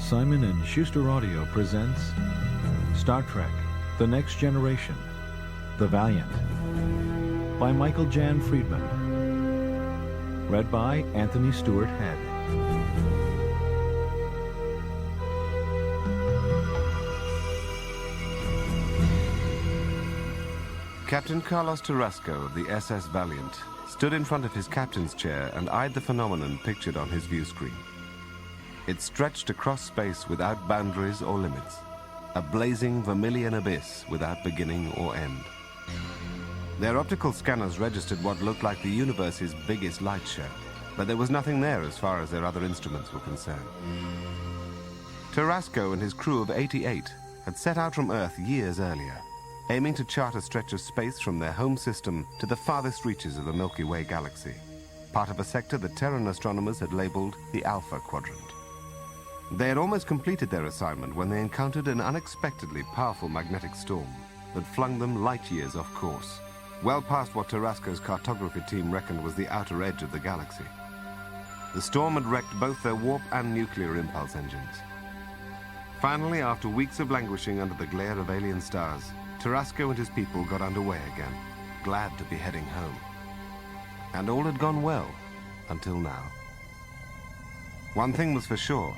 Simon & Schuster Audio presents Star Trek: The Next Generation, The Valiant, by Michael Jan Friedman. Read by Anthony Stewart Head. Captain Carlos Tarasco of the SS Valiant stood in front of his captain's chair and eyed the phenomenon pictured on his view screen. It stretched across space without boundaries or limits, a blazing vermilion abyss without beginning or end. Their optical scanners registered what looked like the universe's biggest light show, but there was nothing there as far as their other instruments were concerned. Tarasco and his crew of 88 had set out from Earth years earlier, aiming to chart a stretch of space from their home system to the farthest reaches of the Milky Way galaxy, part of a sector that Terran astronomers had labeled the Alpha Quadrant. They had almost completed their assignment when they encountered an unexpectedly powerful magnetic storm that flung them light years off course, well past what Tarasco's cartography team reckoned was the outer edge of the galaxy. The storm had wrecked both their warp and nuclear impulse engines. Finally, after weeks of languishing under the glare of alien stars, Tarasco and his people got underway again, glad to be heading home. And all had gone well, until now. One thing was for sure,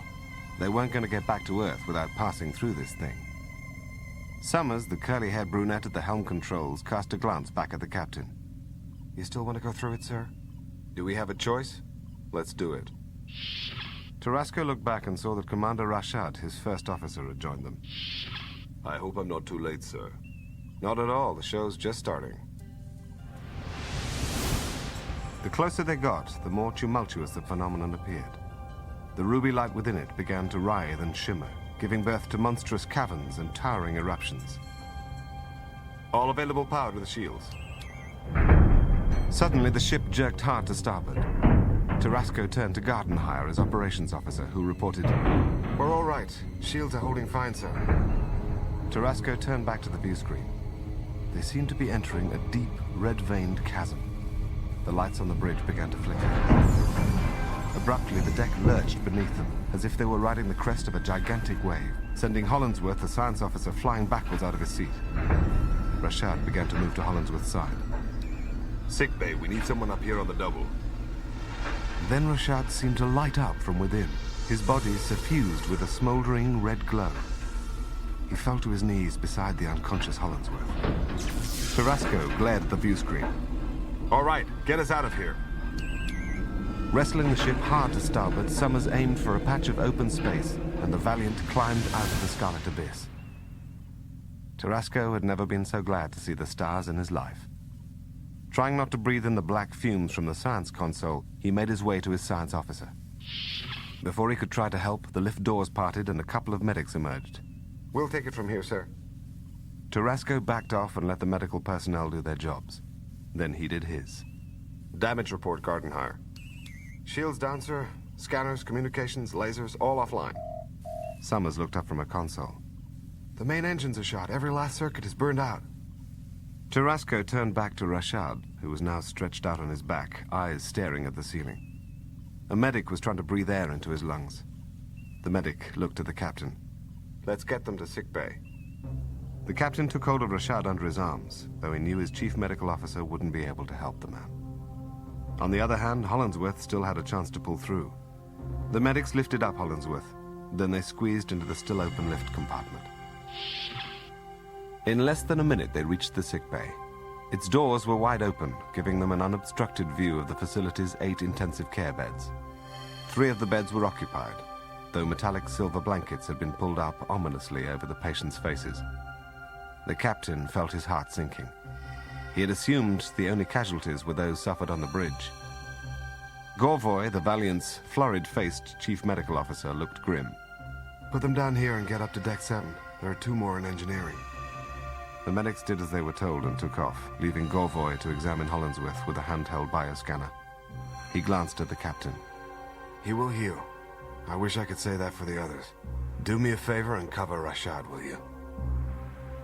they weren't going to get back to Earth without passing through this thing. Summers, the curly-haired brunette at the helm controls, cast a glance back at the captain. "You still want to go through it, sir? Do we have a choice? Let's do it." Tarasco looked back and saw that Commander Rashad, his first officer, had joined them. "I hope I'm not too late, sir." "Not at all. The show's just starting." The closer they got, the more tumultuous the phenomenon appeared. The ruby light within it began to writhe and shimmer, giving birth to monstrous caverns and towering eruptions. "All available power to the shields." Suddenly, the ship jerked hard to starboard. Tarasco turned to Gardenhire, his operations officer, who reported, "We're all right. Shields are holding fine, sir." Tarasco turned back to the view screen. They seemed to be entering a deep, red-veined chasm. The lights on the bridge began to flicker. Abruptly, the deck lurched beneath them, as if they were riding the crest of a gigantic wave, sending Hollinsworth, the science officer, flying backwards out of his seat. Rashad began to move to Hollinsworth's side. "Sick bay, we need someone up here on the double." Then Rashad seemed to light up from within, his body suffused with a smoldering red glow. He fell to his knees beside the unconscious Hollinsworth. Tarasco glared at the view screen. "All right, get us out of here." Wrestling the ship hard to starboard, Summers aimed for a patch of open space, and the Valiant climbed out of the scarlet abyss. Tarasco had never been so glad to see the stars in his life. Trying not to breathe in the black fumes from the science console, he made his way to his science officer. Before he could try to help, the lift doors parted and a couple of medics emerged. "We'll take it from here, sir." Tarasco backed off and let the medical personnel do their jobs. Then he did his. "Damage report, Gardenhire." "Shields down, sir. Scanners, communications, lasers, all offline." Summers looked up from a console. "The main engines are shot. Every last circuit is burned out." Tarasco turned back to Rashad, who was now stretched out on his back, eyes staring at the ceiling. A medic was trying to breathe air into his lungs. The medic looked at the captain. "Let's get them to sickbay." The captain took hold of Rashad under his arms, though he knew his chief medical officer wouldn't be able to help the man. On the other hand, Hollinsworth still had a chance to pull through. The medics lifted up Hollinsworth, then they squeezed into the still open lift compartment. In less than a minute, they reached the sickbay. Its doors were wide open, giving them an unobstructed view of the facility's 8 intensive care beds. 3 of the beds were occupied, though metallic silver blankets had been pulled up ominously over the patients' faces. The captain felt his heart sinking. He had assumed the only casualties were those suffered on the bridge. Gorvoy, the Valiant's florid-faced chief medical officer, looked grim. "Put them down here and get up to Deck 7. There are 2 more in engineering." The medics did as they were told and took off, leaving Gorvoy to examine Hollinsworth with a handheld bioscanner. He glanced at the captain. "He will heal. I wish I could say that for the others. Do me a favor and cover Rashad, will you?"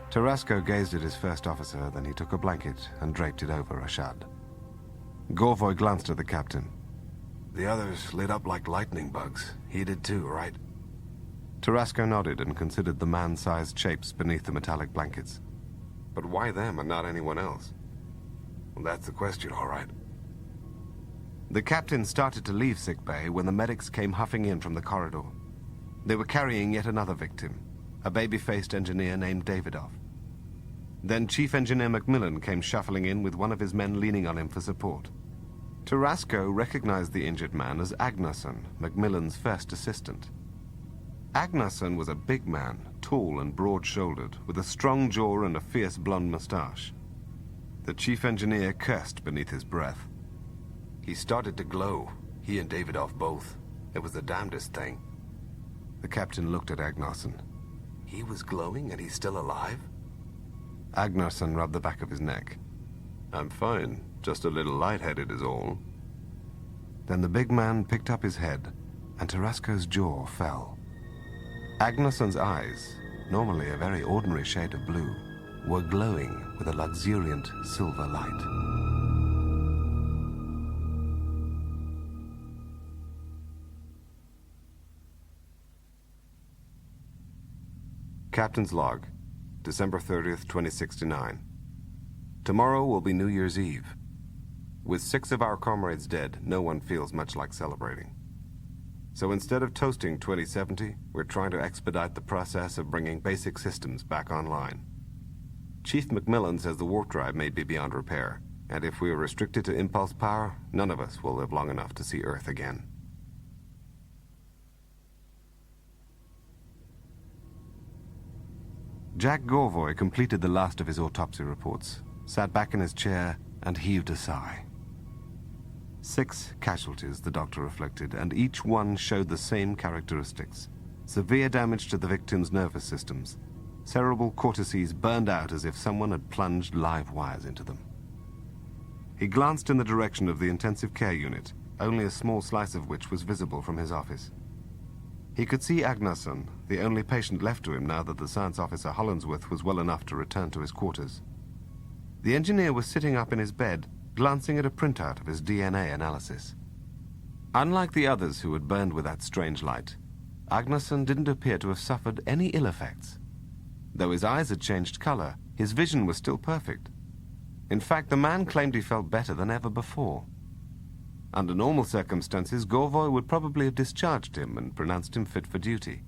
Tarasco gazed at his first officer, then he took a blanket and draped it over Rashad. Gorvoy glanced at the captain. "The others lit up like lightning bugs. He did too, right?" Tarasco nodded and considered the man-sized shapes beneath the metallic blankets. But why them and not anyone else? Well, that's the question, all right. The captain started to leave sickbay when the medics came huffing in from the corridor. They were carrying yet another victim, a baby-faced engineer named Davidoff. Then Chief Engineer Macmillan came shuffling in with one of his men leaning on him for support. Tarasco recognized the injured man as Agnarsson, Macmillan's first assistant. Agnarsson was a big man, tall and broad-shouldered, with a strong jaw and a fierce blonde moustache. The chief engineer cursed beneath his breath. He started to glow, he and Davidoff both. It was the damnedest thing. The captain looked at Agnarsson. He was glowing and he's still alive? Agnarsson rubbed the back of his neck. I'm fine, just a little lightheaded is all. Then the big man picked up his head, and Tarasco's jaw fell. Agnarsson's eyes, normally a very ordinary shade of blue, were glowing with a luxuriant silver light. Captain's log, December 30th, 2069. Tomorrow will be New Year's Eve. With 6 of our comrades dead, no one feels much like celebrating. So instead of toasting 2070, we're trying to expedite the process of bringing basic systems back online. Chief Macmillan says the warp drive may be beyond repair, and if we are restricted to impulse power, none of us will live long enough to see Earth again. Jack Gorvoy completed the last of his autopsy reports, sat back in his chair, and heaved a sigh. 6 casualties, the doctor reflected, and each one showed the same characteristics. Severe damage to the victims' nervous systems. Cerebral cortices burned out as if someone had plunged live wires into them. He glanced in the direction of the intensive care unit, only a small slice of which was visible from his office. He could see Agnarsson, the only patient left to him now that the science officer Hollinsworth was well enough to return to his quarters. The engineer was sitting up in his bed, glancing at a printout of his DNA analysis. Unlike the others who had burned with that strange light, Agnarsson didn't appear to have suffered any ill effects. Though his eyes had changed color, his vision was still perfect. In fact, the man claimed he felt better than ever before. Under normal circumstances, Gorvoy would probably have discharged him and pronounced him fit for duty.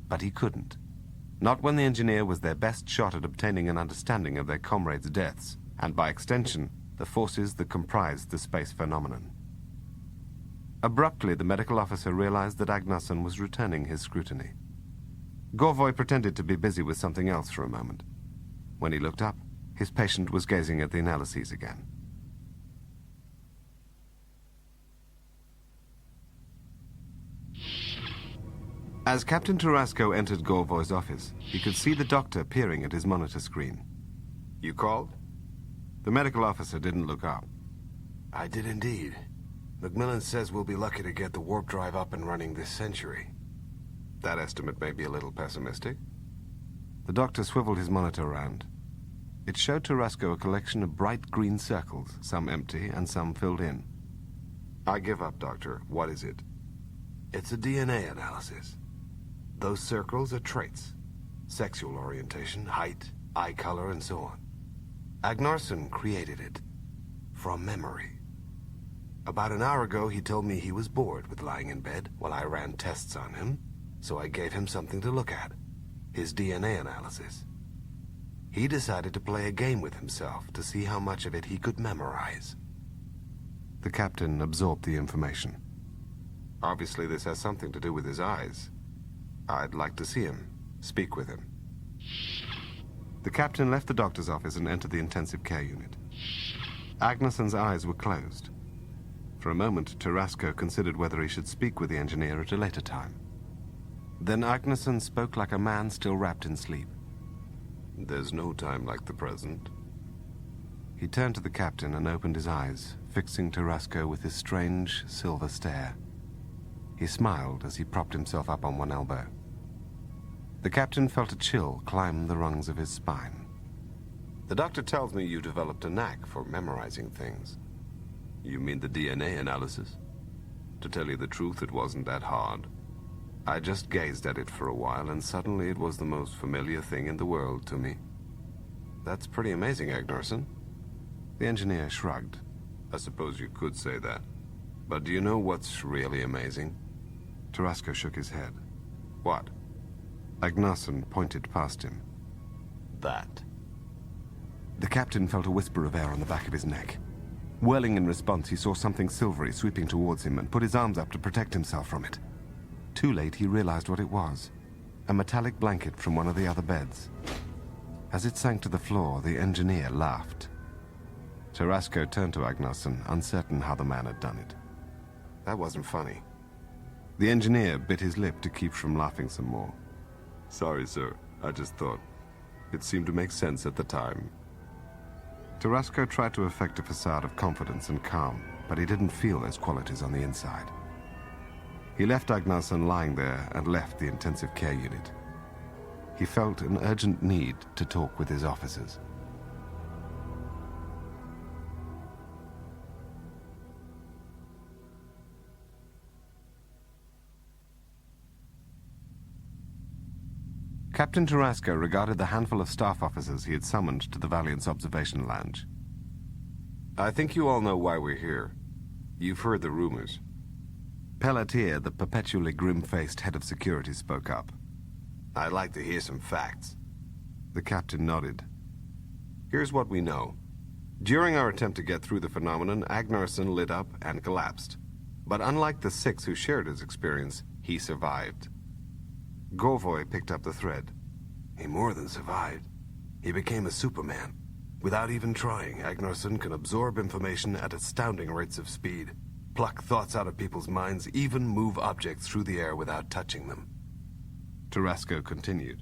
But he couldn't. Not when the engineer was their best shot at obtaining an understanding of their comrades' deaths, and by extension, the forces that comprised the space phenomenon. Abruptly, the medical officer realized that Agnarsson was returning his scrutiny. Gorvoy pretended to be busy with something else for a moment. When he looked up, his patient was gazing at the analyses again. As Captain Tarasco entered Gorvoy's office, he could see the doctor peering at his monitor screen. You called? The medical officer didn't look up. I did indeed. Macmillan says we'll be lucky to get the warp drive up and running this century. That estimate may be a little pessimistic. The doctor swiveled his monitor around. It showed Tarasco a collection of bright green circles, some empty and some filled in. I give up, Doctor. What is it? It's a DNA analysis. Those circles are traits. Sexual orientation, height, eye color, and so on. Agnarsson created it. From memory. About an hour ago, he told me he was bored with lying in bed while I ran tests on him, so I gave him something to look at. His DNA analysis. He decided to play a game with himself to see how much of it he could memorize. The captain absorbed the information. Obviously, this has something to do with his eyes. I'd like to see him, speak with him. The captain left the doctor's office and entered the intensive care unit. Agnarsson's eyes were closed. For a moment, Tarasco considered whether he should speak with the engineer at a later time. Then Agnarsson spoke like a man still wrapped in sleep. There's no time like the present. He turned to the captain and opened his eyes, fixing Tarasco with his strange, silver stare. He smiled as he propped himself up on one elbow. The captain felt a chill climb the rungs of his spine. The doctor tells me you developed a knack for memorizing things. You mean the DNA analysis? To tell you the truth, it wasn't that hard. I just gazed at it for a while, and suddenly it was the most familiar thing in the world to me. That's pretty amazing, Agnerson. The engineer shrugged. I suppose you could say that. But do you know what's really amazing? Tarasco shook his head. What? Agnerson pointed past him. That. The captain felt a whisper of air on the back of his neck. Whirling in response, he saw something silvery sweeping towards him and put his arms up to protect himself from it. Too late, he realized what it was. A metallic blanket from one of the other beds. As it sank to the floor, the engineer laughed. Tarasco turned to Agnerson, uncertain how the man had done it. That wasn't funny. The engineer bit his lip to keep from laughing some more. Sorry, sir. I just thought. It seemed to make sense at the time. Tarasco tried to affect a facade of confidence and calm, but he didn't feel those qualities on the inside. He left Agnerson lying there and left the intensive care unit. He felt an urgent need to talk with his officers. Captain Tarasco regarded the handful of staff officers he had summoned to the Valiant's observation lounge. I think you all know why we're here. You've heard the rumors. Pelletier, the perpetually grim-faced head of security, spoke up. I'd like to hear some facts. The captain nodded. Here's what we know. During our attempt to get through the phenomenon, Agnerson lit up and collapsed. But unlike the 6 who shared his experience, he survived. Govoy picked up the thread. He more than survived. He became a Superman. Without even trying, Agnerson can absorb information at astounding rates of speed, pluck thoughts out of people's minds, even move objects through the air without touching them. Tarasco continued.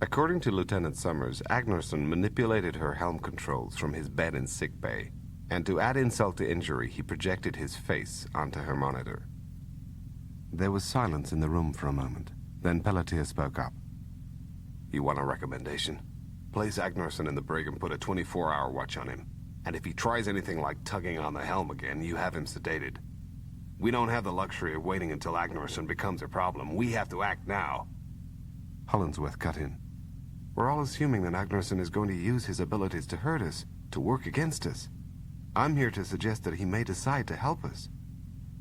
According to Lieutenant Summers, Agnerson manipulated her helm controls from his bed in sickbay, and to add insult to injury, he projected his face onto her monitor. There was silence in the room for a moment. Then Pelletier spoke up. You want a recommendation? Place Agnerson in the brig and put a 24-hour watch on him. And if he tries anything like tugging on the helm again, you have him sedated. We don't have the luxury of waiting until Agnerson becomes a problem. We have to act now. Hollinsworth cut in. We're all assuming that Agnerson is going to use his abilities to hurt us, to work against us. I'm here to suggest that he may decide to help us.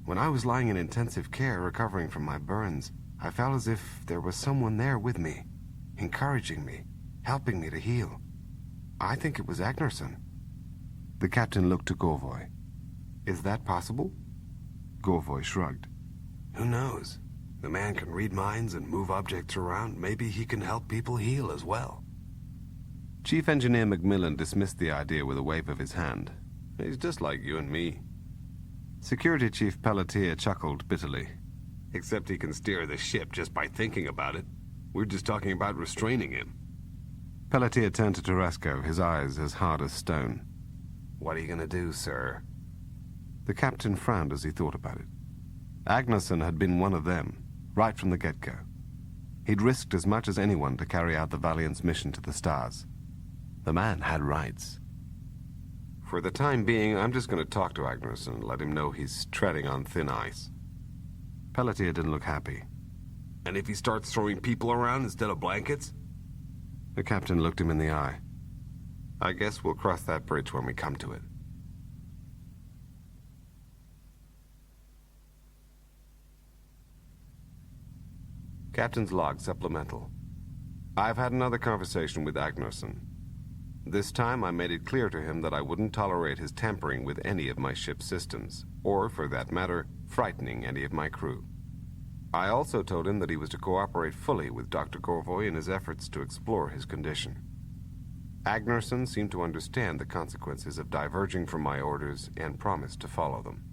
When I was lying in intensive care recovering from my burns, I felt as if there was someone there with me, encouraging me, helping me to heal. I think it was Agnerson. The captain looked to Govoy. Is that possible? Govoy shrugged. Who knows? The man can read minds and move objects around. Maybe he can help people heal as well. Chief Engineer Macmillan dismissed the idea with a wave of his hand. He's just like you and me. Security Chief Pelletier chuckled bitterly. Except he can steer the ship just by thinking about it. We're just talking about restraining him. Pelletier turned to Tarasco, his eyes as hard as stone. What are you gonna do, sir? The captain frowned as he thought about it. Agnerson had been one of them, right from the get-go. He'd risked as much as anyone to carry out the Valiant's mission to the stars. The man had rights. For the time being, I'm just gonna talk to Agnerson and let him know he's treading on thin ice. Pelletier didn't look happy. And if he starts throwing people around instead of blankets? The captain looked him in the eye. I guess we'll cross that bridge when we come to it. Captain's log supplemental. I've had another conversation with Agnerson. This time I made it clear to him that I wouldn't tolerate his tampering with any of my ship's systems, or, for that matter, frightening any of my crew. I also told him that he was to cooperate fully with Dr. Govoy in his efforts to explore his condition. Agnerson seemed to understand the consequences of diverging from my orders and promised to follow them.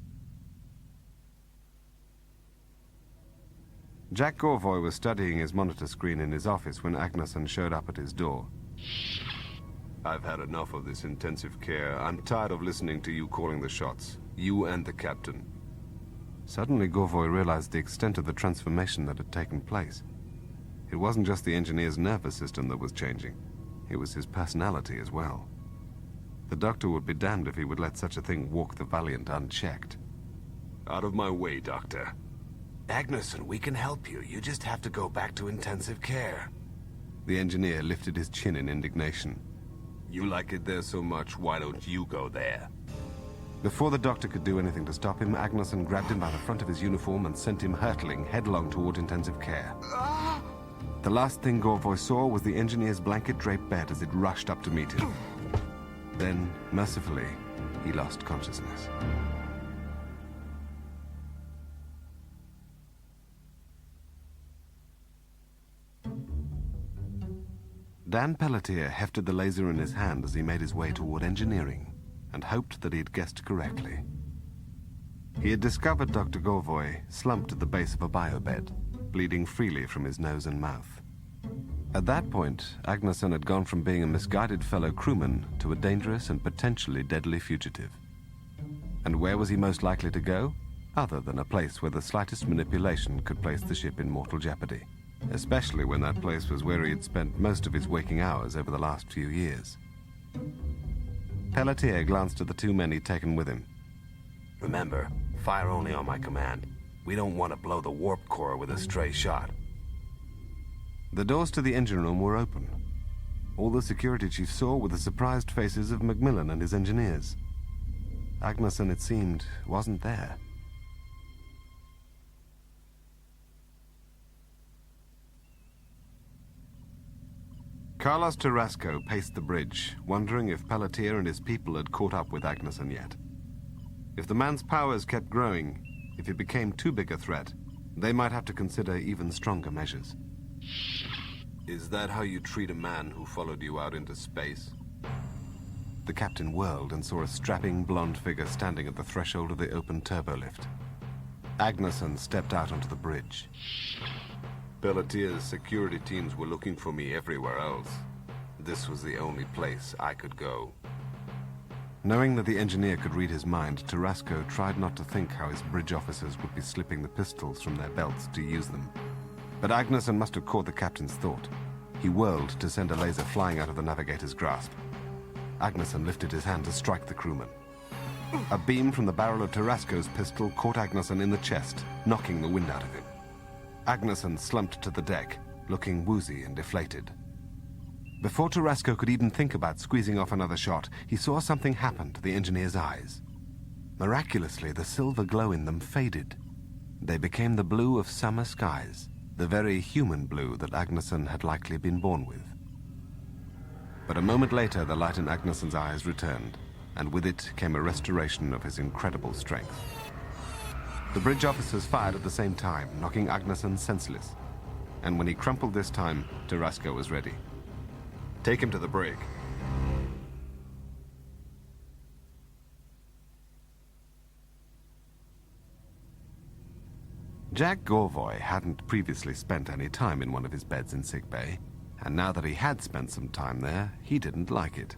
Jack Govoy was studying his monitor screen in his office when Agnerson showed up at his door. I've had enough of this intensive care. I'm tired of listening to you calling the shots. You and the captain. Suddenly, Govoy realized the extent of the transformation that had taken place. It wasn't just the engineer's nervous system that was changing. It was his personality as well. The doctor would be damned if he would let such a thing walk the Valiant unchecked. Out of my way, Doctor. Agnerson, we can help you. You just have to go back to intensive care. The engineer lifted his chin in indignation. You like it there so much, why don't you go there? Before the doctor could do anything to stop him, Agnerson grabbed him by the front of his uniform and sent him hurtling headlong toward intensive care. The last thing Gorvoy saw was the engineer's blanket-draped bed as it rushed up to meet him. Then, mercifully, he lost consciousness. Dan Pelletier hefted the laser in his hand as he made his way toward engineering, and hoped that he had guessed correctly. He had discovered Dr. Gorvoy slumped at the base of a biobed, bleeding freely from his nose and mouth. At that point, Agnerson had gone from being a misguided fellow crewman to a dangerous and potentially deadly fugitive. And where was he most likely to go? Other than a place where the slightest manipulation could place the ship in mortal jeopardy, especially when that place was where he had spent most of his waking hours over the last few years. Pelletier glanced at the two men he'd taken with him. Remember, fire only on my command. We don't want to blow the warp core with a stray shot. The doors to the engine room were open. All the security chief saw were the surprised faces of Macmillan and his engineers. Agnerson, it seemed, wasn't there. Carlos Tarasco paced the bridge, wondering if Pelletier and his people had caught up with Agnerson yet. If the man's powers kept growing, if he became too big a threat, they might have to consider even stronger measures. Is that how you treat a man who followed you out into space? The captain whirled and saw a strapping blonde figure standing at the threshold of the open turbolift. Agnerson stepped out onto the bridge. Pelletier's security teams were looking for me everywhere else. This was the only place I could go. Knowing that the engineer could read his mind, Tarasco tried not to think how his bridge officers would be slipping the pistols from their belts to use them. But Agnerson must have caught the captain's thought. He whirled to send a laser flying out of the navigator's grasp. Agnerson lifted his hand to strike the crewman. A beam from the barrel of Tarasco's pistol caught Agnerson in the chest, knocking the wind out of him. Agnerson slumped to the deck, looking woozy and deflated. Before Tarasco could even think about squeezing off another shot, he saw something happen to the engineer's eyes. Miraculously, the silver glow in them faded. They became the blue of summer skies, the very human blue that Agnerson had likely been born with. But a moment later, the light in Agnerson's eyes returned, and with it came a restoration of his incredible strength. The bridge officers fired at the same time, knocking Agnerson senseless. And when he crumpled this time, Tarasco was ready. Take him to the brig. Jack Gorvoy hadn't previously spent any time in one of his beds in sickbay, and now that he had spent some time there, he didn't like it.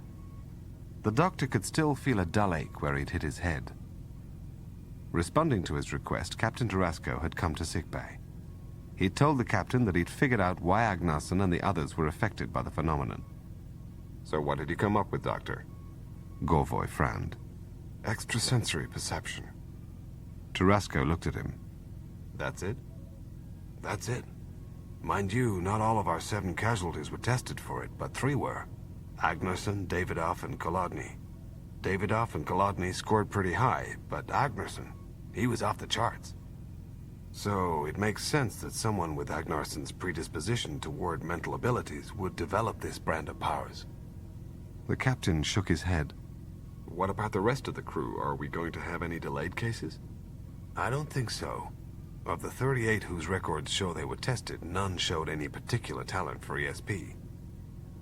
The doctor could still feel a dull ache where he'd hit his head. Responding to his request, Captain Tarasco had come to sickbay. He'd told the captain that he'd figured out why Agnerson and the others were affected by the phenomenon. So what did you come up with, Doctor? Gorvoy frowned. Extrasensory perception. Tarasco looked at him. That's it? That's it. Mind you, not all of our 7 casualties were tested for it, but 3 were. Agnerson, Davidoff, and Kolodny. Davidoff and Kolodny scored pretty high, but Agnerson, he was off the charts. So it makes sense that someone with Agnerson's predisposition toward mental abilities would develop this brand of powers. The captain shook his head. What about the rest of the crew? Are we going to have any delayed cases? I don't think so. Of the 38 whose records show they were tested, none showed any particular talent for ESP.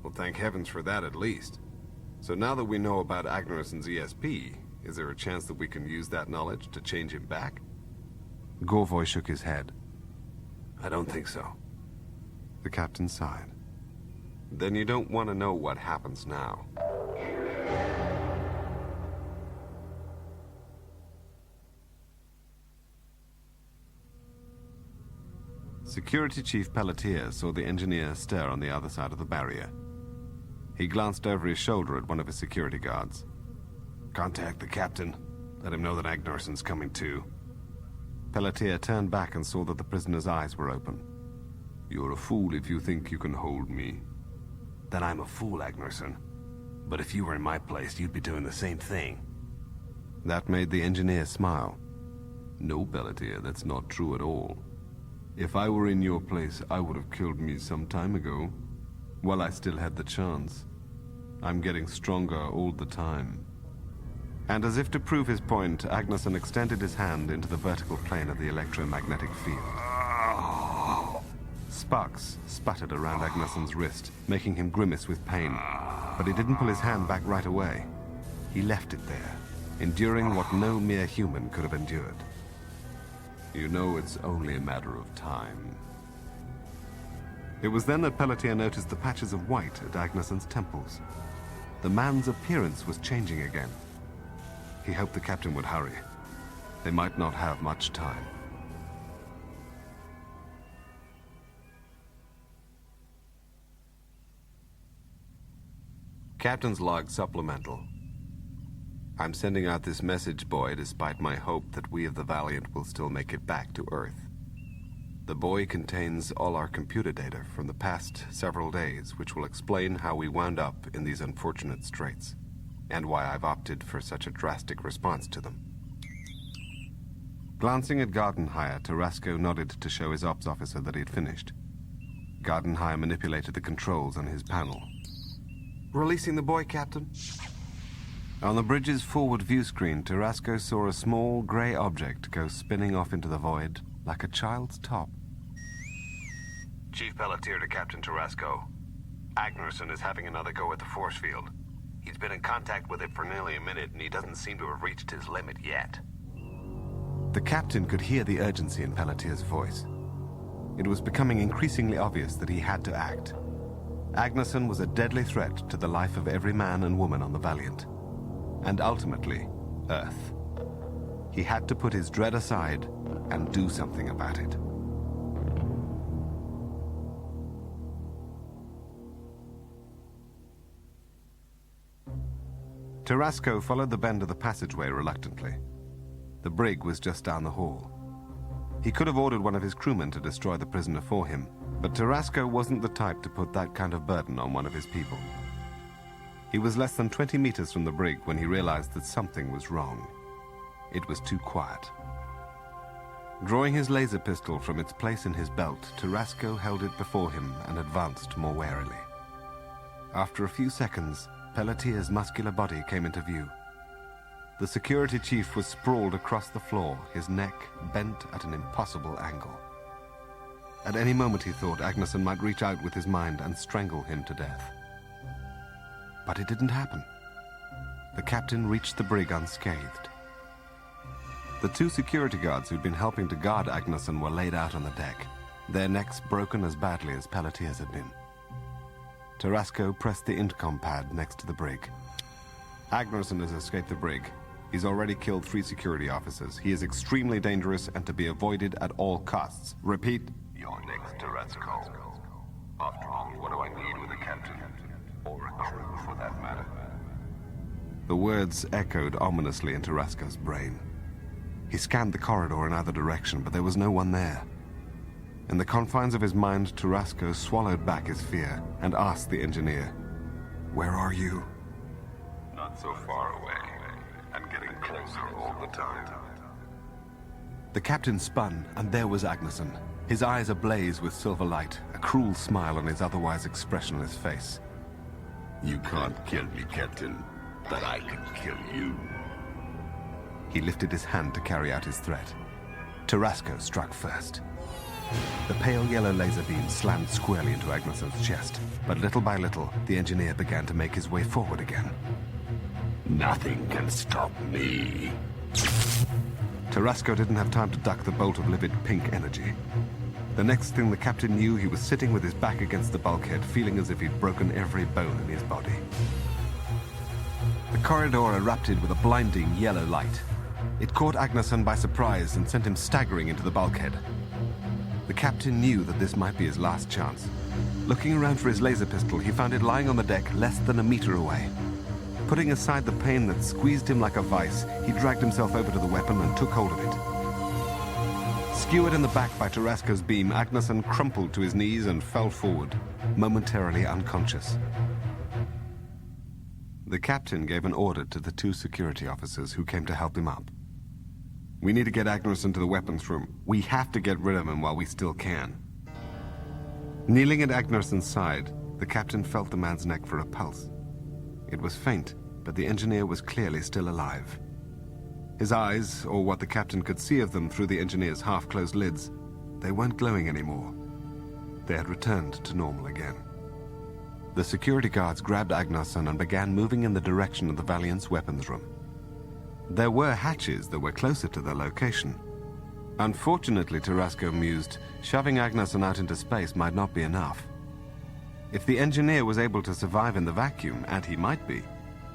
Well, thank heavens for that at least. So now that we know about Agnerson's ESP, is there a chance that we can use that knowledge to change him back? Gorvoy shook his head. I don't think so. The captain sighed. Then you don't want to know what happens now. Security Chief Pelletier saw the engineer stare on the other side of the barrier. He glanced over his shoulder at one of his security guards. Contact the captain. Let him know that Agnerson's coming too. Pelletier turned back and saw that the prisoner's eyes were open. You're a fool if you think you can hold me. Then I'm a fool, Agnerson. But if you were in my place, you'd be doing the same thing. That made the engineer smile. No, Pelletier, that's not true at all. If I were in your place, I would have killed me some time ago, while I still had the chance. I'm getting stronger all the time. And as if to prove his point, Agnerson extended his hand into the vertical plane of the electromagnetic field. Sparks sputtered around Agnerson's wrist, making him grimace with pain. But he didn't pull his hand back right away. He left it there, enduring what no mere human could have endured. You know, it's only a matter of time. It was then that Pelletier noticed the patches of white at Agnerson's temples. The man's appearance was changing again. He hoped the captain would hurry. They might not have much time. Captain's log supplemental. I'm sending out this message, boy, despite my hope that we of the Valiant will still make it back to Earth. The buoy contains all our computer data from the past several days, which will explain how we wound up in these unfortunate straits, and why I've opted for such a drastic response to them. Glancing at Gardenhire, Tarasco nodded to show his ops officer that he had finished. Gardenhire manipulated the controls on his panel. Releasing the buoy, Captain. On the bridge's forward view screen, Tarasco saw a small gray object go spinning off into the void like a child's top. Chief Pelletier to Captain Tarasco. Agnerson is having another go at the force field. He's been in contact with it for nearly a minute, and he doesn't seem to have reached his limit yet. The captain could hear the urgency in Pelletier's voice. It was becoming increasingly obvious that he had to act. Agnerson was a deadly threat to the life of every man and woman on the Valiant. And ultimately, Earth. He had to put his dread aside and do something about it. Tarasco followed the bend of the passageway reluctantly. The brig was just down the hall. He could have ordered one of his crewmen to destroy the prisoner for him, but Tarasco wasn't the type to put that kind of burden on one of his people. He was less than 20 meters from the brig when he realized that something was wrong. It was too quiet. Drawing his laser pistol from its place in his belt, Tarasco held it before him and advanced more warily. After a few seconds, Pelletier's muscular body came into view. The security chief was sprawled across the floor, his neck bent at an impossible angle. At any moment, he thought, Agnerson might reach out with his mind and strangle him to death. But it didn't happen. The captain reached the brig unscathed. The two security guards who'd been helping to guard Agnerson were laid out on the deck, their necks broken as badly as Pelletier's had been. Tarasco pressed the intercom pad next to the brig. Agnerson has escaped the brig. He's already killed 3 security officers. He is extremely dangerous and to be avoided at all costs. Repeat. You're next, Tarasco. After all, what do I need with a captain? Or a crew, for that matter? The words echoed ominously in Tarasco's brain. He scanned the corridor in either direction, but there was no one there. In the confines of his mind, Tarasco swallowed back his fear and asked the engineer, "Where are you?" Not so far away, and getting closer all the time. The captain spun, and there was Agnerson, his eyes ablaze with silver light, a cruel smile on his otherwise expressionless face. You can't kill me, Captain, but I can kill you. He lifted his hand to carry out his threat. Tarasco struck first. The pale yellow laser beam slammed squarely into Agnerson's chest, but little by little, the engineer began to make his way forward again. Nothing can stop me. Tarasco didn't have time to duck the bolt of livid pink energy. The next thing the captain knew, he was sitting with his back against the bulkhead, feeling as if he'd broken every bone in his body. The corridor erupted with a blinding yellow light. It caught Agnerson by surprise and sent him staggering into the bulkhead. The captain knew that this might be his last chance. Looking around for his laser pistol, he found it lying on the deck less than a meter away. Putting aside the pain that squeezed him like a vice, he dragged himself over to the weapon and took hold of it. Skewered in the back by Tarasco's beam, Agnerson crumpled to his knees and fell forward, momentarily unconscious. The captain gave an order to the 2 security officers who came to help him up. "We need to get Agnerson to the weapons room. We have to get rid of him while we still can." Kneeling at Agnerson's side, the captain felt the man's neck for a pulse. It was faint, but the engineer was clearly still alive. His eyes, or what the captain could see of them through the engineer's half-closed lids, they weren't glowing anymore. They had returned to normal again. The security guards grabbed Agnerson and began moving in the direction of the Valiant's weapons room. There were hatches that were closer to their location. Unfortunately, Tarasco mused, shoving Agnerson out into space might not be enough. If the engineer was able to survive in the vacuum, and he might be,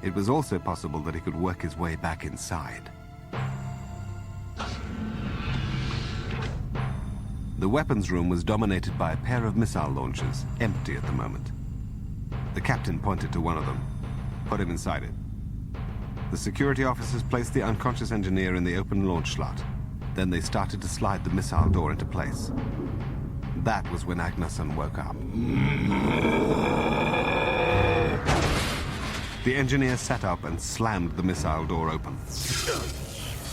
it was also possible that he could work his way back inside. The weapons room was dominated by a pair of missile launchers, empty at the moment. The captain pointed to one of them. "Put him inside it." The security officers placed the unconscious engineer in the open launch slot. Then they started to slide the missile door into place. That was when Agnerson woke up. The engineer sat up and slammed the missile door open.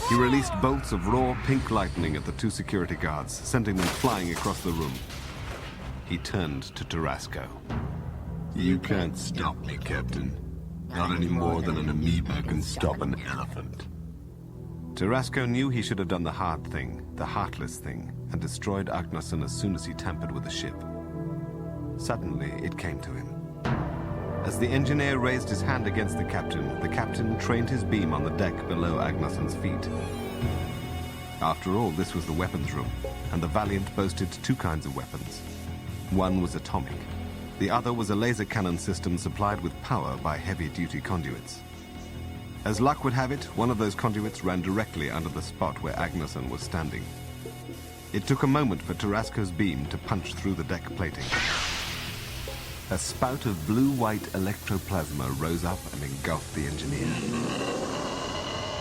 He released bolts of raw pink lightning at the 2 security guards, sending them flying across the room. He turned to Tarasco. "You can't stop me, Captain. Not any more than an amoeba can stop an elephant." Tarasco knew he should have done the hard thing, the heartless thing, and destroyed Agnerson as soon as he tampered with the ship. Suddenly, it came to him. As the engineer raised his hand against the captain trained his beam on the deck below Agnerson's feet. After all, this was the weapons room, and the Valiant boasted 2 kinds of weapons. One was atomic. The other was a laser cannon system supplied with power by heavy-duty conduits. As luck would have it, one of those conduits ran directly under the spot where Agnerson was standing. It took a moment for Tarasco's beam to punch through the deck plating. A spout of blue-white electroplasma rose up and engulfed the engineer.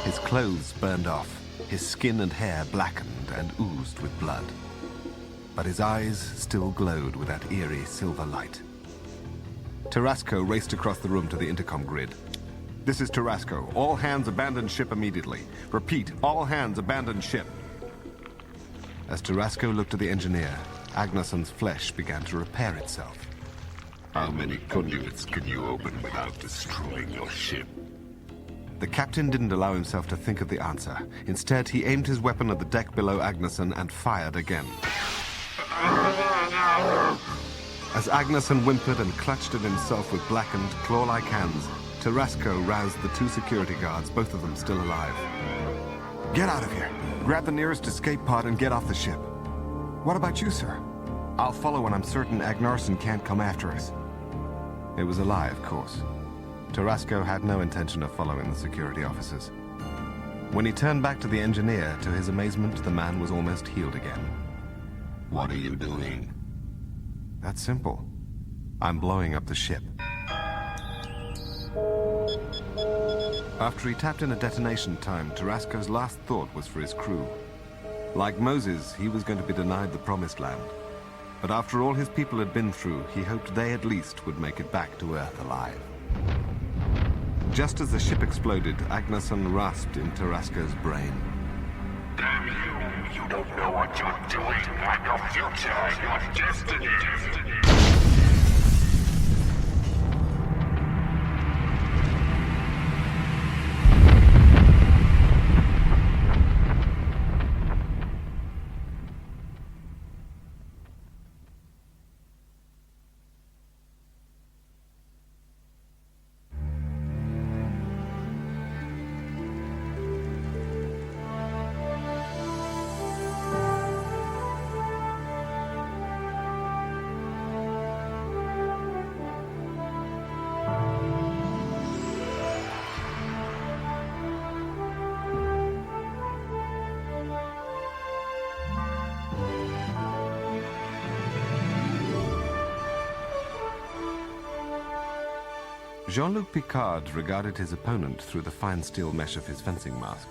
His clothes burned off, his skin and hair blackened and oozed with blood. But his eyes still glowed with that eerie silver light. Tarasco raced across the room to the intercom grid. "This is Tarasco. All hands abandon ship immediately. Repeat, all hands abandon ship." As Tarasco looked at the engineer, Agnerson's flesh began to repair itself. "How many conduits can you open without destroying your ship?" The captain didn't allow himself to think of the answer. Instead, he aimed his weapon at the deck below Agnerson and fired again. As Agnerson whimpered and clutched at himself with blackened, claw-like hands, Tarasco roused the 2 security guards, both of them still alive. "Get out of here. Grab the nearest escape pod and get off the ship." "What about you, sir?" "I'll follow when I'm certain Agnerson can't come after us." It was a lie, of course. Tarasco had no intention of following the security officers. When he turned back to the engineer, to his amazement, the man was almost healed again. "What are you doing?" "That's simple. I'm blowing up the ship." After he tapped in a detonation time, Tarasco's last thought was for his crew. Like Moses, he was going to be denied the promised land. But after all his people had been through, he hoped they at least would make it back to Earth alive. Just as the ship exploded, Agnerson rasped in Tarasco's brain. "Damn you! You don't know what you're doing. I'm your future, your destiny." Jean-Luc Picard regarded his opponent through the fine steel mesh of his fencing mask.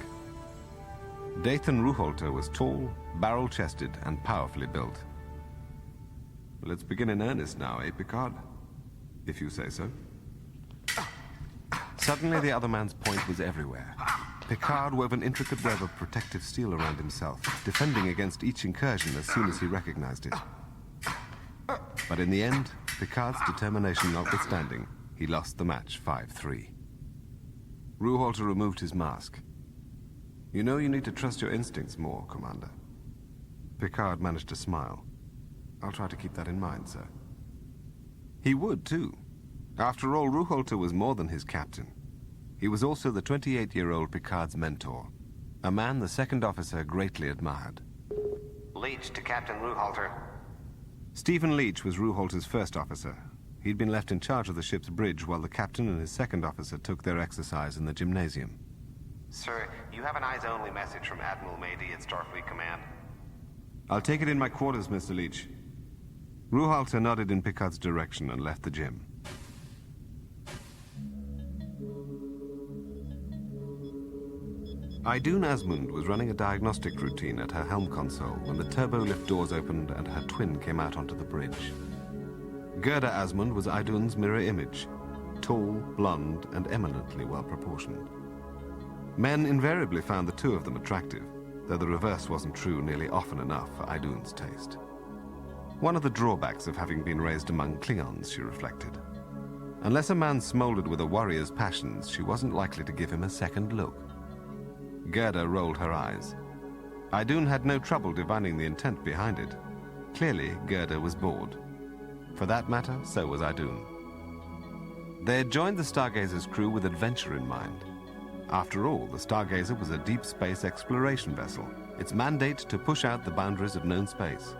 Dathan Ruhalter was tall, barrel-chested, and powerfully built. Let's begin in earnest now, eh, Picard? If you say so. Suddenly, the other man's point was everywhere. Picard wove an intricate web of protective steel around himself, defending against each incursion as soon as he recognized it. But in the end, Picard's determination notwithstanding, he lost the match 5-3. Ruhalter removed his mask. You know you need to trust your instincts more, Commander. Picard managed to smile. I'll try to keep that in mind, sir. He would, too. After all, Ruhalter was more than his captain. He was also the 28-year-old Picard's mentor, a man the second officer greatly admired. Leech to Captain Ruhalter. Stephen Leech was Ruhalter's first officer. He'd been left in charge of the ship's bridge while the captain and his second officer took their exercise in the gymnasium. Sir, you have an eyes-only message from Admiral Mady at Starfleet Command. I'll take it in my quarters, Mr. Leech. Ruhalter nodded in Picard's direction and left the gym. Idun Asmund was running a diagnostic routine at her helm console when the turbolift doors opened and her twin came out onto the bridge. Gerda Asmund was Idun's mirror image, tall, blonde, and eminently well-proportioned. Men invariably found the two of them attractive, though the reverse wasn't true nearly often enough for Idun's taste. One of the drawbacks of having been raised among Klingons, she reflected. Unless a man smoldered with a warrior's passions, she wasn't likely to give him a second look. Gerda rolled her eyes. Idun had no trouble divining the intent behind it. Clearly, Gerda was bored. For that matter, so was Idun. They had joined the Stargazer's crew with adventure in mind. After all, the Stargazer was a deep space exploration vessel, its mandate to push out the boundaries of known space.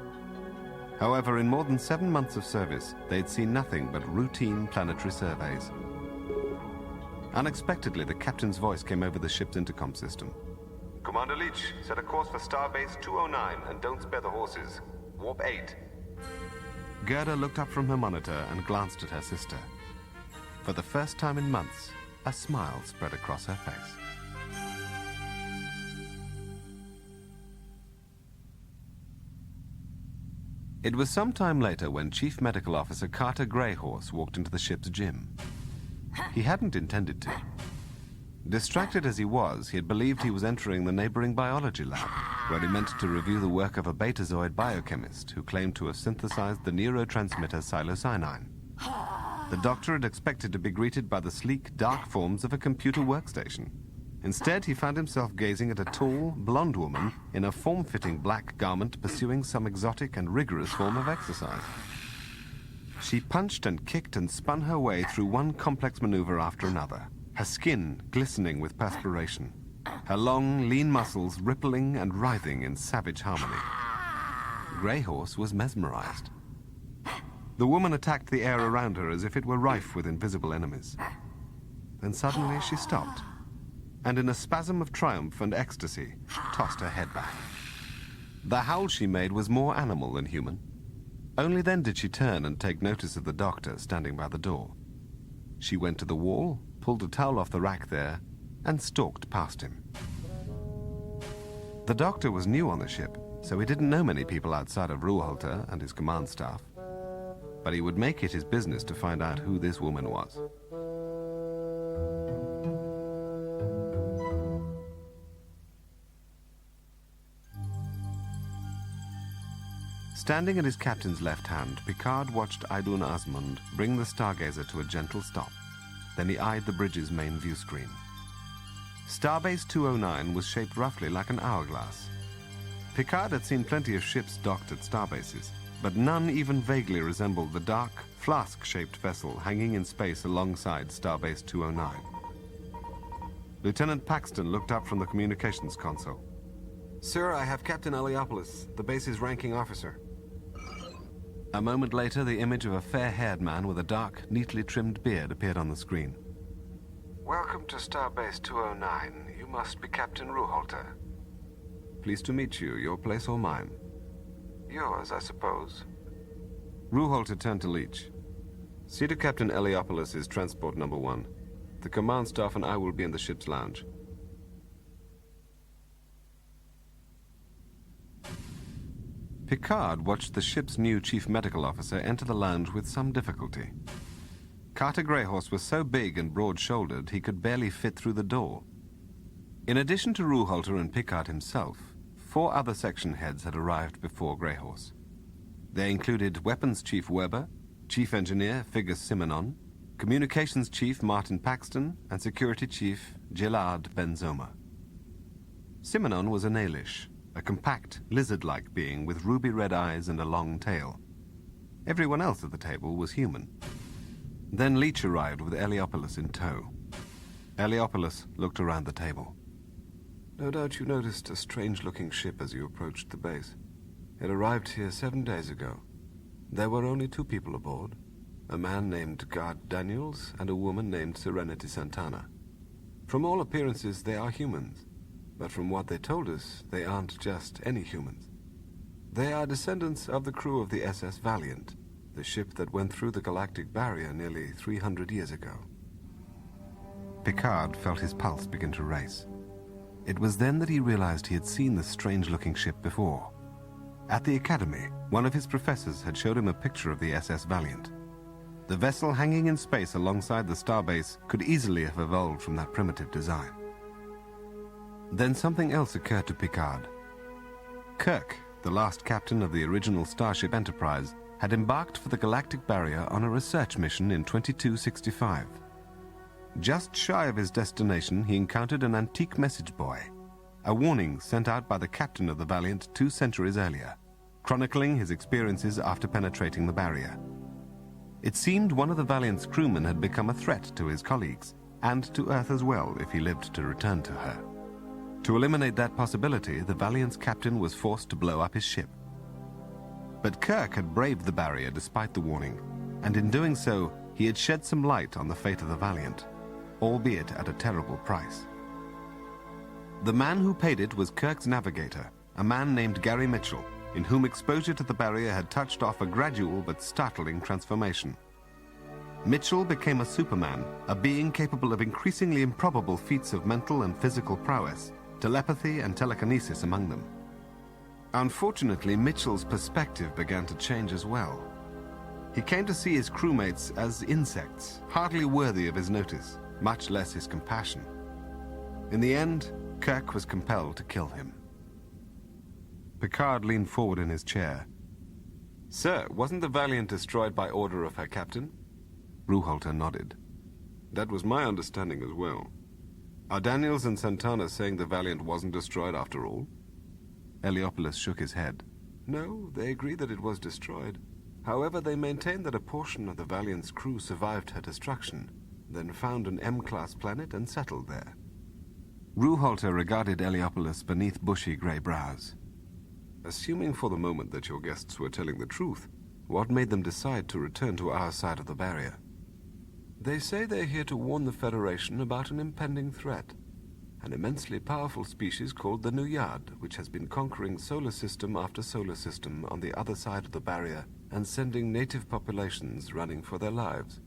However, in more than 7 months of service, they'd seen nothing but routine planetary surveys. Unexpectedly, the captain's voice came over the ship's intercom system. Commander Leech, set a course for Starbase 209 and don't spare the horses. Warp 8. Gerda looked up from her monitor and glanced at her sister. For the first time in months, a smile spread across her face. It was some time later when Chief Medical Officer Carter Greyhorse walked into the ship's gym. He hadn't intended to. Distracted as he was, he had believed he was entering the neighboring biology lab, where he meant to review the work of a betazoid biochemist who claimed to have synthesized the neurotransmitter psilocybin. The doctor had expected to be greeted by the sleek, dark forms of a computer workstation. Instead, he found himself gazing at a tall, blonde woman in a form-fitting black garment pursuing some exotic and rigorous form of exercise. She punched and kicked and spun her way through one complex maneuver after another, her skin glistening with perspiration, her long, lean muscles rippling and writhing in savage harmony. Greyhorse was mesmerized. The woman attacked the air around her as if it were rife with invisible enemies. Then suddenly she stopped, and in a spasm of triumph and ecstasy, tossed her head back. The howl she made was more animal than human. Only then did she turn and take notice of the doctor standing by the door. She went to the wall, pulled a towel off the rack there, and stalked past him. The doctor was new on the ship, so he didn't know many people outside of Ruhalter and his command staff. But he would make it his business to find out who this woman was. Standing at his captain's left hand, Picard watched Idun Asmund bring the Stargazer to a gentle stop. Then he eyed the bridge's main view screen. Starbase 209 was shaped roughly like an hourglass. Picard had seen plenty of ships docked at starbases, but none even vaguely resembled the dark, flask-shaped vessel hanging in space alongside Starbase 209. Lieutenant Paxton looked up from the communications console. Sir, I have Captain Eliopoulos, the base's ranking officer. A moment later, the image of a fair-haired man with a dark, neatly trimmed beard appeared on the screen. Welcome to Starbase 209. You must be Captain Ruhalter. Pleased to meet you. Your place or mine? Yours, I suppose. Ruhalter turned to Leech. See to Captain Eliopoulos' transport number 1. The command staff and I will be in the ship's lounge. Picard watched the ship's new chief medical officer enter the lounge with some difficulty. Carter Greyhorse was so big and broad-shouldered he could barely fit through the door. In addition to Ruhalter and Picard himself, 4 other section heads had arrived before Greyhorse. They included Weapons Chief Weber, Chief Engineer Figgis Simonon, Communications Chief Martin Paxton, and Security Chief Gilad Benzoma. Simonon was an Ailish, a compact, lizard-like being with ruby-red eyes and a long tail. Everyone else at the table was human. Then Leach arrived with Heliopolis in tow. Heliopolis looked around the table. No doubt you noticed a strange-looking ship as you approached the base. It arrived here 7 days ago. There were only 2 people aboard, a man named Guard Daniels and a woman named Serenity Santana. From all appearances, they are humans, but from what they told us, they aren't just any humans. They are descendants of the crew of the SS Valiant, the ship that went through the galactic barrier nearly 300 years ago. Picard felt his pulse begin to race. It was then that he realized he had seen the strange-looking ship before. At the Academy, one of his professors had showed him a picture of the SS Valiant. The vessel hanging in space alongside the starbase could easily have evolved from that primitive design. Then something else occurred to Picard. Kirk, the last captain of the original Starship Enterprise, had embarked for the galactic barrier on a research mission in 2265. Just shy of his destination, he encountered an antique message buoy, a warning sent out by the captain of the Valiant 2 centuries earlier, chronicling his experiences after penetrating the barrier. It seemed one of the Valiant's crewmen had become a threat to his colleagues, and to Earth as well if he lived to return to her. To eliminate that possibility, the Valiant's captain was forced to blow up his ship. But Kirk had braved the barrier despite the warning, and in doing so, he had shed some light on the fate of the Valiant, albeit at a terrible price. The man who paid it was Kirk's navigator, a man named Gary Mitchell, in whom exposure to the barrier had touched off a gradual but startling transformation. Mitchell became a Superman, a being capable of increasingly improbable feats of mental and physical prowess, telepathy and telekinesis among them. Unfortunately, Mitchell's perspective began to change as well. He came to see his crewmates as insects, hardly worthy of his notice, much less his compassion. In the end, Kirk was compelled to kill him. Picard leaned forward in his chair. Sir, wasn't the Valiant destroyed by order of her captain? Ruhalter nodded. That was my understanding as well. Are Daniels and Santana saying the Valiant wasn't destroyed after all? Heliopolis shook his head. No, they agree that it was destroyed. However, they maintain that a portion of the Valiant's crew survived her destruction, then found an M-class planet and settled there. Ruhalter regarded Heliopolis beneath bushy grey brows. Assuming for the moment that your guests were telling the truth, what made them decide to return to our side of the barrier? They say they're here to warn the Federation about an impending threat. An immensely powerful species called the Nuyad, which has been conquering solar system after solar system on the other side of the barrier and sending native populations running for their lives.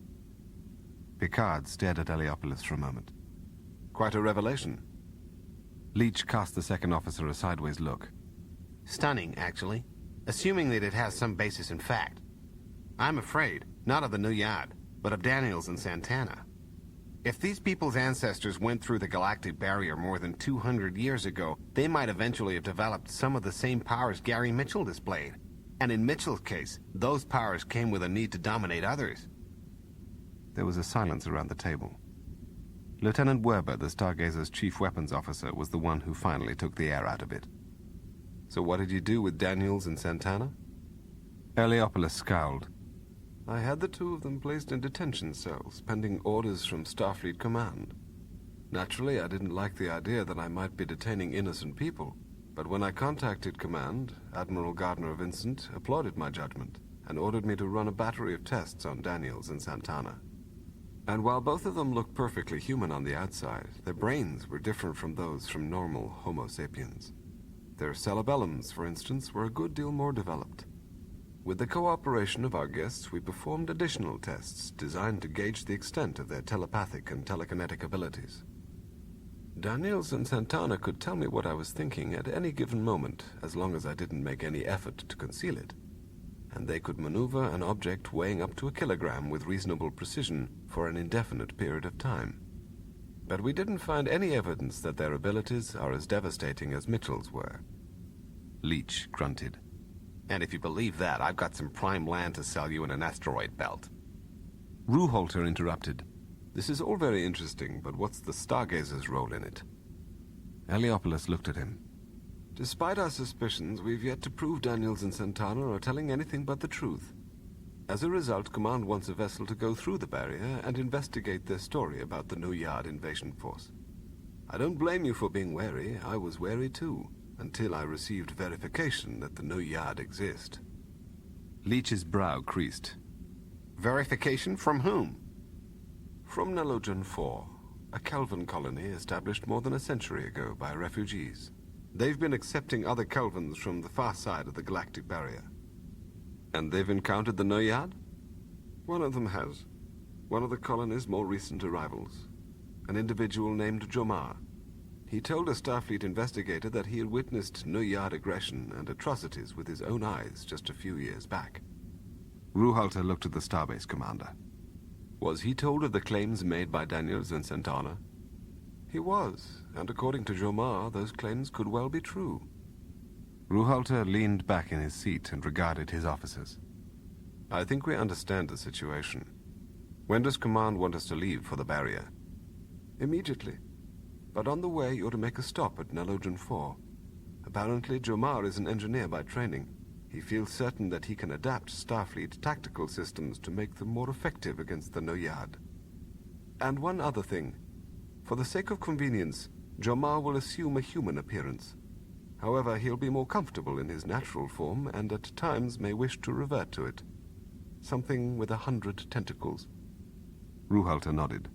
Picard stared at Heliopolis for a moment. Quite a revelation. Leach cast the second officer a sideways look. Stunning, actually. Assuming that it has some basis in fact. I'm afraid, not of the Nuyad, but of Daniels and Santana. If these people's ancestors went through the galactic barrier more than 200 years ago, they might eventually have developed some of the same powers Gary Mitchell displayed. And in Mitchell's case, those powers came with a need to dominate others. There was a silence around the table. Lieutenant Werber, the Stargazer's chief weapons officer, was the one who finally took the air out of it. So what did you do with Daniels and Santana? Heliopolis scowled. I had the 2 of them placed in detention cells, pending orders from Starfleet Command. Naturally, I didn't like the idea that I might be detaining innocent people, but when I contacted Command, Admiral Gardner-Vincent applauded my judgment and ordered me to run a battery of tests on Daniels and Santana. And while both of them looked perfectly human on the outside, their brains were different from those from normal Homo sapiens. Their cerebellums, for instance, were a good deal more developed. With the cooperation of our guests, we performed additional tests designed to gauge the extent of their telepathic and telekinetic abilities. Daniels and Santana could tell me what I was thinking at any given moment, as long as I didn't make any effort to conceal it. And they could maneuver an object weighing up to a kilogram with reasonable precision for an indefinite period of time. But we didn't find any evidence that their abilities are as devastating as Mitchell's were. Leach grunted. And if you believe that, I've got some prime land to sell you in an asteroid belt. Ruhalter interrupted. This is all very interesting, but what's the Stargazer's role in it? Heliopolis looked at him. Despite our suspicions, we've yet to prove Daniels and Santana are telling anything but the truth. As a result, Command wants a vessel to go through the barrier and investigate their story about the New Yard invasion force. I don't blame you for being wary. I was wary too, until I received verification that the New Yard exist. Leach's brow creased. Verification from whom? From Nalogen 4, a Kelvin colony established more than a century ago by refugees. They've been accepting other Kelvins from the far side of the galactic barrier. And they've encountered the Noyad? One of them has. One of the colony's more recent arrivals. An individual named Jomar. He told a Starfleet investigator that he had witnessed Noyad aggression and atrocities with his own eyes just a few years back. Ruhalter looked at the Starbase commander. Was he told of the claims made by Daniels and Santana? He was, and according to Jomar, those claims could well be true. Ruhalter leaned back in his seat and regarded his officers. I think we understand the situation. When does Command want us to leave for the barrier? Immediately. But on the way, you're to make a stop at Nalogen 4. Apparently, Jomar is an engineer by training. He feels certain that he can adapt Starfleet tactical systems to make them more effective against the Noyad. And one other thing. For the sake of convenience, Jomar will assume a human appearance. However, he'll be more comfortable in his natural form and at times may wish to revert to it. Something with 100 tentacles. Ruhalter nodded.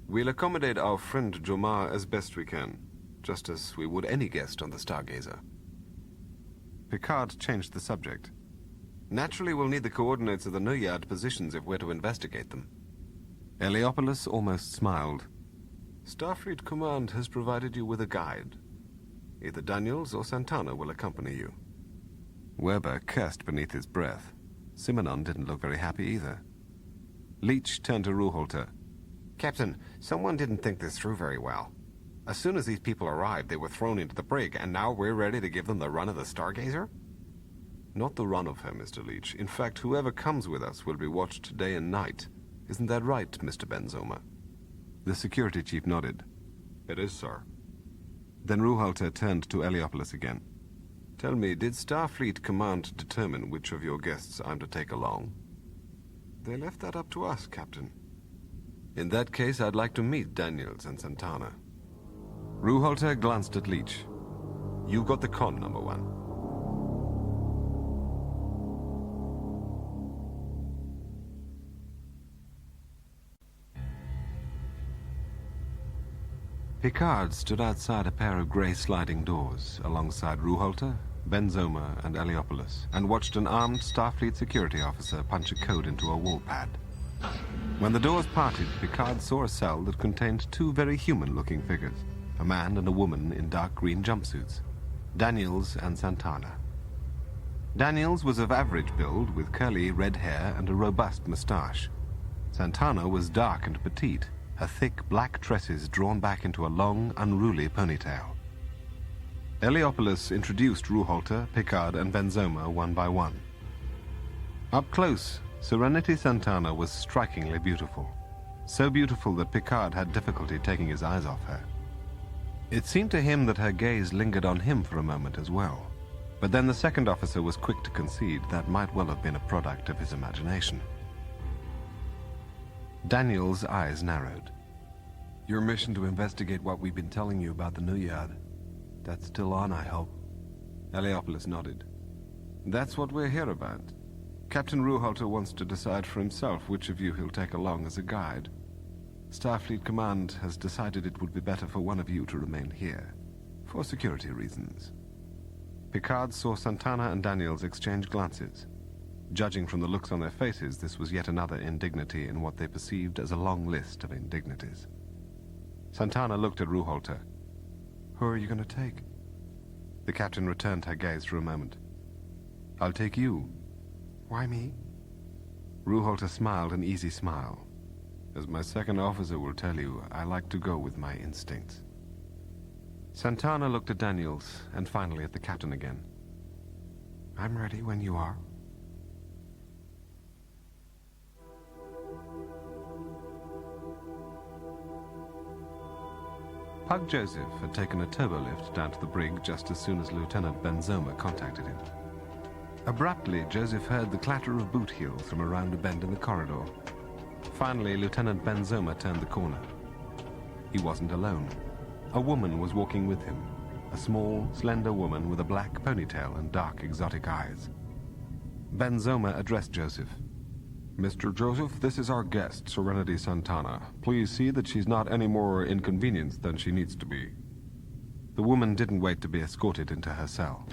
We'll accommodate our friend Jomar as best we can, just as we would any guest on the Stargazer. Picard changed the subject. Naturally, we'll need the coordinates of the Noyad positions if we're to investigate them. Heliopolis almost smiled. Starfleet Command has provided you with a guide. Either Daniels or Santana will accompany you. Weber cursed beneath his breath. Simenon didn't look very happy either. Leach turned to Ruhalter. Captain, someone didn't think this through very well. As soon as these people arrived, they were thrown into the brig, and now we're ready to give them the run of the Stargazer? Not the run of her, Mr. Leach. In fact, whoever comes with us will be watched day and night. Isn't that right, Mr. Benzoma? The security chief nodded. It is, sir. Then Ruhalter turned to Heliopolis again. Tell me, did Starfleet Command determine which of your guests I'm to take along? They left that up to us, Captain. In that case, I'd like to meet Daniels and Santana. Ruhalter glanced at Leach. You got the con, number one. Picard stood outside a pair of grey sliding doors alongside Ruhalter, Benzoma, and Heliopolis, and watched an armed Starfleet security officer punch a code into a wall pad. When the doors parted, Picard saw a cell that contained two very human-looking figures, a man and a woman in dark green jumpsuits, Daniels and Santana. Daniels was of average build, with curly red hair and a robust moustache. Santana was dark and petite, her thick black tresses drawn back into a long, unruly ponytail. Heliopolis introduced Ruhalter, Picard, and Benzoma one by one. Up close, Serenity Santana was strikingly beautiful, so beautiful that Picard had difficulty taking his eyes off her. It seemed to him that her gaze lingered on him for a moment as well, but then the second officer was quick to concede that might well have been a product of his imagination. Daniel's eyes narrowed. Your mission to investigate what we've been telling you about the Noyad, that's still on, I hope. Heliopolis nodded. That's what we're here about. Captain Ruhalter wants to decide for himself which of you he'll take along as a guide. Starfleet Command has decided it would be better for one of you to remain here, for security reasons. Picard saw Santana and Daniels exchange glances. Judging from the looks on their faces, this was yet another indignity in what they perceived as a long list of indignities. Santana looked at Ruholter. Who are you going to take? The captain returned her gaze for a moment. I'll take you. Why me? Ruholter smiled an easy smile. As my second officer will tell you, I like to go with my instincts. Santana looked at Daniels and finally at the captain again. I'm ready when you are. Pug Joseph had taken a turbolift down to the brig just as soon as Lieutenant Benzoma contacted him. Abruptly, Joseph heard the clatter of boot heels from around a bend in the corridor. Finally, Lieutenant Benzoma turned the corner. He wasn't alone. A woman was walking with him, a small, slender woman with a black ponytail and dark, exotic eyes. Benzoma addressed Joseph. Mr. Joseph, this is our guest, Serenity Santana. Please see that she's not any more inconvenienced than she needs to be. The woman didn't wait to be escorted into her cell.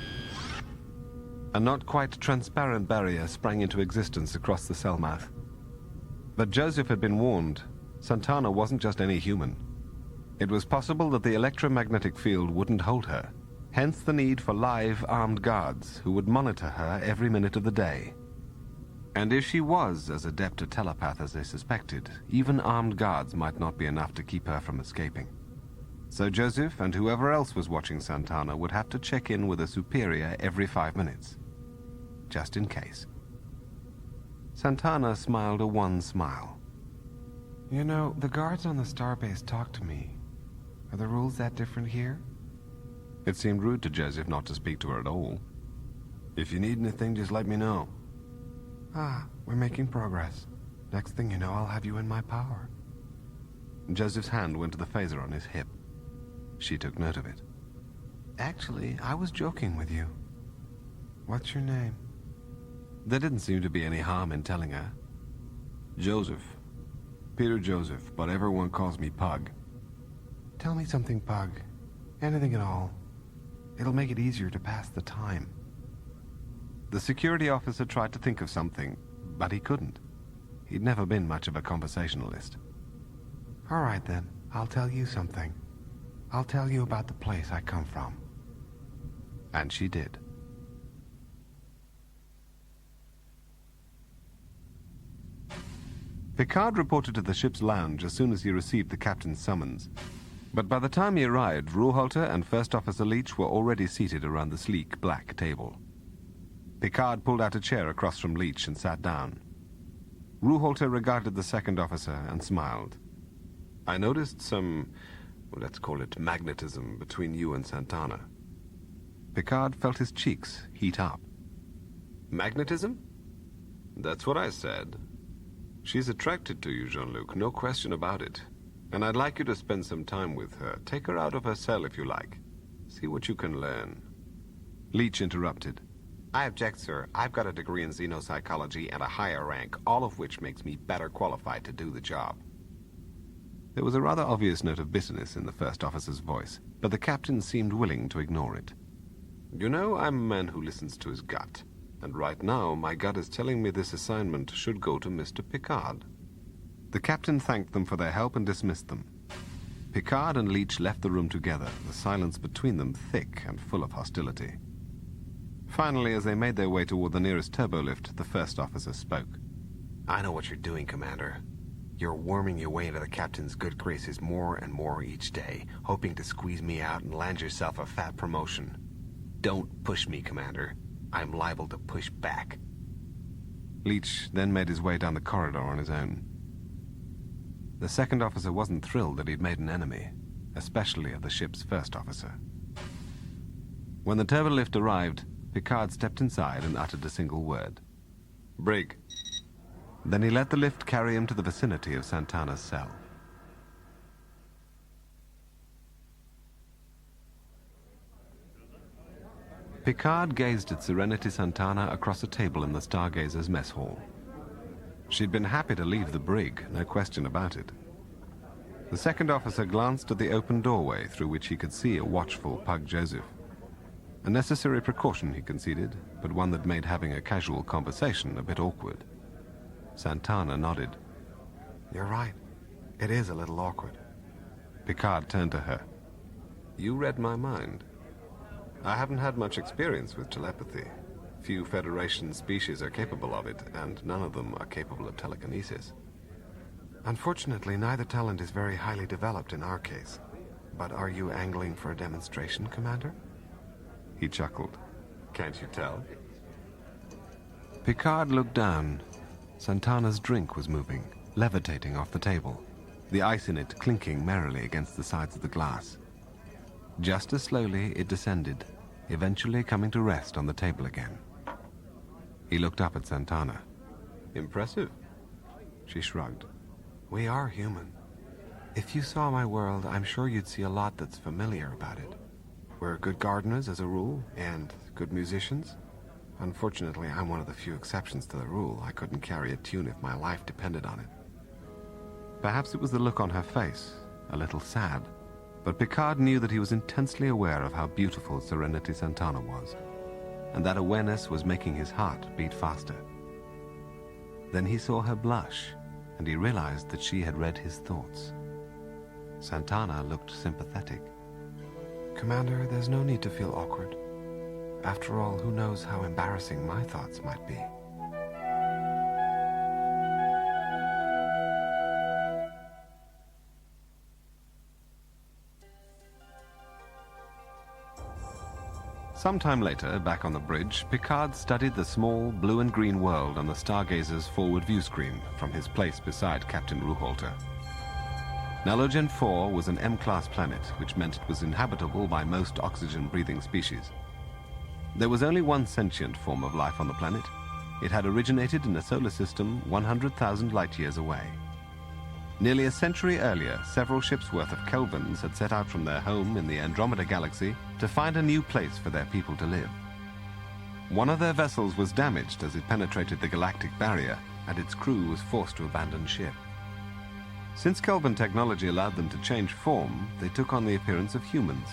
A not quite transparent barrier sprang into existence across the cell mouth. But Joseph had been warned. Santana wasn't just any human. It was possible that the electromagnetic field wouldn't hold her, hence the need for live, armed guards who would monitor her every minute of the day. And if she was as adept a telepath as they suspected, even armed guards might not be enough to keep her from escaping. So Joseph and whoever else was watching Santana would have to check in with a superior every 5 minutes. Just in case. Santana smiled a wan smile. You know, the guards on the starbase talk to me. Are the rules that different here? It seemed rude to Joseph not to speak to her at all. If you need anything, just let me know. Ah, we're making progress. Next thing you know, I'll have you in my power. Joseph's hand went to the phaser on his hip. She took note of it. Actually, I was joking with you. What's your name? There didn't seem to be any harm in telling her. Joseph. Peter Joseph, but everyone calls me Pug. Tell me something, Pug. Anything at all. It'll make it easier to pass the time. The security officer tried to think of something, but he couldn't. He'd never been much of a conversationalist. All right, then. I'll tell you something. I'll tell you about the place I come from. And she did. Picard reported to the ship's lounge as soon as he received the captain's summons. But by the time he arrived, Ruholter and First Officer Leach were already seated around the sleek, black table. Picard pulled out a chair across from Leach and sat down. Ruholter regarded the second officer and smiled. I noticed some, well, let's call it magnetism between you and Santana. Picard felt his cheeks heat up. Magnetism? That's what I said. She's attracted to you, Jean-Luc, no question about it. And I'd like you to spend some time with her. Take her out of her cell if you like. See what you can learn. Leach interrupted. I object, sir. I've got a degree in xenopsychology and a higher rank, all of which makes me better qualified to do the job. There was a rather obvious note of bitterness in the first officer's voice, but the captain seemed willing to ignore it. You know, I'm a man who listens to his gut, and right now my gut is telling me this assignment should go to Mr. Picard. The captain thanked them for their help and dismissed them. Picard and Leach left the room together, the silence between them thick and full of hostility. Finally, as they made their way toward the nearest turbolift, the first officer spoke. I know what you're doing, Commander. You're worming your way into the captain's good graces more and more each day, hoping to squeeze me out and land yourself a fat promotion. Don't push me, Commander. I'm liable to push back. Leach then made his way down the corridor on his own. The second officer wasn't thrilled that he'd made an enemy, especially of the ship's first officer. When the turbolift arrived, Picard stepped inside and uttered a single word. Brig. Then he let the lift carry him to the vicinity of Santana's cell. Picard gazed at Serenity Santana across a table in the Stargazer's mess hall. She'd been happy to leave the brig, no question about it. The second officer glanced at the open doorway through which he could see a watchful Pug Joseph. A necessary precaution, he conceded, but one that made having a casual conversation a bit awkward. Santana nodded. You're right. It is a little awkward. Picard turned to her. You read my mind. I haven't had much experience with telepathy. Few Federation species are capable of it, and none of them are capable of telekinesis. Unfortunately, neither talent is very highly developed in our case. But are you angling for a demonstration, Commander? He chuckled. Can't you tell? Picard looked down. Santana's drink was moving, levitating off the table, the ice in it clinking merrily against the sides of the glass. Just as slowly, it descended, eventually coming to rest on the table again. He looked up at Santana. Impressive. She shrugged. We are human. If you saw my world, I'm sure you'd see a lot that's familiar about it. We're good gardeners as a rule, and good musicians. Unfortunately, I'm one of the few exceptions to the rule. I couldn't carry a tune if my life depended on it. Perhaps it was the look on her face, a little sad. But Picard knew that he was intensely aware of how beautiful Serenity Santana was, and that awareness was making his heart beat faster. Then he saw her blush, and he realized that she had read his thoughts. Santana looked sympathetic. Commander, there's no need to feel awkward. After all, who knows how embarrassing my thoughts might be. Sometime later, back on the bridge, Picard studied the small blue and green world on the Stargazer's forward view screen from his place beside Captain Ruhalter. Nalogen 4 was an M-class planet, which meant it was inhabitable by most oxygen-breathing species. There was only one sentient form of life on the planet. It had originated in a solar system 100,000 light-years away. Nearly a century earlier, several ships' worth of Kelvins had set out from their home in the Andromeda Galaxy to find a new place for their people to live. One of their vessels was damaged as it penetrated the galactic barrier, and its crew was forced to abandon ship. Since Kelvin technology allowed them to change form, they took on the appearance of humans,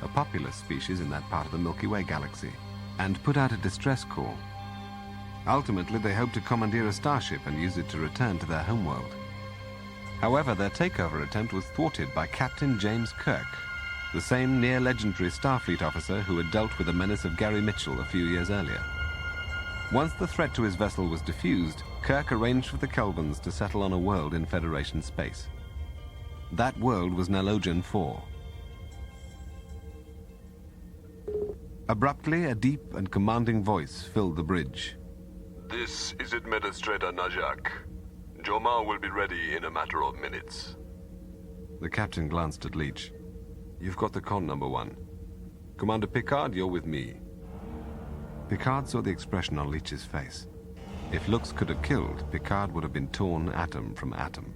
a populous species in that part of the Milky Way galaxy, and put out a distress call. Ultimately, they hoped to commandeer a starship and use it to return to their homeworld. However, their takeover attempt was thwarted by Captain James Kirk, the same near-legendary Starfleet officer who had dealt with the menace of Gary Mitchell a few years earlier. Once the threat to his vessel was diffused, Kirk arranged for the Kelvins to settle on a world in Federation space. That world was Nalogen 4. Abruptly, a deep and commanding voice filled the bridge. This is Administrator Najak. Jomar will be ready in a matter of minutes. The captain glanced at Leach. You've got the con, number 1. Commander Picard, you're with me. Picard saw the expression on Leach's face. If looks could have killed, Picard would have been torn atom from atom.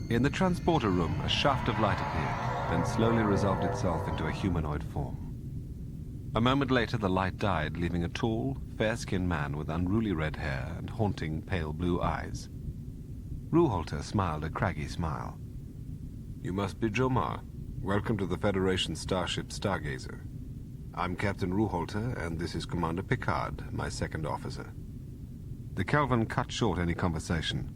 In the transporter room, a shaft of light appeared, then slowly resolved itself into a humanoid form. A moment later, the light died, leaving a tall, fair-skinned man with unruly red hair and haunting, pale blue eyes. Ruhalter smiled a craggy smile. You must be Jomar. Welcome to the Federation starship Stargazer. I'm Captain Ruhalter, and this is Commander Picard, my second officer. The Kelvin cut short any conversation.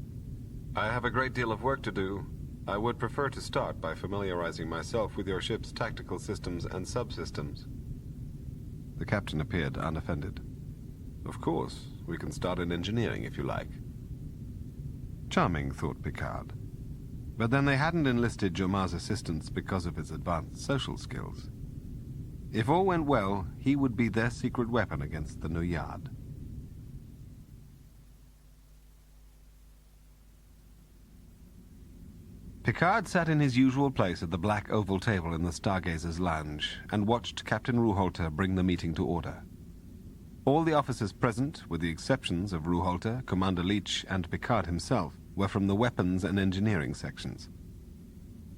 I have a great deal of work to do. I would prefer to start by familiarizing myself with your ship's tactical systems and subsystems. The captain appeared unoffended. Of course, we can start in engineering if you like. Charming, thought Picard. But then they hadn't enlisted Jomar's assistance because of his advanced social skills. If all went well, he would be their secret weapon against the Nuyad. Picard sat in his usual place at the black oval table in the Stargazer's lounge and watched Captain Ruhalter bring the meeting to order. All the officers present, with the exceptions of Ruhalter, Commander Leach, and Picard himself, were from the weapons and engineering sections.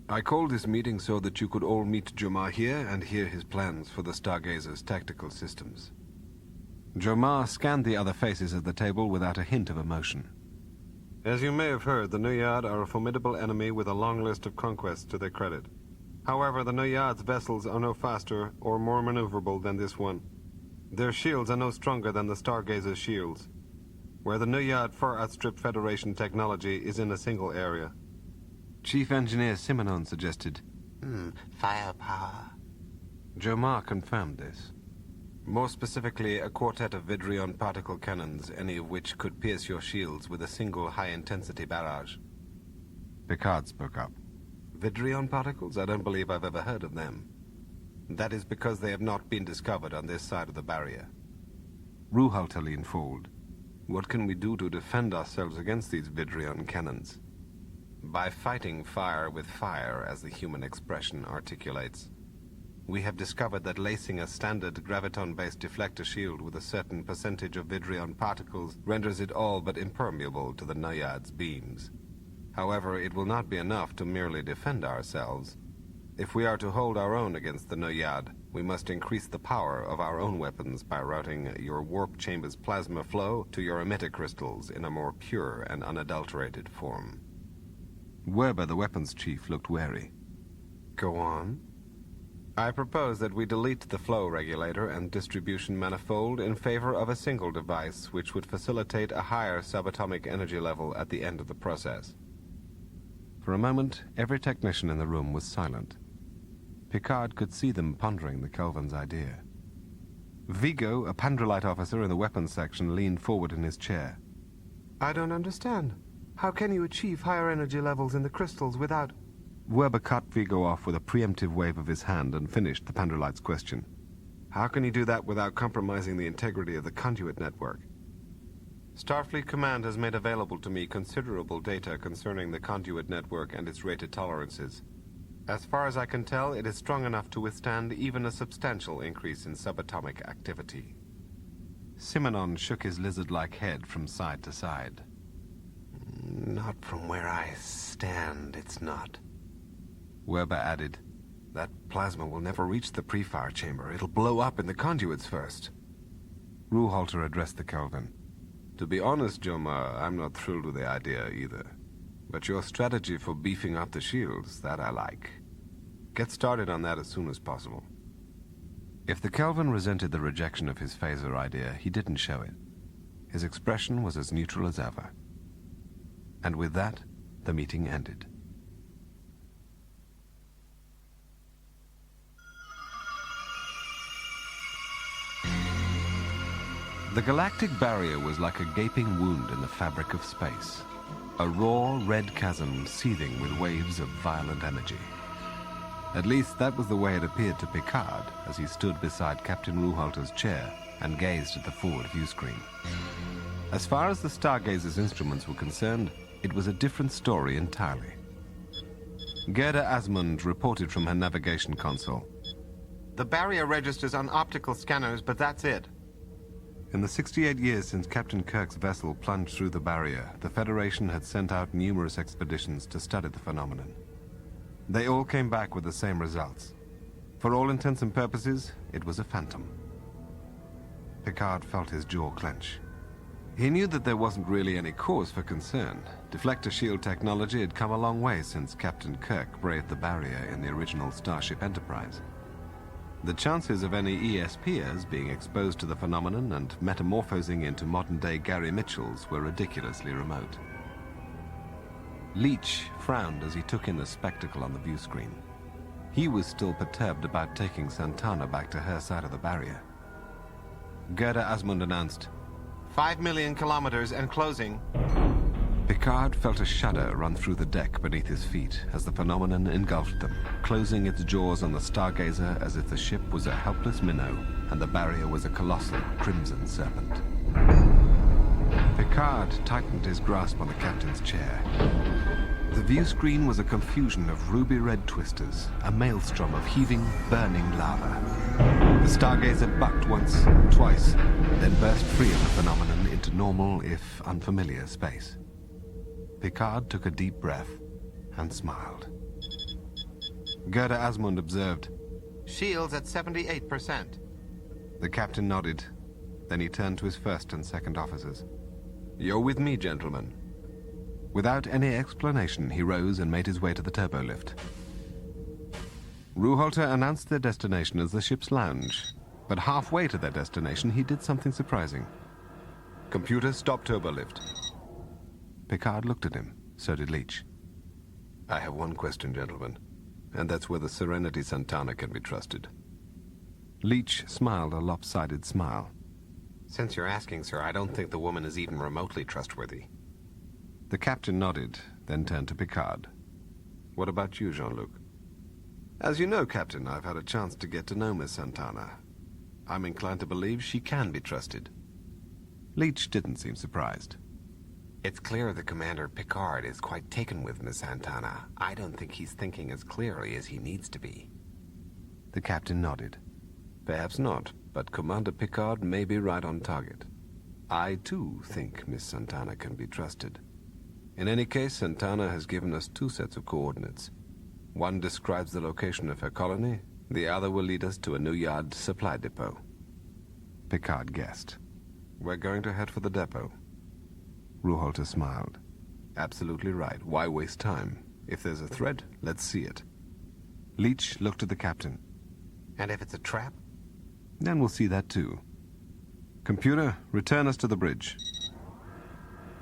I called this meeting so that you could all meet Jomar here and hear his plans for the Stargazer's tactical systems. Jomar scanned the other faces at the table without a hint of emotion. As you may have heard, the Nuyad are a formidable enemy with a long list of conquests to their credit. However, the Nuyad's vessels are no faster or more maneuverable than this one. Their shields are no stronger than the Stargazer's shields. Where the Nuyad far outstripped Federation technology is in a single area. Chief Engineer Simenon suggested. Firepower. Jomar confirmed this. More specifically, a quartet of Vidrion particle cannons, any of which could pierce your shields with a single high-intensity barrage. Picard spoke up. Vidrion particles? I don't believe I've ever heard of them. That is because they have not been discovered on this side of the barrier. Ruhalter leaned forward. What can we do to defend ourselves against these Vidrion cannons? By fighting fire with fire, as the human expression articulates. We have discovered that lacing a standard graviton-based deflector shield with a certain percentage of Vidrion particles renders it all but impermeable to the Nuyad's beams. However, it will not be enough to merely defend ourselves. If we are to hold our own against the Nuyad, we must increase the power of our own weapons by routing your warp chamber's plasma flow to your emitter crystals in a more pure and unadulterated form. Werber, the weapons chief, looked wary. Go on. I propose that we delete the flow regulator and distribution manifold in favor of a single device which would facilitate a higher subatomic energy level at the end of the process. For a moment, every technician in the room was silent. Picard could see them pondering the Kelvin's idea. Vigo, a Pandrolite officer in the weapons section, leaned forward in his chair. I don't understand. How can you achieve higher energy levels in the crystals without... Werber cut Vigo off with a preemptive wave of his hand and finished the Pandrolite's question. How can he do that without compromising the integrity of the conduit network? Starfleet Command has made available to me considerable data concerning the conduit network and its rated tolerances. As far as I can tell, it is strong enough to withstand even a substantial increase in subatomic activity. Simenon shook his lizard-like head from side to side. Not from where I stand, it's not. Werber added, that plasma will never reach the pre-fire chamber. It'll blow up in the conduits first. Ruhalter addressed the Kelvin. To be honest, Jomar, I'm not thrilled with the idea either. But your strategy for beefing up the shields, that I like. Get started on that as soon as possible. If the Kelvin resented the rejection of his phaser idea, he didn't show it. His expression was as neutral as ever. And with that, the meeting ended. The galactic barrier was like a gaping wound in the fabric of space. A raw, red chasm seething with waves of violent energy. At least that was the way it appeared to Picard as he stood beside Captain Ruhalter's chair and gazed at the forward view screen. As far as the Stargazer's instruments were concerned, it was a different story entirely. Gerda Asmund reported from her navigation console. The barrier registers on optical scanners, but that's it. In the 68 years since Captain Kirk's vessel plunged through the barrier, the Federation had sent out numerous expeditions to study the phenomenon. They all came back with the same results. For all intents and purposes, it was a phantom. Picard felt his jaw clench. He knew that there wasn't really any cause for concern. Deflector shield technology had come a long way since Captain Kirk braved the barrier in the original Starship Enterprise. The chances of any ESPers being exposed to the phenomenon and metamorphosing into modern-day Gary Mitchells were ridiculously remote. Leach frowned as he took in the spectacle on the view screen. He was still perturbed about taking Santana back to her side of the barrier. Gerda Asmund announced, 5 million kilometers and closing. Picard felt a shudder run through the deck beneath his feet as the phenomenon engulfed them, closing its jaws on the Stargazer as if the ship was a helpless minnow and the barrier was a colossal crimson serpent. Picard tightened his grasp on the captain's chair. The view screen was a confusion of ruby-red twisters, a maelstrom of heaving, burning lava. The Stargazer bucked once, twice, then burst free of the phenomenon into normal, if unfamiliar, space. Picard took a deep breath and smiled. Gerda Asmund observed, Shields at 78%. The captain nodded. Then he turned to his first and second officers. You're with me, gentlemen. Without any explanation, he rose and made his way to the turbolift. Ruhalter announced their destination as the ship's lounge. But halfway to their destination, he did something surprising. Computer, stop turbo lift. Picard looked at him. So did Leach. I have one question, gentlemen, and that's whether Serenity Santana can be trusted. Leach smiled a lopsided smile. Since you're asking, sir, I don't think the woman is even remotely trustworthy. The captain nodded, then turned to Picard. What about you, Jean-Luc? As you know, Captain, I've had a chance to get to know Miss Santana. I'm inclined to believe she can be trusted. Leach didn't seem surprised. It's clear the Commander Picard is quite taken with Miss Santana. I don't think he's thinking as clearly as he needs to be. The captain nodded. Perhaps not, but Commander Picard may be right on target. I, too, think Miss Santana can be trusted. In any case, Santana has given us 2 sets of coordinates. One describes the location of her colony, the other will lead us to a New Yard supply depot. Picard guessed. We're going to head for the depot. Ruhalter smiled. Absolutely right. Why waste time? If there's a threat, let's see it. Leach looked at the captain. And if it's a trap? Then we'll see that too. Computer, return us to the bridge.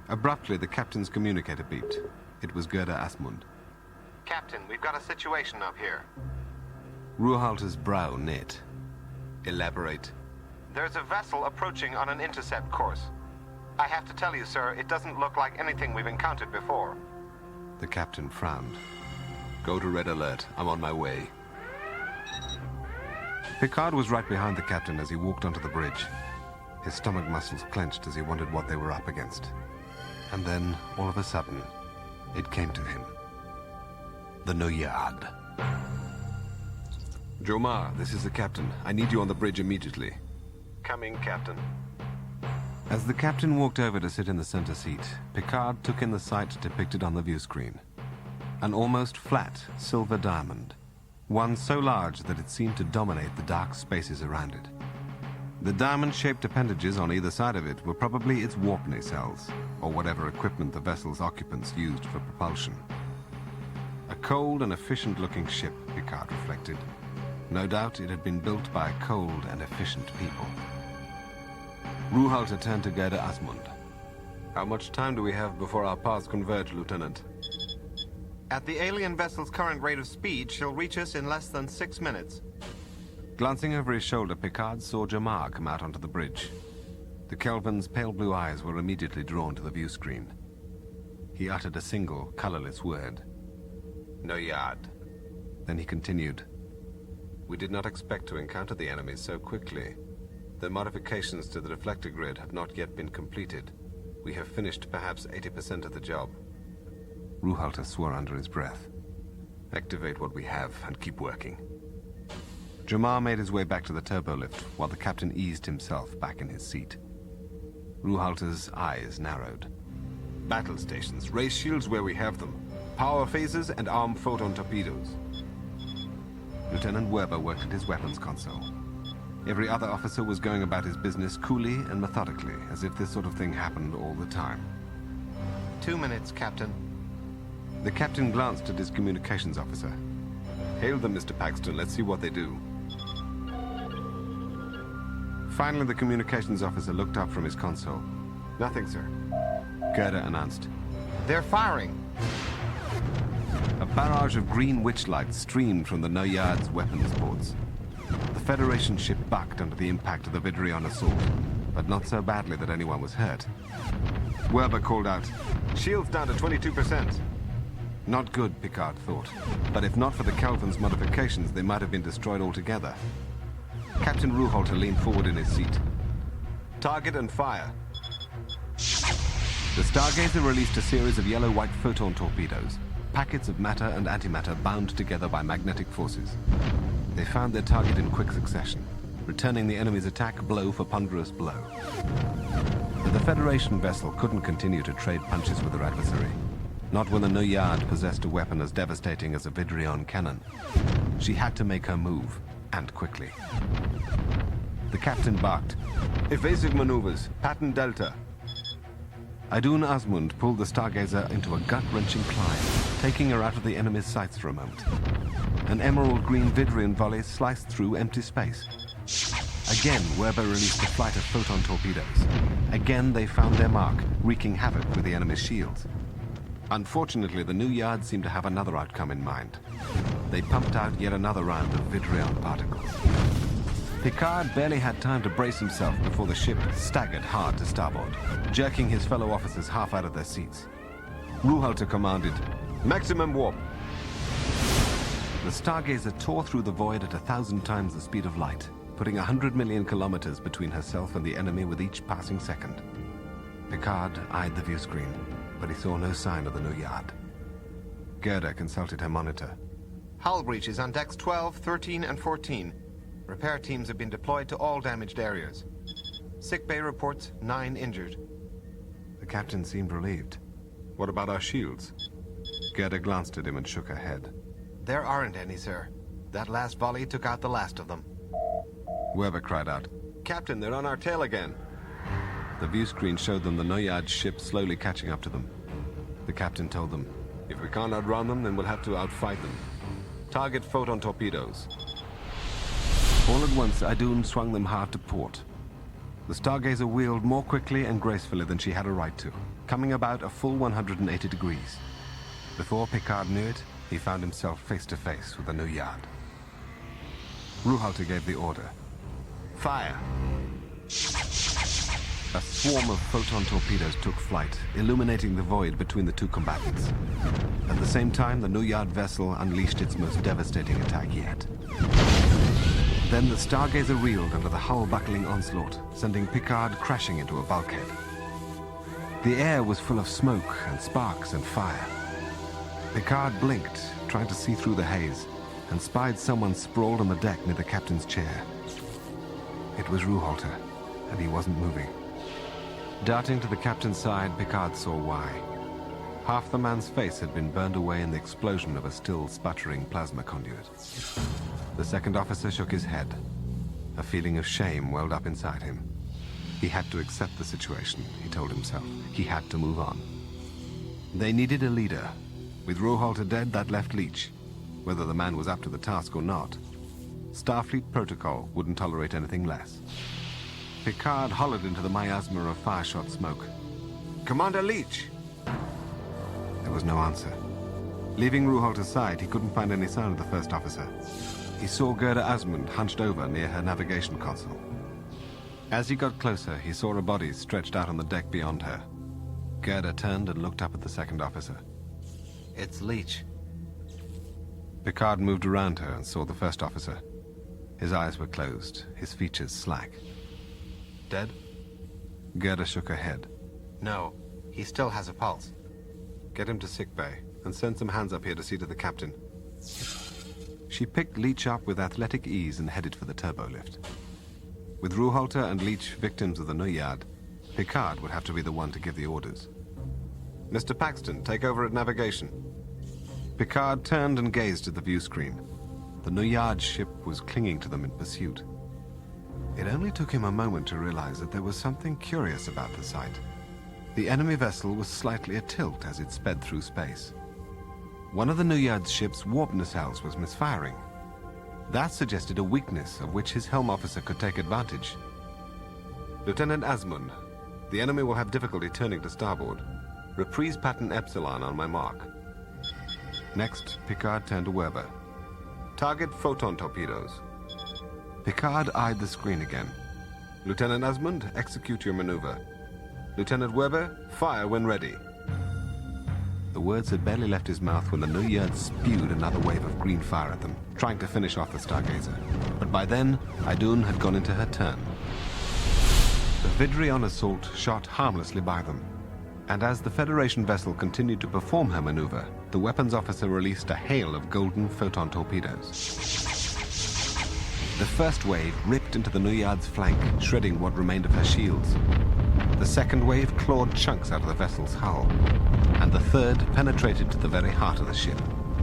Abruptly, the captain's communicator beeped. It was Gerda Asmund. Captain, we've got a situation up here. Ruhalter's brow knit. Elaborate. There's a vessel approaching on an intercept course. I have to tell you, sir, it doesn't look like anything we've encountered before. The captain frowned. Go to red alert. I'm on my way. Picard was right behind the captain as he walked onto the bridge. His stomach muscles clenched as he wondered what they were up against. And then, all of a sudden, it came to him. The New Yard. Jomar, this is the captain. I need you on the bridge immediately. Coming, Captain. As the captain walked over to sit in the center seat, Picard took in the sight depicted on the view screen. An almost flat silver diamond. One so large that it seemed to dominate the dark spaces around it. The diamond-shaped appendages on either side of it were probably its warp nacelles, or whatever equipment the vessel's occupants used for propulsion. A cold and efficient-looking ship, Picard reflected. No doubt it had been built by cold and efficient people. Ruhalter turned to Gerda Asmund. How much time do we have before our paths converge, Lieutenant? At the alien vessel's current rate of speed, she'll reach us in less than 6 minutes. Glancing over his shoulder, Picard saw Jamar come out onto the bridge. The Kelvin's pale blue eyes were immediately drawn to the view screen. He uttered a single, colorless word. No yard. Then he continued. We did not expect to encounter the enemy so quickly. The modifications to the deflector grid have not yet been completed. We have finished perhaps 80% of the job. Ruhalter swore under his breath. Activate what we have and keep working. Jamar made his way back to the turbolift while the captain eased himself back in his seat. Ruhalter's eyes narrowed. Battle stations, race shields where we have them. Power phasers and armed photon torpedoes. Lieutenant Werber worked at his weapons console. Every other officer was going about his business coolly and methodically, as if this sort of thing happened all the time. 2 minutes, Captain. The captain glanced at his communications officer. Hail them, Mr. Paxton. Let's see what they do. Finally, the communications officer looked up from his console. Nothing, sir. Gerda announced. They're firing. A barrage of green witchlight streamed from the No Yard's weapons ports. The Federation ship bucked under the impact of the Vidrion assault, but not so badly that anyone was hurt. Werber called out, Shields down to 22%. Not good, Picard thought. But if not for the Kelvin's modifications, they might have been destroyed altogether. Captain Ruhalter leaned forward in his seat. Target and fire. The Stargazer released a series of yellow-white photon torpedoes, packets of matter and antimatter bound together by magnetic forces. They found their target in quick succession, returning the enemy's attack blow for ponderous blow. But the Federation vessel couldn't continue to trade punches with her adversary. Not when the No Yard possessed a weapon as devastating as a Vidrion cannon. She had to make her move, and quickly. The captain barked, Evasive maneuvers, pattern Delta. Idun Asmund pulled the Stargazer into a gut-wrenching climb, taking her out of the enemy's sights for a moment. An emerald green Vidrion volley sliced through empty space. Again, Weber released a flight of photon torpedoes. Again, they found their mark, wreaking havoc with the enemy's shields. Unfortunately, the new yard seemed to have another outcome in mind. They pumped out yet another round of Vidrion particles. Picard barely had time to brace himself before the ship staggered hard to starboard, jerking his fellow officers half out of their seats. Ruhalter commanded, "Maximum warp!" The Stargazer tore through the void at 1,000 times the speed of light, putting 100 million kilometers between herself and the enemy with each passing second. Picard eyed the view screen, but he saw no sign of the new yard. Gerda consulted her monitor. Hull breaches on decks 12, 13, and 14. Repair teams have been deployed to all damaged areas. Sickbay reports 9 injured. The captain seemed relieved. "What about our shields?" Gerda glanced at him and shook her head. There aren't any, sir. That last volley took out the last of them. Weber cried out, "Captain, they're on our tail again." The view screen showed them the Noyad's ship slowly catching up to them. The captain told them, "If we can't outrun them, then we'll have to outfight them. Target photon torpedoes." All at once, Idun swung them hard to port. The Stargazer wheeled more quickly and gracefully than she had a right to, coming about a full 180 degrees. Before Picard knew it, he found himself face to face with the new yard. Ruhalter gave the order. "Fire!" A swarm of photon torpedoes took flight, illuminating the void between the two combatants. At the same time, the new yard vessel unleashed its most devastating attack yet. Then the Stargazer reeled under the hull-buckling onslaught, sending Picard crashing into a bulkhead. The air was full of smoke and sparks and fire. Picard blinked, trying to see through the haze, and spied someone sprawled on the deck near the captain's chair. It was Ruhalter, and he wasn't moving. Darting to the captain's side, Picard saw why. Half the man's face had been burned away in the explosion of a still sputtering plasma conduit. The second officer shook his head. A feeling of shame welled up inside him. He had to accept the situation, he told himself. He had to move on. They needed a leader. With Ruhalter dead, that left Leach. Whether the man was up to the task or not, Starfleet protocol wouldn't tolerate anything less. Picard hollered into the miasma of fire-shot smoke. "Commander Leach!" There was no answer. Leaving Ruhalter's side, he couldn't find any sign of the first officer. He saw Gerda Asmund hunched over near her navigation console. As he got closer, he saw a body stretched out on the deck beyond her. Gerda turned and looked up at the second officer. It's Leach. Picard moved around her and saw the first officer. His eyes were closed, his features slack. Dead? Gerda shook her head. No, he still has a pulse. Get him to sickbay and send some hands up here to see to the captain. She picked Leach up with athletic ease and headed for the turbolift. With Ruhalter and Leach victims of the Noyad, Picard would have to be the one to give the orders. "Mr. Paxton, take over at navigation." Picard turned and gazed at the view screen. The Noyad ship was clinging to them in pursuit. It only took him a moment to realize that there was something curious about the sight. The enemy vessel was slightly atilt as it sped through space. One of the Noyad's ship's warp nacelles was misfiring. That suggested a weakness of which his helm officer could take advantage. "Lieutenant Asmund, the enemy will have difficulty turning to starboard. Reprise pattern Epsilon on my mark." Next, Picard turned to Weber. "Target photon torpedoes." Picard eyed the screen again. "Lieutenant Asmund, execute your maneuver. Lieutenant Weber, fire when ready." The words had barely left his mouth when the Noyad spewed another wave of green fire at them, trying to finish off the Stargazer. But by then, Idun had gone into her turn. The Vidrion assault shot harmlessly by them, and as the Federation vessel continued to perform her maneuver, the weapons officer released a hail of golden photon torpedoes. The first wave ripped into the Noyad's flank, shredding what remained of her shields. The second wave clawed chunks out of the vessel's hull, and the third penetrated to the very heart of the ship,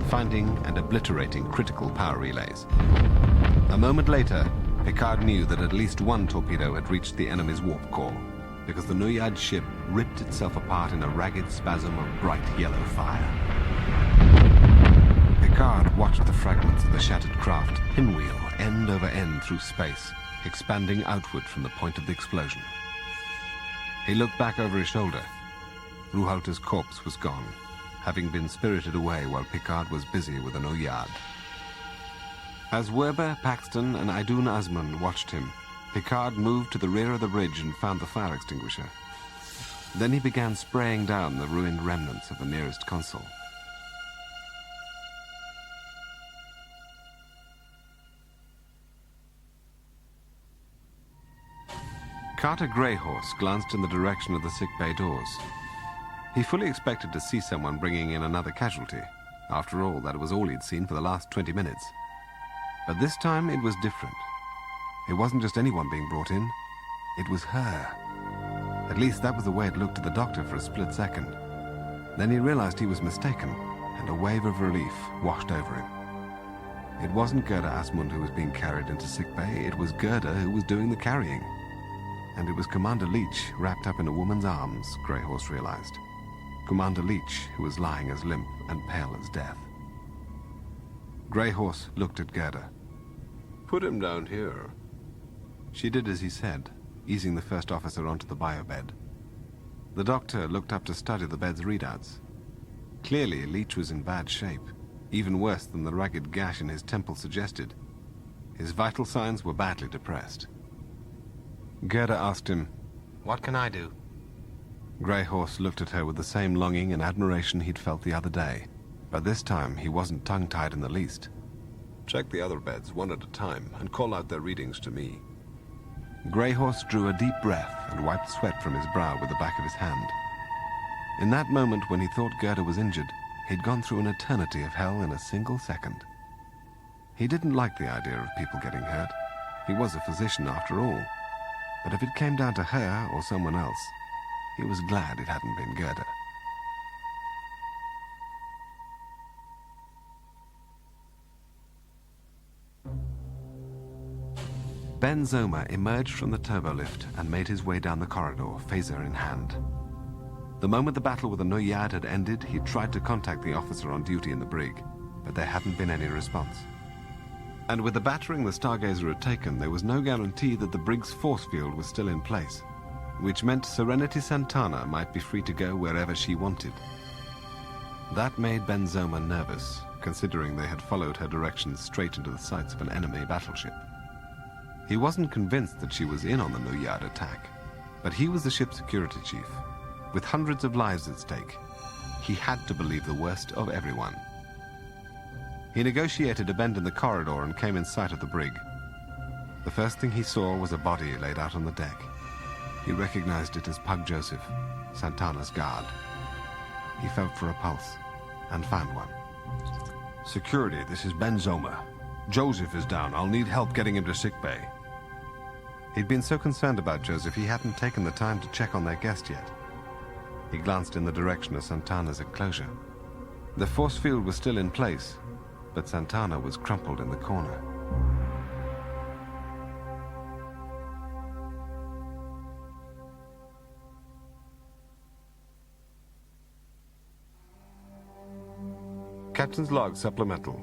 finding and obliterating critical power relays. A moment later, Picard knew that at least one torpedo had reached the enemy's warp core, because the Noyad ship ripped itself apart in a ragged spasm of bright yellow fire. Picard watched the fragments of the shattered craft pinwheel end over end through space, expanding outward from the point of the explosion. He looked back over his shoulder. Ruhalter's corpse was gone, having been spirited away while Picard was busy with an Oyard. As Werber, Paxton, and Idun Asmund watched him, Picard moved to the rear of the bridge and found the fire extinguisher. Then he began spraying down the ruined remnants of the nearest console. Carter Greyhorse glanced in the direction of the sickbay doors. He fully expected to see someone bringing in another casualty. After all, that was all he'd seen for the last 20 minutes. But this time it was different. It wasn't just anyone being brought in. It was her. At least that was the way it looked to the doctor for a split second. Then he realized he was mistaken, and a wave of relief washed over him. It wasn't Gerda Asmund who was being carried into sickbay. It was Gerda who was doing the carrying. And it was Commander Leach wrapped up in a woman's arms, Greyhorse realized. Commander Leach, who was lying as limp and pale as death. Greyhorse looked at Gerda. Put him down here. She did as he said, easing the first officer onto the biobed. The doctor looked up to study the bed's readouts. Clearly, Leach was in bad shape, even worse than the ragged gash in his temple suggested. His vital signs were badly depressed. Gerda asked him, What can I do? Greyhorse looked at her with the same longing and admiration he'd felt the other day, but this time he wasn't tongue-tied in the least. Check the other beds one at a time and call out their readings to me. Greyhorse drew a deep breath and wiped sweat from his brow with the back of his hand. In that moment when he thought Gerda was injured, he'd gone through an eternity of hell in a single second. He didn't like the idea of people getting hurt. He was a physician after all. But if it came down to her or someone else, he was glad it hadn't been Gerda. Ben Zoma emerged from the turbolift and made his way down the corridor, phaser in hand. The moment the battle with the Noyad had ended, he tried to contact the officer on duty in the brig, but there hadn't been any response. And with the battering the Stargazer had taken, there was no guarantee that the brig's force field was still in place, which meant Serenity Santana might be free to go wherever she wanted. That made Ben Zoma nervous, considering they had followed her directions straight into the sights of an enemy battleship. He wasn't convinced that she was in on the Noyad attack, but he was the ship's security chief. With hundreds of lives at stake, he had to believe the worst of everyone. He negotiated a bend in the corridor and came in sight of the brig. The first thing he saw was a body laid out on the deck. He recognized it as Pug Joseph, Santana's guard. He felt for a pulse and found one. Security, this is Ben Zoma. Joseph is down. I'll need help getting him to sickbay. He'd been so concerned about Joseph he hadn't taken the time to check on their guest yet. He glanced in the direction of Santana's enclosure. The force field was still in place, but Santana was crumpled in the corner. Captain's log supplemental.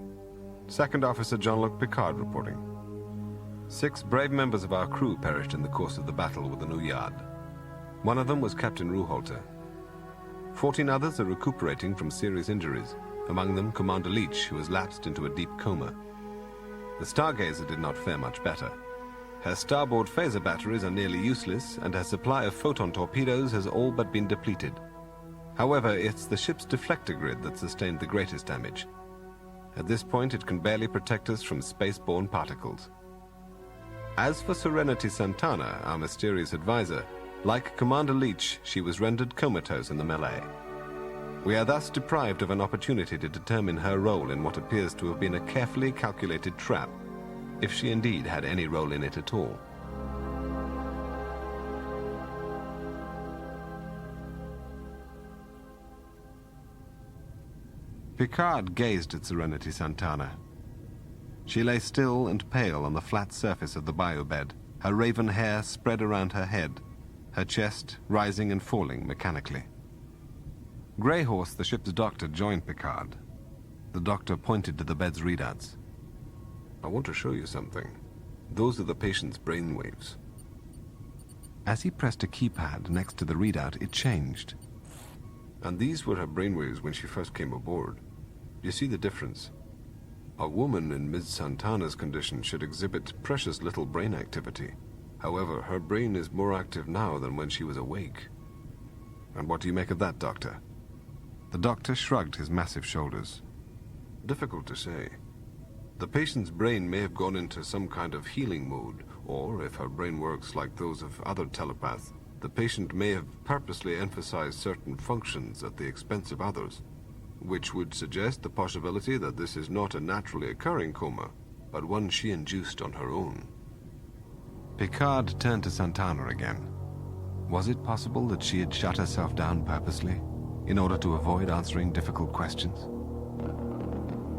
Second Officer Jean-Luc Picard reporting. 6 brave members of our crew perished in the course of the battle with the Noyad. One of them was Captain Ruhalter. 14 others are recuperating from serious injuries, among them Commander Leach, who has lapsed into a deep coma. The Stargazer did not fare much better. Her starboard phaser batteries are nearly useless, and her supply of photon torpedoes has all but been depleted. However, it's the ship's deflector grid that sustained the greatest damage. At this point, it can barely protect us from space-borne particles. As for Serenity Santana, our mysterious advisor, like Commander Leach, she was rendered comatose in the melee. We are thus deprived of an opportunity to determine her role in what appears to have been a carefully calculated trap, if she indeed had any role in it at all. Picard gazed at Serenity Santana. She lay still and pale on the flat surface of the biobed, her raven hair spread around her head, her chest rising and falling mechanically. Greyhorse, the ship's doctor, joined Picard. The doctor pointed to the bed's readouts. I want to show you something. Those are the patient's brainwaves. As he pressed a keypad next to the readout, it changed. And these were her brainwaves when she first came aboard. You see the difference? A woman in Ms. Santana's condition should exhibit precious little brain activity. However, her brain is more active now than when she was awake. And what do you make of that, Doctor? The doctor shrugged his massive shoulders. Difficult to say. The patient's brain may have gone into some kind of healing mode, or if her brain works like those of other telepaths, the patient may have purposely emphasized certain functions at the expense of others, which would suggest the possibility that this is not a naturally occurring coma, but one she induced on her own. Picard turned to Santana again. Was it possible that she had shut herself down purposely, in order to avoid answering difficult questions?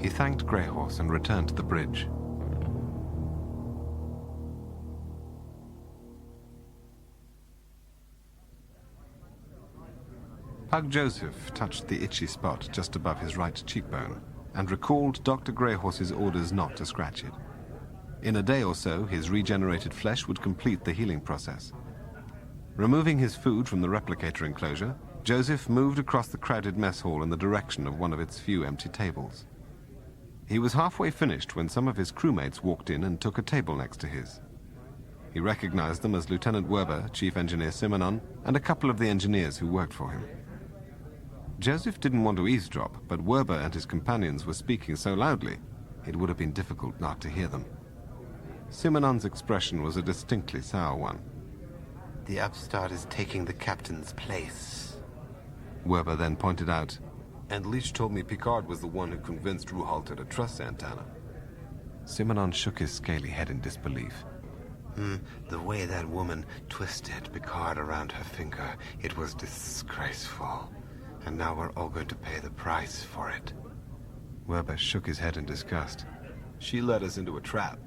He thanked Greyhorse and returned to the bridge. Pug Joseph touched the itchy spot just above his right cheekbone and recalled Dr. Greyhorse's orders not to scratch it. In a day or so, his regenerated flesh would complete the healing process. Removing his food from the replicator enclosure, Joseph moved across the crowded mess hall in the direction of one of its few empty tables. He was halfway finished when some of his crewmates walked in and took a table next to his. He recognized them as Lieutenant Werber, Chief Engineer Simonon, and a couple of the engineers who worked for him. Joseph didn't want to eavesdrop, but Werber and his companions were speaking so loudly, it would have been difficult not to hear them. Simonon's expression was a distinctly sour one. The upstart is taking the captain's place. Werber then pointed out, And Leach told me Picard was the one who convinced Ruhalter to trust Santana. Simonon shook his scaly head in disbelief. The way that woman twisted Picard around her finger, it was disgraceful. And now we're all going to pay the price for it. Werber shook his head in disgust. She led us into a trap.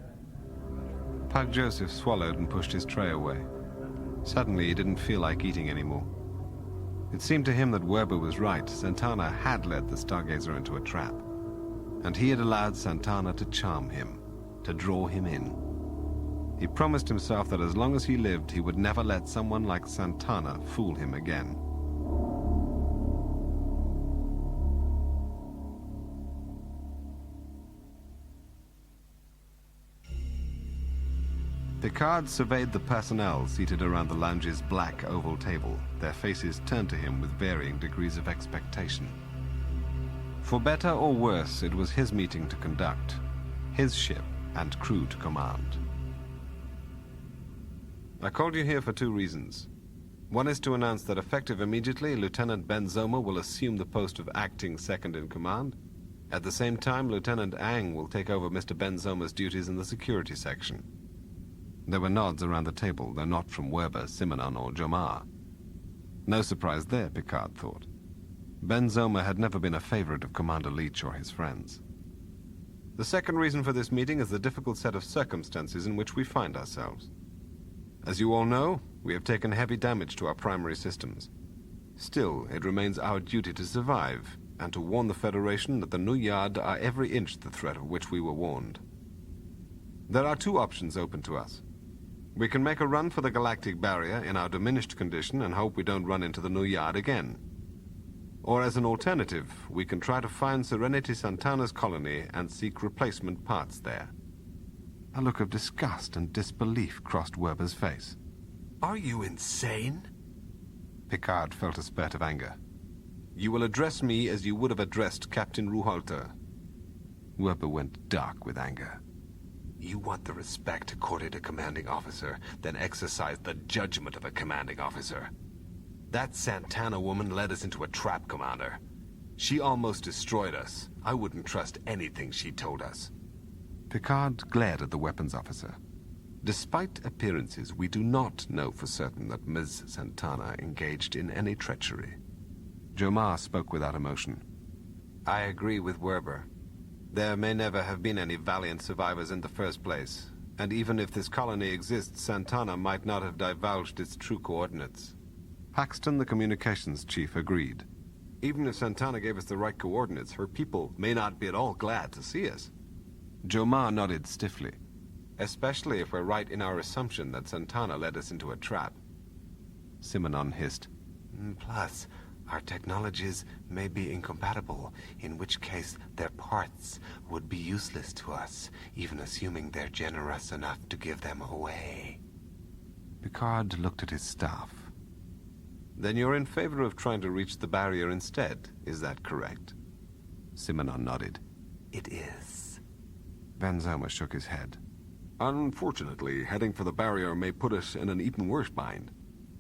Pug Joseph swallowed and pushed his tray away. Suddenly, he didn't feel like eating anymore. It seemed to him that Werber was right. Santana had led the Stargazer into a trap. And he had allowed Santana to charm him, to draw him in. He promised himself that as long as he lived, he would never let someone like Santana fool him again. Picard surveyed the personnel seated around the lounge's black oval table, their faces turned to him with varying degrees of expectation. For better or worse, it was his meeting to conduct, his ship and crew to command. I called you here for two reasons. One is to announce that effective immediately, Lieutenant Ben Zoma will assume the post of acting second-in-command. At the same time, Lieutenant Ang will take over Mr. Ben Zoma's duties in the security section. There were nods around the table, though not from Werber, Simonon, or Jomar. No surprise there, Picard thought. Ben Zoma had never been a favorite of Commander Leach or his friends. The second reason for this meeting is the difficult set of circumstances in which we find ourselves. As you all know, we have taken heavy damage to our primary systems. Still, it remains our duty to survive, and to warn the Federation that the Nuyad are every inch the threat of which we were warned. There are two options open to us. We can make a run for the galactic barrier in our diminished condition and hope we don't run into the Nuyad again. Or as an alternative, we can try to find Serenity Santana's colony and seek replacement parts there. A look of disgust and disbelief crossed Werber's face. Are you insane? Picard felt a spurt of anger. You will address me as you would have addressed Captain Ruhalter. Werber went dark with anger. You want the respect accorded a commanding officer, then exercise the judgment of a commanding officer. That Santana woman led us into a trap, Commander. She almost destroyed us. I wouldn't trust anything she told us. Picard glared at the weapons officer. Despite appearances, we do not know for certain that Ms. Santana engaged in any treachery. Jomar spoke without emotion. I agree with Werber. There may never have been any Valiant survivors in the first place, and even if this colony exists, Santana might not have divulged its true coordinates. Paxton, the communications chief, agreed. Even if Santana gave us the right coordinates, her people may not be at all glad to see us. Jomar nodded stiffly. especially if we're right in our assumption that Santana led us into a trap. Simonon hissed. Plus, our technologies may be incompatible, in which case their parts would be useless to us, even assuming they're generous enough to give them away. Picard looked at his staff. Then you're in favor of trying to reach the barrier instead, is that correct? Simonon nodded. It is. Benzoma shook his head. Unfortunately, heading for the barrier may put us in an even worse bind.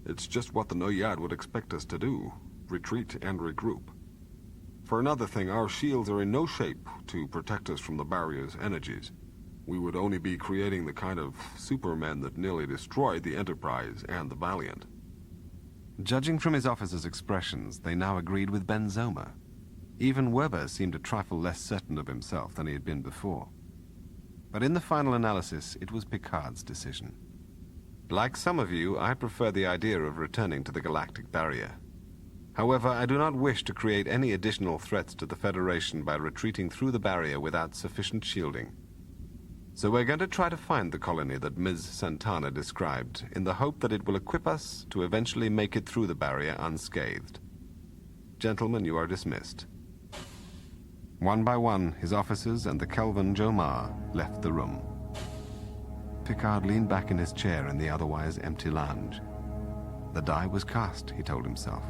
It's just what the Noyad would expect us to do. Retreat and regroup. For another thing, our shields are in no shape to protect us from the barrier's energies. We would only be creating the kind of supermen that nearly destroyed the Enterprise and the Valiant. Judging from his officers' expressions, they now agreed with Benzoma. Even Weber seemed a trifle less certain of himself than he had been before. But in the final analysis, it was Picard's decision. Like some of you, I prefer the idea of returning to the galactic barrier. However, I do not wish to create any additional threats to the Federation by retreating through the barrier without sufficient shielding. So we're going to try to find the colony that Ms. Santana described, in the hope that it will equip us to eventually make it through the barrier unscathed. Gentlemen, you are dismissed. One by one, his officers and the Kelvin Jomar left the room. Picard leaned back in his chair in the otherwise empty lounge. The die was cast, he told himself.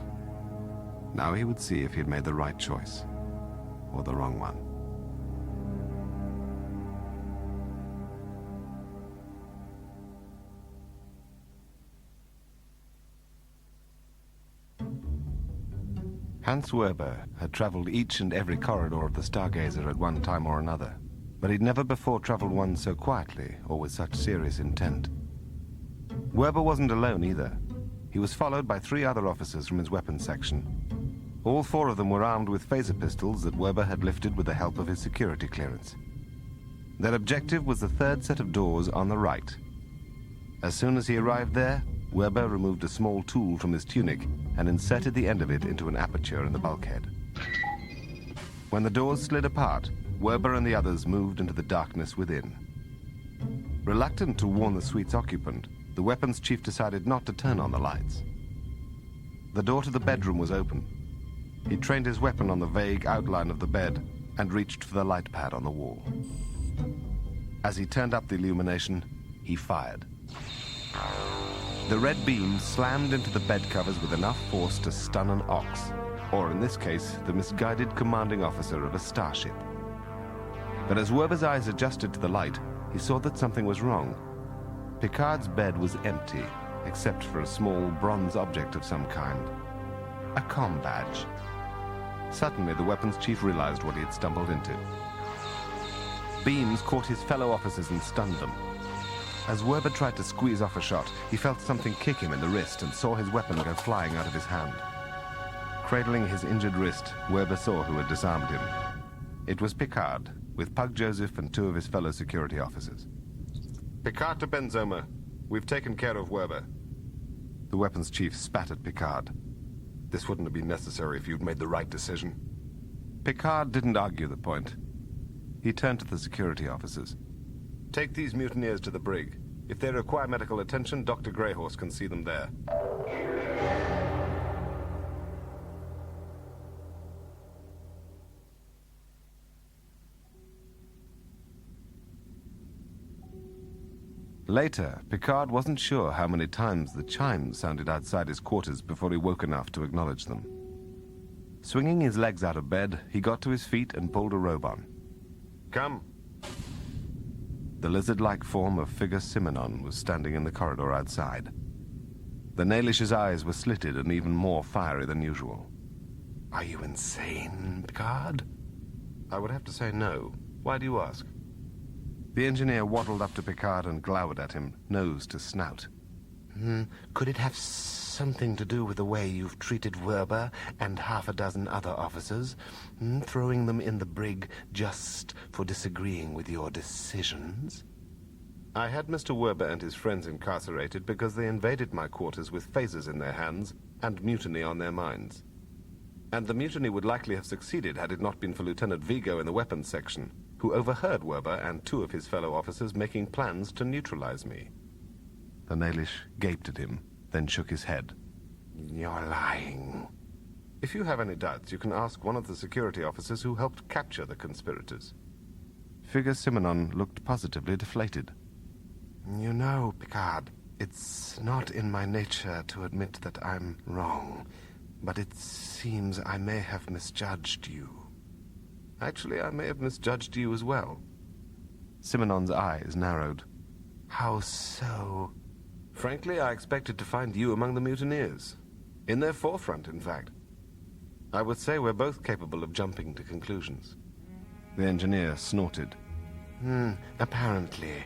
Now he would see if he had made the right choice, or the wrong one. Hans Werber had traveled each and every corridor of the Stargazer at one time or another, but he'd never before traveled one so quietly or with such serious intent. Werber wasn't alone either. He was followed by 3 other officers from his weapons section. All 4 of them were armed with phaser pistols that Werber had lifted with the help of his security clearance. Their objective was the 3rd set of doors on the right. As soon as he arrived there, Werber removed a small tool from his tunic and inserted the end of it into an aperture in the bulkhead. When the doors slid apart, Werber and the others moved into the darkness within. Reluctant to warn the suite's occupant, the weapons chief decided not to turn on the lights. The door to the bedroom was open. He trained his weapon on the vague outline of the bed and reached for the light pad on the wall. As he turned up the illumination, he fired. The red beam slammed into the bed covers with enough force to stun an ox, or in this case, the misguided commanding officer of a starship. But as Werber's eyes adjusted to the light, he saw that something was wrong. Picard's bed was empty, except for a small bronze object of some kind. A comm badge. Suddenly, the weapons chief realized what he had stumbled into. Beams caught his fellow officers and stunned them. As Werber tried to squeeze off a shot, he felt something kick him in the wrist and saw his weapon go flying out of his hand. Cradling his injured wrist, Werber saw who had disarmed him. It was Picard, with Pug Joseph and 2 of his fellow security officers. Picard to Benzoma. We've taken care of Werber. The weapons chief spat at Picard. This wouldn't have been necessary if you'd made the right decision. Picard didn't argue the point. He turned to the security officers. Take these mutineers to the brig. If they require medical attention, Dr. Greyhorse can see them there. Later, Picard wasn't sure how many times the chimes sounded outside his quarters before he woke enough to acknowledge them. Swinging his legs out of bed, he got to his feet and pulled a robe on. Come. The lizard-like form of Figure Simonon was standing in the corridor outside. The Naelish's eyes were slitted and even more fiery than usual. Are you insane, Picard? I would have to say no. Why do you ask? The engineer waddled up to Picard and glowered at him, nose to snout. Could it have something to do with the way you've treated Werber and half a dozen other officers? Throwing them in the brig just for disagreeing with your decisions? I had Mr. Werber and his friends incarcerated because they invaded my quarters with phasers in their hands and mutiny on their minds. And the mutiny would likely have succeeded had it not been for Lieutenant Vigo in the weapons section, who overheard Werber and 2 of his fellow officers making plans to neutralize me. The Naelish gaped at him, then shook his head. You're lying. If you have any doubts, you can ask one of the security officers who helped capture the conspirators. Figure Simenon looked positively deflated. You know, Picard, it's not in my nature to admit that I'm wrong, but it seems I may have misjudged you. Actually, I may have misjudged you as well. Simenon's eyes narrowed. How so? Frankly, I expected to find you among the mutineers. In their forefront, in fact. I would say we're both capable of jumping to conclusions. The engineer snorted. Apparently.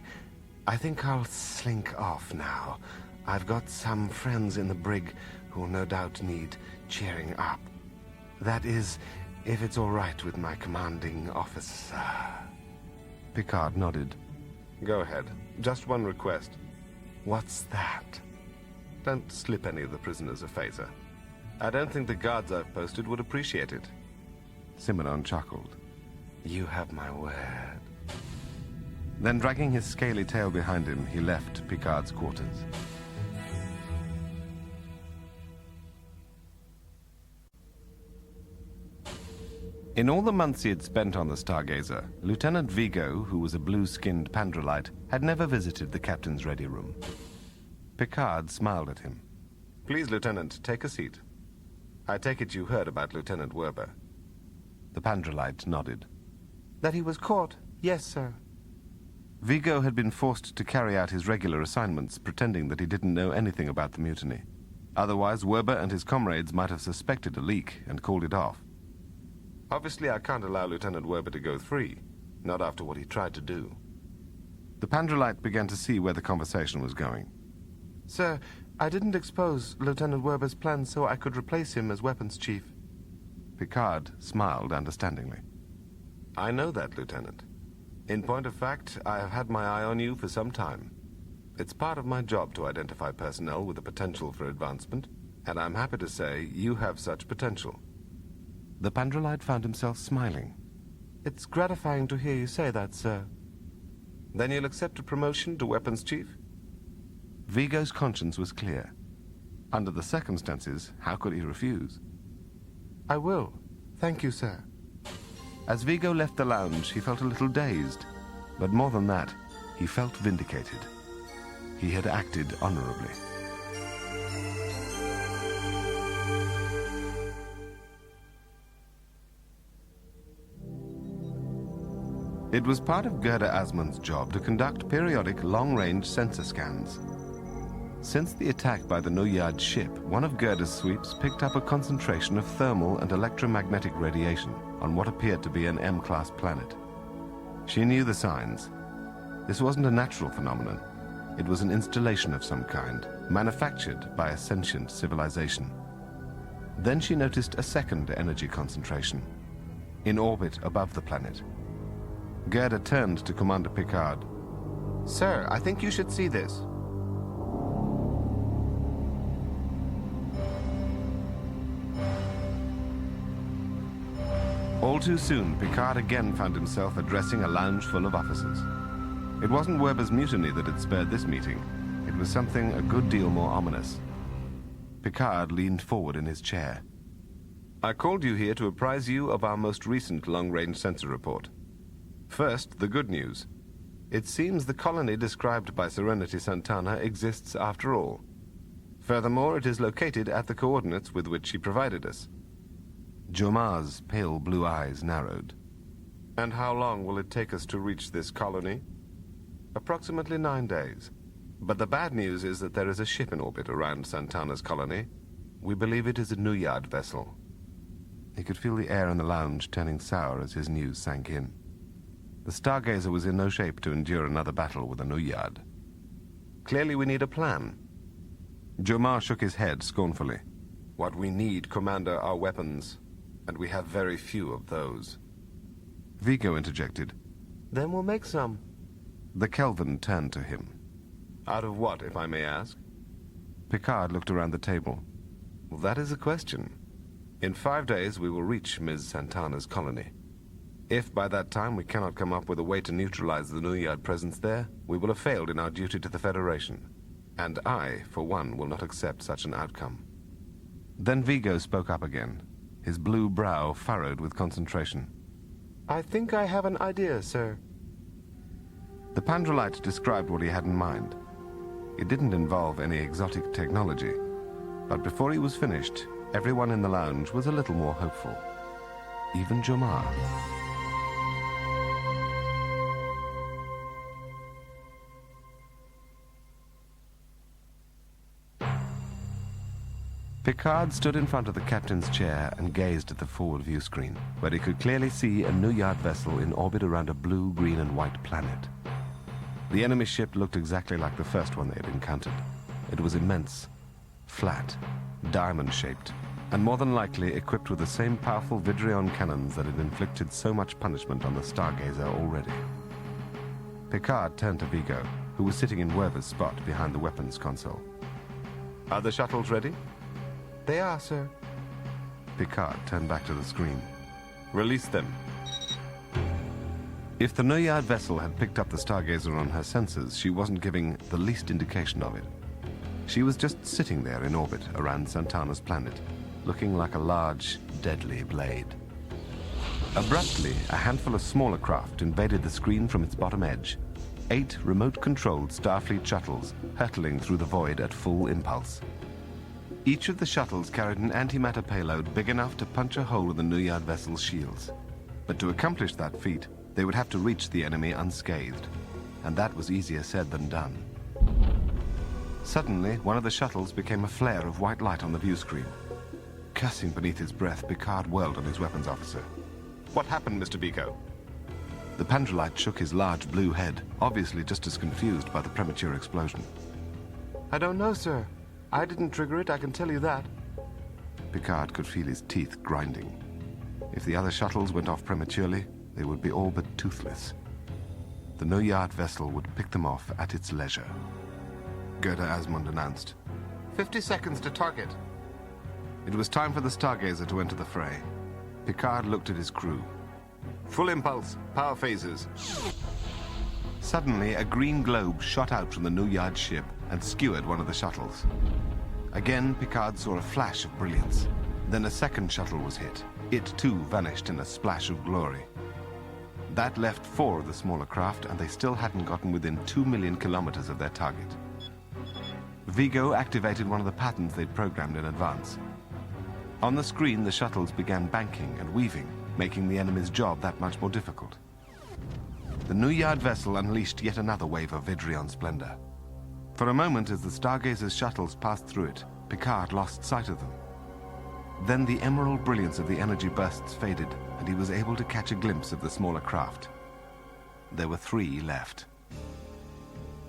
I think I'll slink off now. I've got some friends in the brig who'll no doubt need cheering up. That is, if it's all right with my commanding officer. Picard nodded. Go ahead. Just one request. What's that? Don't slip any of the prisoners a phaser. I don't think the guards I've posted would appreciate it. Simenon chuckled. You have my word. Then, dragging his scaly tail behind him, he left Picard's quarters. In all the months he had spent on the Stargazer, Lieutenant Vigo, who was a blue-skinned Pandrolite, had never visited the captain's ready room. Picard smiled at him. Please, Lieutenant, take a seat. I take it you heard about Lieutenant Werber. The Pandrolite nodded. That he was caught? Yes, sir. Vigo had been forced to carry out his regular assignments, pretending that he didn't know anything about the mutiny. Otherwise, Werber and his comrades might have suspected a leak and called it off. Obviously, I can't allow Lieutenant Werber to go free, not after what he tried to do. The Pandrolite began to see where the conversation was going. Sir, I didn't expose Lieutenant Werber's plans so I could replace him as weapons chief. Picard smiled understandingly. I know that, Lieutenant. In point of fact, I have had my eye on you for some time. It's part of my job to identify personnel with the potential for advancement, and I'm happy to say you have such potential. The Pandrolite found himself smiling. It's gratifying to hear you say that, sir. Then you'll accept a promotion to weapons chief? Vigo's conscience was clear. Under the circumstances, how could he refuse? I will. Thank you, sir. As Vigo left the lounge, he felt a little dazed. But more than that, he felt vindicated. He had acted honorably. It was part of Gerda Asmund's job to conduct periodic long-range sensor scans. Since the attack by the Noyad ship, one of Gerda's sweeps picked up a concentration of thermal and electromagnetic radiation on what appeared to be an M-class planet. She knew the signs. This wasn't a natural phenomenon. It was an installation of some kind, manufactured by a sentient civilization. Then she noticed a second energy concentration, in orbit above the planet. Gerda turned to Commander Picard. Sir, I think you should see this. All too soon, Picard again found himself addressing a lounge full of officers. It wasn't Werber's mutiny that had spurred this meeting. It was something a good deal more ominous. Picard leaned forward in his chair. I called you here to apprise you of our most recent long-range sensor report. First, the good news. It seems the colony described by Serenity Santana exists after all. Furthermore, it is located at the coordinates with which she provided us. Jomar's pale blue eyes narrowed. And how long will it take us to reach this colony? Approximately 9 days. But the bad news is that there is a ship in orbit around Santana's colony. We believe it is a Nuyad vessel. He could feel the air in the lounge turning sour as his news sank in. The Stargazer was in no shape to endure another battle with a Nuyad. Clearly we need a plan. Jomar shook his head scornfully. What we need, Commander, are weapons, and we have very few of those. Vigo interjected. Then we'll make some. The Kelvin turned to him. Out of what, if I may ask? Picard looked around the table. Well, that is a question. In 5 days we will reach Ms. Santana's colony. If by that time we cannot come up with a way to neutralize the Nuyard presence there, we will have failed in our duty to the Federation. And I, for one, will not accept such an outcome. Then Vigo spoke up again, his blue brow furrowed with concentration. I think I have an idea, sir. The Pandrolite described what he had in mind. It didn't involve any exotic technology, but before he was finished, everyone in the lounge was a little more hopeful. Even Jomar. Picard stood in front of the captain's chair and gazed at the forward view screen, where he could clearly see a Nuyard vessel in orbit around a blue, green, and white planet. The enemy ship looked exactly like the first one they had encountered. It was immense, flat, diamond-shaped, and more than likely equipped with the same powerful Vidrion cannons that had inflicted so much punishment on the Stargazer already. Picard turned to Vigo, who was sitting in Werber's spot behind the weapons console. "Are the shuttles ready?" They are, sir. Picard turned back to the screen. "Release them." If the Nuyard vessel had picked up the Stargazer on her sensors, she wasn't giving the least indication of it. She was just sitting there in orbit around Santana's planet, looking like a large, deadly blade. Abruptly, a handful of smaller craft invaded the screen from its bottom edge. 8 remote-controlled Starfleet shuttles hurtling through the void at full impulse. Each of the shuttles carried an antimatter payload big enough to punch a hole in the Nuyard vessel's shields. But to accomplish that feat, they would have to reach the enemy unscathed, and that was easier said than done. Suddenly, one of the shuttles became a flare of white light on the view screen. Cursing beneath his breath, Picard whirled on his weapons officer. "What happened, Mr. Vigo?" The Pandrolite shook his large blue head, obviously just as confused by the premature explosion. I don't know, sir. I didn't trigger it, I can tell you that. Picard could feel his teeth grinding. If the other shuttles went off prematurely, they would be all but toothless. The Nuyard vessel would pick them off at its leisure. Gerda Asmund announced, 50 seconds to target. It was time for the Stargazer to enter the fray. Picard looked at his crew. "Full impulse, power phases." Suddenly, a green globe shot out from the Nuyard ship and skewered one of the shuttles. Again, Picard saw a flash of brilliance. Then a second shuttle was hit. It, too, vanished in a splash of glory. That left 4 of the smaller craft, and they still hadn't gotten within 2 million kilometers of their target. Vigo activated one of the patterns they'd programmed in advance. On the screen, the shuttles began banking and weaving, making the enemy's job that much more difficult. The Nuyard vessel unleashed yet another wave of Vidrion splendor. For a moment, as the Stargazer's shuttles passed through it, Picard lost sight of them. Then the emerald brilliance of the energy bursts faded, and he was able to catch a glimpse of the smaller craft. There were 3 left.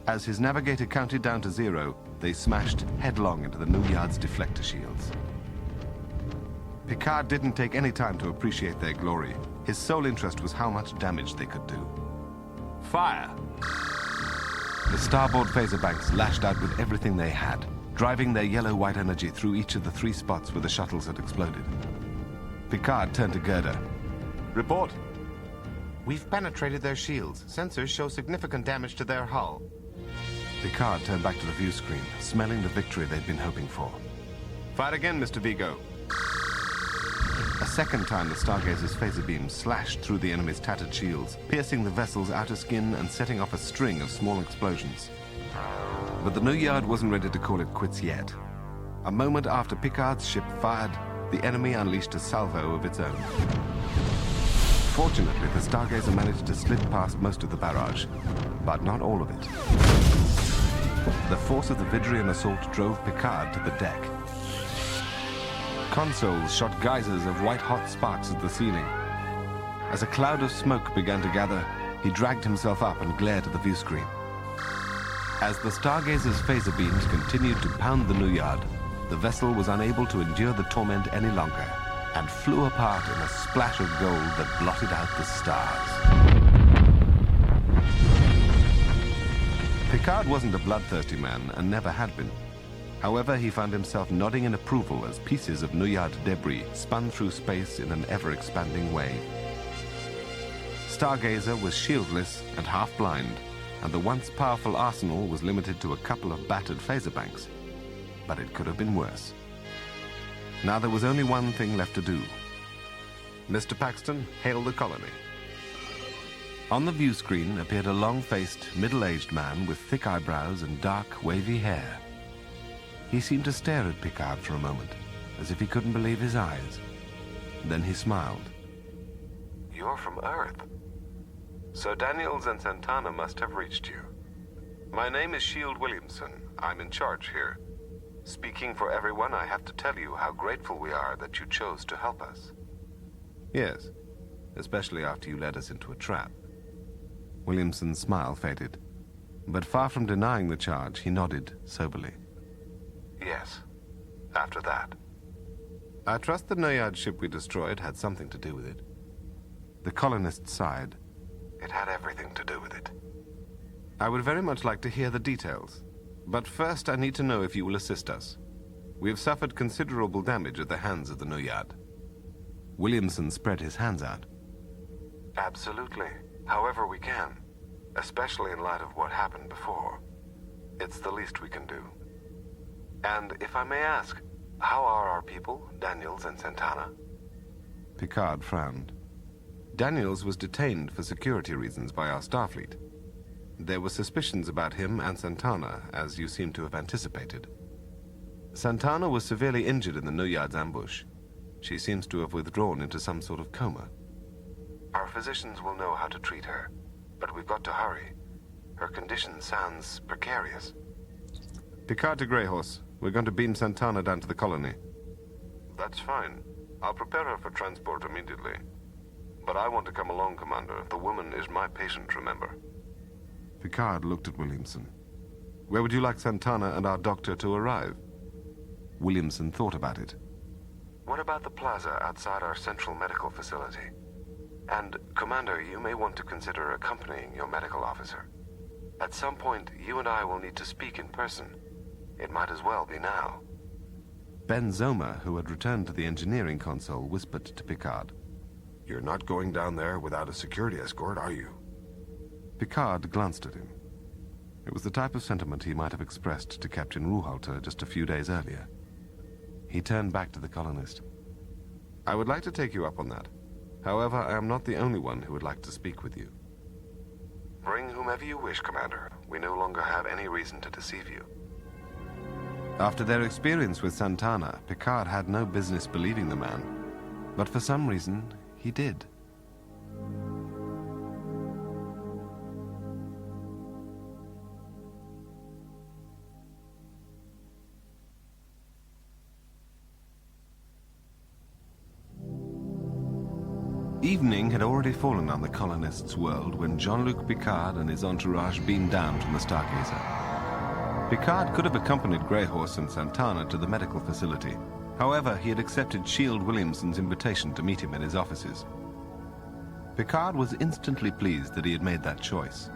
As his navigator counted down to 0, they smashed headlong into the Nuyard's deflector shields. Picard didn't take any time to appreciate their glory. His sole interest was how much damage they could do. "Fire!" The starboard phaser banks lashed out with everything they had, driving their yellow-white energy through each of the 3 spots where the shuttles had exploded. Picard turned to Gerda. "Report." We've penetrated their shields. Sensors show significant damage to their hull. Picard turned back to the view screen, smelling the victory they'd been hoping for. "Fire again, Mr. Vigo." A second time, the Stargazer's phaser beams slashed through the enemy's tattered shields, piercing the vessel's outer skin and setting off a string of small explosions. But the Nuyard wasn't ready to call it quits yet. A moment after Picard's ship fired, the enemy unleashed a salvo of its own. Fortunately, the Stargazer managed to slip past most of the barrage, but not all of it. The force of the Vidrion assault drove Picard to the deck. Consoles shot geysers of white-hot sparks at the ceiling. As a cloud of smoke began to gather, he dragged himself up and glared at the view screen. As the Stargazer's phaser beams continued to pound the Nuyard, the vessel was unable to endure the torment any longer and flew apart in a splash of gold that blotted out the stars. Picard wasn't a bloodthirsty man and never had been. However, he found himself nodding in approval as pieces of Nuyard debris spun through space in an ever-expanding wave. Stargazer was shieldless and half-blind, and the once powerful arsenal was limited to a couple of battered phaser banks. But it could have been worse. Now there was only one thing left to do. Mr. Paxton, hail the colony. On the view screen appeared a long-faced, middle-aged man with thick eyebrows and dark, wavy hair. He seemed to stare at Picard for a moment, as if he couldn't believe his eyes. Then he smiled. You're from Earth. So Daniels and Santana must have reached you. My name is Shield Williamson. I'm in charge here. Speaking for everyone, I have to tell you how grateful we are that you chose to help us. Yes, especially after you led us into a trap. Williamson's smile faded, but far from denying the charge, he nodded soberly. Yes, after that. I trust the Noyad ship we destroyed had something to do with it. The colonist sighed. It had everything to do with it. I would very much like to hear the details, but first I need to know if you will assist us. We have suffered considerable damage at the hands of the Noyad. Williamson spread his hands out. Absolutely. However we can, especially in light of what happened before. It's the least we can do. And if I may ask, how are our people, Daniels and Santana? Picard frowned. Daniels was detained for security reasons by our Starfleet. There were suspicions about him and Santana, as you seem to have anticipated. Santana was severely injured in the Noyad's ambush. She seems to have withdrawn into some sort of coma. Our physicians will know how to treat her, but we've got to hurry. Her condition sounds precarious. Picard to Greyhorse. We're going to beam Santana down to the colony. That's fine. I'll prepare her for transport immediately. But I want to come along, Commander. The woman is my patient, remember? Picard looked at Williamson. Where would you like Santana and our doctor to arrive? Williamson thought about it. What about the plaza outside our central medical facility? And, Commander, you may want to consider accompanying your medical officer. At some point, you and I will need to speak in person. It might as well be now. Ben Zoma, who had returned to the engineering console, whispered to Picard. You're not going down there without a security escort, are you? Picard glanced at him. It was the type of sentiment he might have expressed to Captain Ruhalter just a few days earlier. He turned back to the colonist. I would like to take you up on that. However, I am not the only one who would like to speak with you. Bring whomever you wish, Commander. We no longer have any reason to deceive you. After their experience with Santana, Picard had no business believing the man. But for some reason, he did. Evening had already fallen on the colonists' world when Jean-Luc Picard and his entourage beamed down from the Stargazer. Picard could have accompanied Greyhorse and Santana to the medical facility. However, he had accepted Shield Williamson's invitation to meet him in his offices. Picard was instantly pleased that he had made that choice.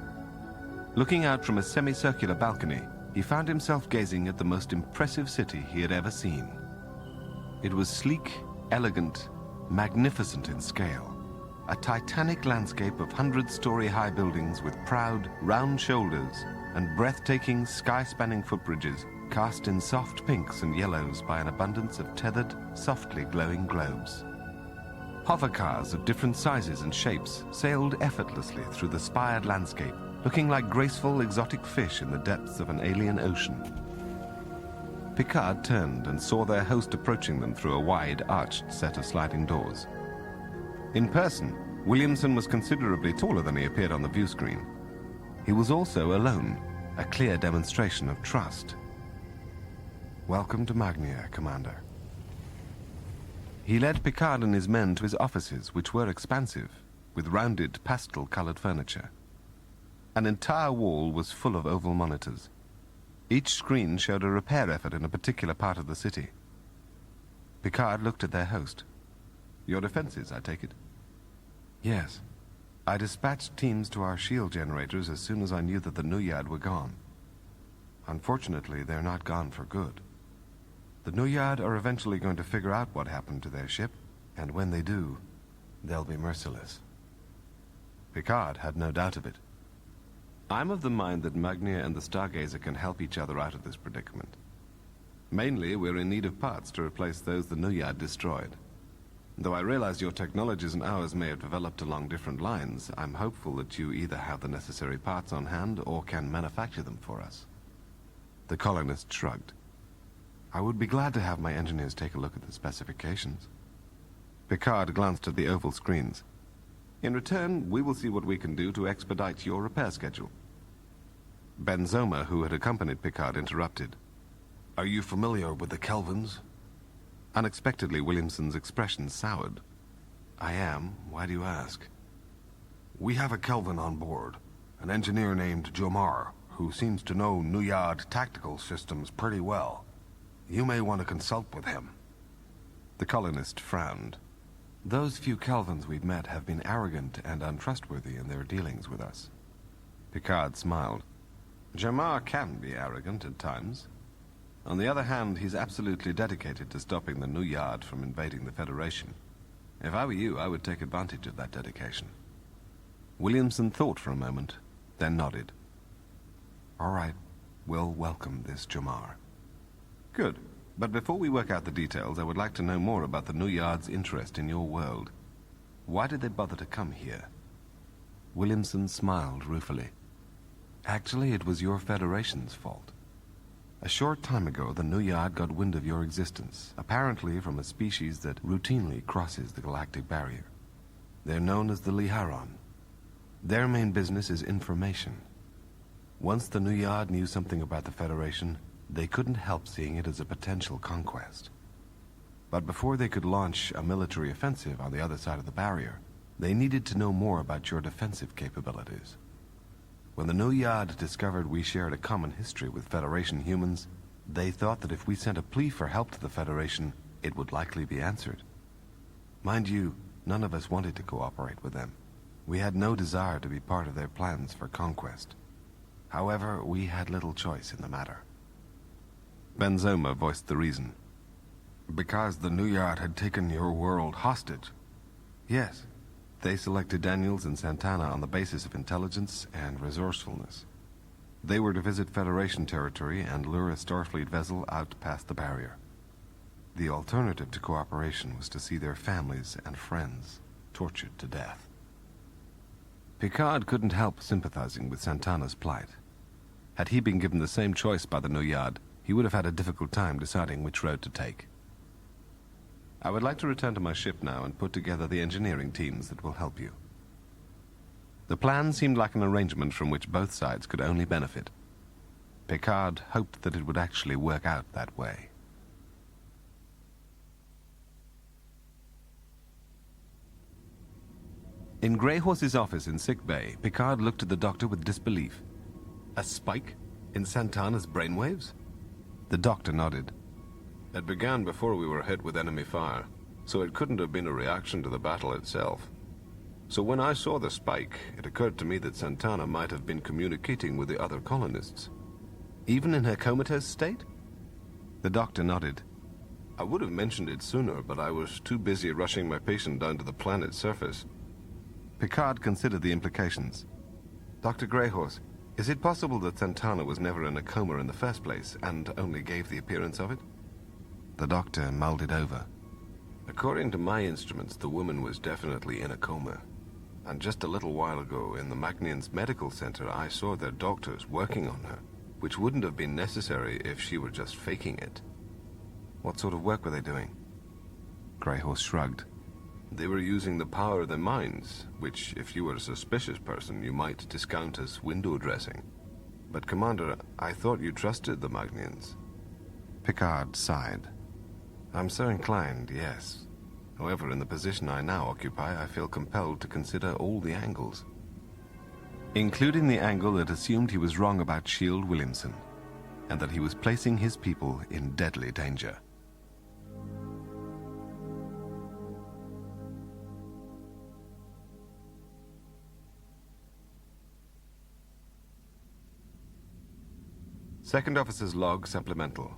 Looking out from a semicircular balcony, he found himself gazing at the most impressive city he had ever seen. It was sleek, elegant, magnificent in scale. A titanic landscape of 100-story-high buildings with proud, round shoulders and breathtaking, sky-spanning footbridges cast in soft pinks and yellows by an abundance of tethered, softly glowing globes. Hovercars of different sizes and shapes sailed effortlessly through the spired landscape, looking like graceful, exotic fish in the depths of an alien ocean. Picard turned and saw their host approaching them through a wide, arched set of sliding doors. In person, Williamson was considerably taller than he appeared on the view screen. He was also alone, a clear demonstration of trust. Welcome to Magnia, Commander. He led Picard and his men to his offices, which were expansive, with rounded, pastel-colored furniture. An entire wall was full of oval monitors. Each screen showed a repair effort in a particular part of the city. Picard looked at their host. Your defenses, I take it? Yes. I dispatched teams to our shield generators as soon as I knew that the Noyad were gone. Unfortunately, they're not gone for good. The Noyad are eventually going to figure out what happened to their ship, and when they do, they'll be merciless. Picard had no doubt of it. I'm of the mind that Magnia and the Stargazer can help each other out of this predicament. Mainly, we're in need of parts to replace those the Nuyad destroyed. Though I realize your technologies and ours may have developed along different lines, I'm hopeful that you either have the necessary parts on hand or can manufacture them for us. The colonist shrugged. I would be glad to have my engineers take a look at the specifications. Picard glanced at the oval screens. In return, we will see what we can do to expedite your repair schedule. Benzoma, who had accompanied Picard, interrupted. Are you familiar with the Kelvins? Unexpectedly, Williamson's expression soured. I am. Why do you ask? We have a Kelvin on board, an engineer named Jomar, who seems to know Nuyad tactical systems pretty well. You may want to consult with him. The colonist frowned. Those few Kelvins we've met have been arrogant and untrustworthy in their dealings with us. Picard smiled. Jomar can be arrogant at times. On the other hand, he's absolutely dedicated to stopping the Nuyad from invading the Federation. If I were you, I would take advantage of that dedication. Williamson thought for a moment, then nodded. All right, we'll welcome this Jomar. Good, but before we work out the details, I would like to know more about the Nuyad's interest in your world. Why did they bother to come here? Williamson smiled ruefully. Actually, it was your Federation's fault. A short time ago, the Nuyad got wind of your existence, apparently from a species that routinely crosses the galactic barrier. They're known as the Liharon. Their main business is information. Once the Nuyad knew something about the Federation, they couldn't help seeing it as a potential conquest. But before they could launch a military offensive on the other side of the barrier, they needed to know more about your defensive capabilities. When the Nuyad discovered we shared a common history with Federation humans, they thought that if we sent a plea for help to the Federation, it would likely be answered. Mind you, none of us wanted to cooperate with them. We had no desire to be part of their plans for conquest. However, we had little choice in the matter. Benzoma voiced the reason. Because the Nuyad had taken your world hostage. Yes. They selected Daniels and Santana on the basis of intelligence and resourcefulness. They were to visit Federation territory and lure a Starfleet vessel out past the barrier. The alternative to cooperation was to see their families and friends tortured to death. Picard couldn't help sympathizing with Santana's plight. Had he been given the same choice by the Nuyad, he would have had a difficult time deciding which road to take. I would like to return to my ship now and put together the engineering teams that will help you. The plan seemed like an arrangement from which both sides could only benefit. Picard hoped that it would actually work out that way. In Greyhorse's office in sickbay, Picard looked at the doctor with disbelief. A spike in Santana's brainwaves? The doctor nodded. It began before we were hit with enemy fire, so it couldn't have been a reaction to the battle itself. So when I saw the spike, it occurred to me that Santana might have been communicating with the other colonists. Even in her comatose state? The doctor nodded. I would have mentioned it sooner, but I was too busy rushing my patient down to the planet's surface. Picard considered the implications. Dr. Greyhorse, is it possible that Santana was never in a coma in the first place, and only gave the appearance of it? The doctor mulled it over. According to my instruments, the woman was definitely in a coma. And just a little while ago, in the Magnians Medical Center, I saw their doctors working on her, which wouldn't have been necessary if she were just faking it. What sort of work were they doing? Greyhorse shrugged. They were using the power of their minds, which, if you were a suspicious person, you might discount as window dressing. But, Commander, I thought you trusted the Magnians. Picard sighed. I'm so inclined, yes. However, in the position I now occupy, I feel compelled to consider all the angles. Including the angle that assumed he was wrong about Shield Williamson, and that he was placing his people in deadly danger. Second Officer's Log Supplemental.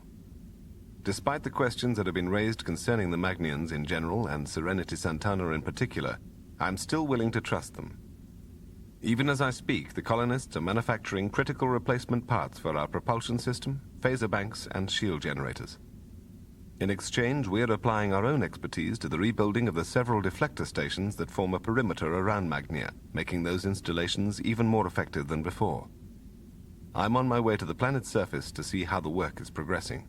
Despite the questions that have been raised concerning the Magnians in general and Serenity Santana in particular, I'm still willing to trust them. Even as I speak, the colonists are manufacturing critical replacement parts for our propulsion system, phaser banks, and shield generators. In exchange, we're applying our own expertise to the rebuilding of the several deflector stations that form a perimeter around Magnia, making those installations even more effective than before. I'm on my way to the planet's surface to see how the work is progressing.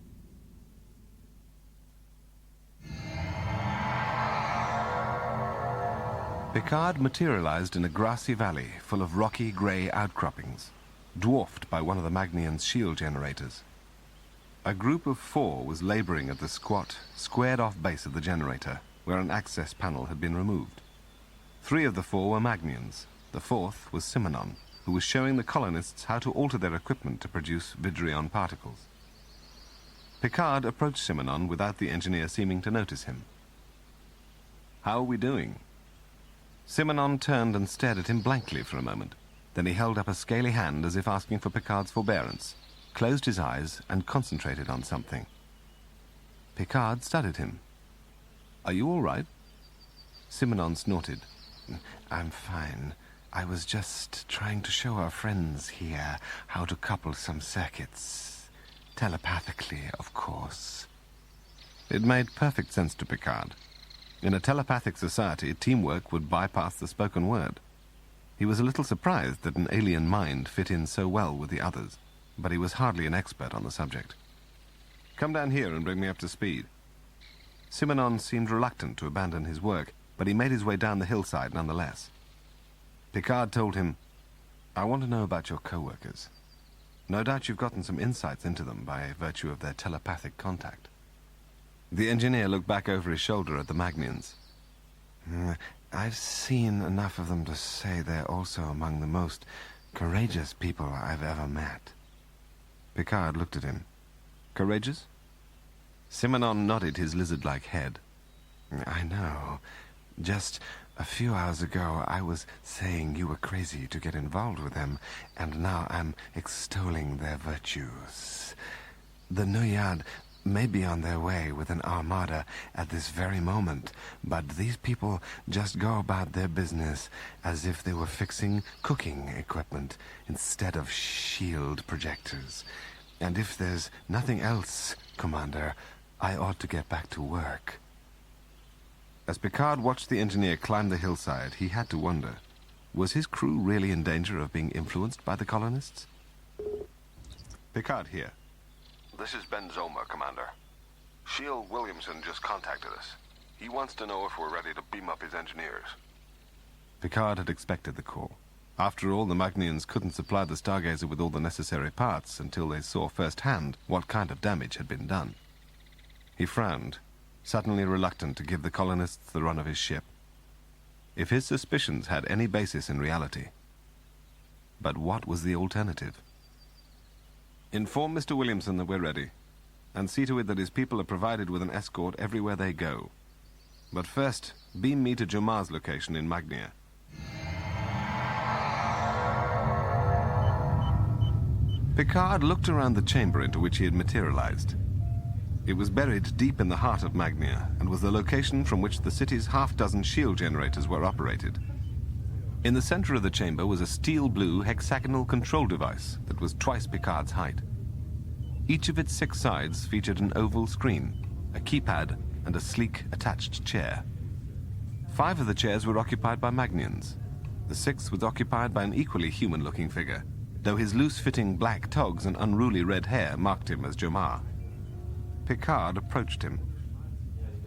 Picard materialized in a grassy valley full of rocky grey outcroppings, dwarfed by one of the Magnian's shield generators. A group of 4 was laboring at the squat, squared-off base of the generator, where an access panel had been removed. 3 of the 4 were Magnians. The 4th was Simonon, who was showing the colonists how to alter their equipment to produce Vidrion particles. Picard approached Simonon without the engineer seeming to notice him. "How are we doing?" Simonon turned and stared at him blankly for a moment. Then he held up a scaly hand as if asking for Picard's forbearance, closed his eyes, and concentrated on something. Picard studied him. "Are you all right?" Simonon snorted. "I'm fine. I was just trying to show our friends here how to couple some circuits. Telepathically, of course." It made perfect sense to Picard. In a telepathic society, teamwork would bypass the spoken word. He was a little surprised that an alien mind fit in so well with the others, but he was hardly an expert on the subject. "Come down here and bring me up to speed." Simonon seemed reluctant to abandon his work, but he made his way down the hillside nonetheless. Picard told him, "I want to know about your co-workers. No doubt you've gotten some insights into them by virtue of their telepathic contact." The engineer looked back over his shoulder at the Magnians. "I've seen enough of them to say they're also among the most courageous people I've ever met." Picard looked at him. "Courageous?" Simonon nodded his lizard-like head. "I know. Just a few hours ago I was saying you were crazy to get involved with them, and now I'm extolling their virtues. The Nuyad may be on their way with an armada at this very moment, but these people just go about their business as if they were fixing cooking equipment instead of shield projectors. And if there's nothing else, Commander, I ought to get back to work." As Picard watched the engineer climb the hillside, he had to wonder, was his crew really in danger of being influenced by the colonists? Picard here. "This is Ben Zoma, Commander. Shield Williamson just contacted us. He wants to know if we're ready to beam up his engineers." Picard had expected the call. After all, the Magnians couldn't supply the Stargazer with all the necessary parts until they saw firsthand what kind of damage had been done. He frowned, suddenly reluctant to give the colonists the run of his ship. If his suspicions had any basis in reality. But what was the alternative? "Inform Mr. Williamson that we're ready, and see to it that his people are provided with an escort everywhere they go. But first, beam me to Jomar's location in Magnia." Picard looked around the chamber into which he had materialized. It was buried deep in the heart of Magnia, and was the location from which the city's half-dozen shield generators were operated. In the center of the chamber was a steel-blue hexagonal control device that was twice Picard's height. Each of its 6 sides featured an oval screen, a keypad, and a sleek, attached chair. 5 of the chairs were occupied by Magnians. The 6th was occupied by an equally human-looking figure, though his loose-fitting black togs and unruly red hair marked him as Jomar. Picard approached him.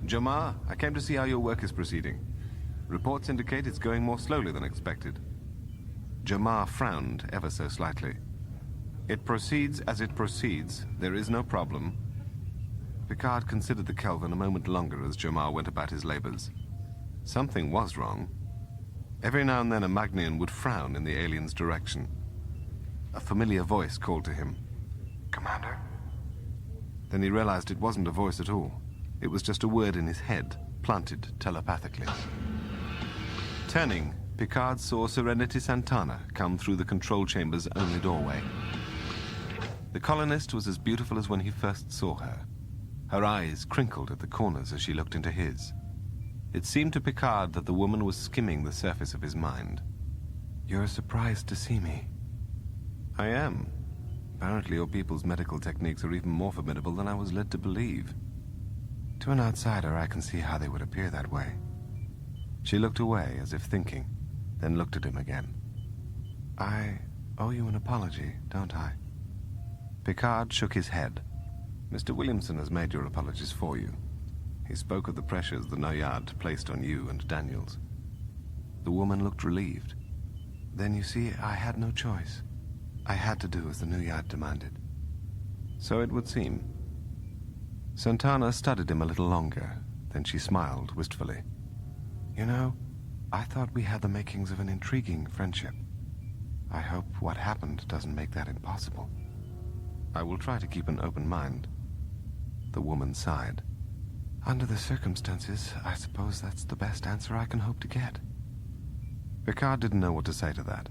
"Jomar, I came to see how your work is proceeding. Reports indicate it's going more slowly than expected." Jomar frowned ever so slightly. "It proceeds as it proceeds. There is no problem." Picard considered the Kelvin a moment longer as Jomar went about his labors. Something was wrong. Every now and then a Magnian would frown in the alien's direction. A familiar voice called to him. "Commander?" Then he realized it wasn't a voice at all. It was just a word in his head, planted telepathically. Turning, Picard saw Serenity Santana come through the control chamber's only doorway. The colonist was as beautiful as when he first saw her. Her eyes crinkled at the corners as she looked into his. It seemed to Picard that the woman was skimming the surface of his mind. You're surprised to see me. I am. Apparently your people's medical techniques are even more formidable than I was led to believe. To an outsider, I can see how they would appear that way. She looked away, as if thinking, then looked at him again. I owe you an apology, don't I? Picard shook his head. Mr. Williamson has made your apologies for you. He spoke of the pressures the Noyad placed on you and Daniels. The woman looked relieved. Then you see, I had no choice. I had to do as the Noyad demanded. So it would seem. Santana studied him a little longer, then she smiled wistfully. You know, I thought we had the makings of an intriguing friendship. I hope what happened doesn't make that impossible. I will try to keep an open mind. The woman sighed. Under the circumstances, I suppose that's the best answer I can hope to get. Picard didn't know what to say to that,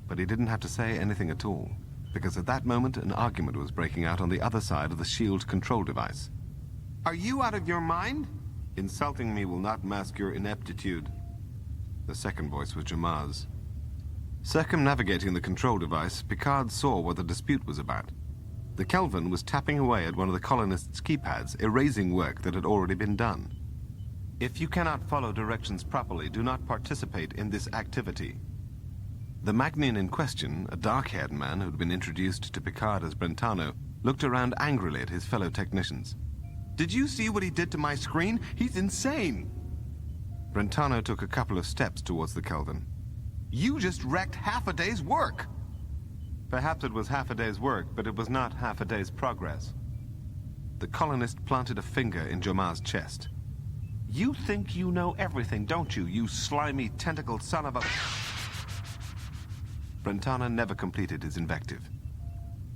but he didn't have to say anything at all, because at that moment an argument was breaking out on the other side of the shield control device. Are you out of your mind? Insulting me will not mask your ineptitude. The second voice was Jamar's. Circumnavigating the control device, Picard saw what the dispute was about. The Kelvin was tapping away at one of the colonists' keypads, erasing work that had already been done. If you cannot follow directions properly, do not participate in this activity. The Magnian in question, a dark-haired man who had been introduced to Picard as Brentano, looked around angrily at his fellow technicians. Did you see what he did to my screen? He's insane! Brentano took a couple of steps towards the Kelvin. You just wrecked half a day's work! Perhaps it was half a day's work, but it was not half a day's progress. The colonist planted a finger in Jamar's chest. You think you know everything, don't you, you slimy, tentacled son of a... Brentano never completed his invective.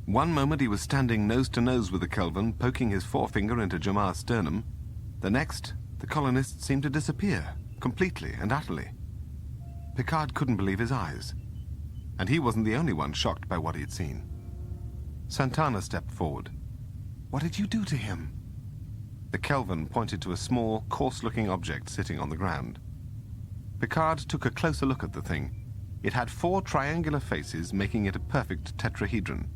One moment he was standing nose to nose with the Kelvin, poking his forefinger into Jamar's sternum. The next, the colonist seemed to disappear, completely and utterly. Picard couldn't believe his eyes. And he wasn't the only one shocked by what he had seen. Santana stepped forward. What did you do to him? The Kelvin pointed to a small, coarse-looking object sitting on the ground. Picard took a closer look at the thing. It had 4 triangular faces, making it a perfect tetrahedron.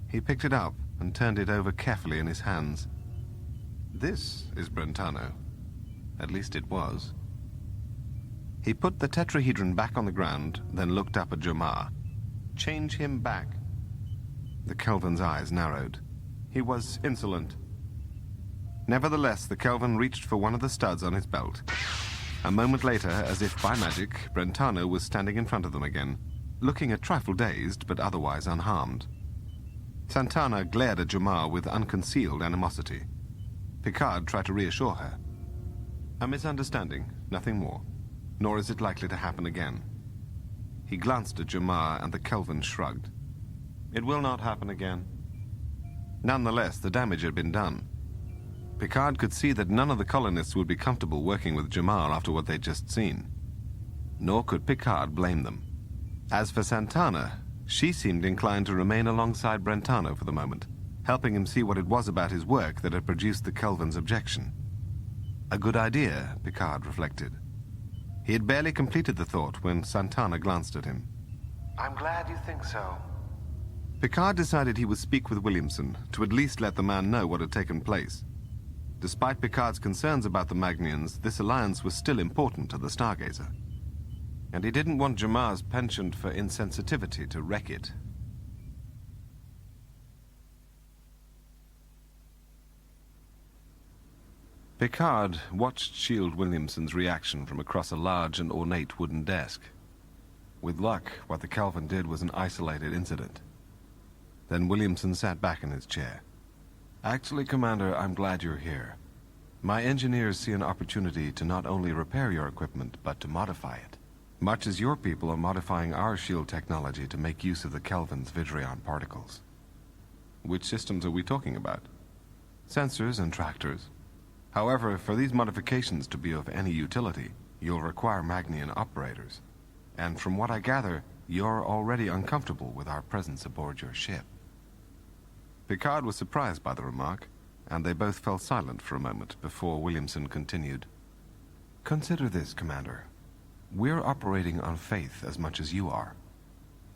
He picked it up and turned it over carefully in his hands. This is Brentano. At least it was. He put the tetrahedron back on the ground, then looked up at Jamar. Change him back. The Kelvin's eyes narrowed. He was insolent. Nevertheless, the Kelvin reached for one of the studs on his belt. A moment later, as if by magic, Brentano was standing in front of them again, looking a trifle dazed, but otherwise unharmed. Santana glared at Jamar with unconcealed animosity. Picard tried to reassure her. A misunderstanding, nothing more. Nor is it likely to happen again. He glanced at Jamar, and the Kelvin shrugged. It will not happen again. Nonetheless, the damage had been done. Picard could see that none of the colonists would be comfortable working with Jamar after what they'd just seen. Nor could Picard blame them. As for Santana, she seemed inclined to remain alongside Brentano for the moment, helping him see what it was about his work that had produced the Kelvin's objection. A good idea, Picard reflected. He had barely completed the thought when Santana glanced at him. I'm glad you think so. Picard decided he would speak with Williamson to at least let the man know what had taken place. Despite Picard's concerns about the Magnians, this alliance was still important to the Stargazer. And he didn't want Jamar's penchant for insensitivity to wreck it. Picard watched Shield Williamson's reaction from across a large and ornate wooden desk. With luck, what the Kelvin did was an isolated incident. Then Williamson sat back in his chair. Actually, Commander, I'm glad you're here. My engineers see an opportunity to not only repair your equipment, but to modify it. Much as your people are modifying our shield technology to make use of the Kelvin's Vidrion particles. Which systems are we talking about? Sensors and tractors. However, for these modifications to be of any utility, you'll require Magnian operators. And from what I gather, you're already uncomfortable with our presence aboard your ship. Picard was surprised by the remark, and they both fell silent for a moment before Williamson continued. Consider this, Commander. We're operating on faith as much as you are.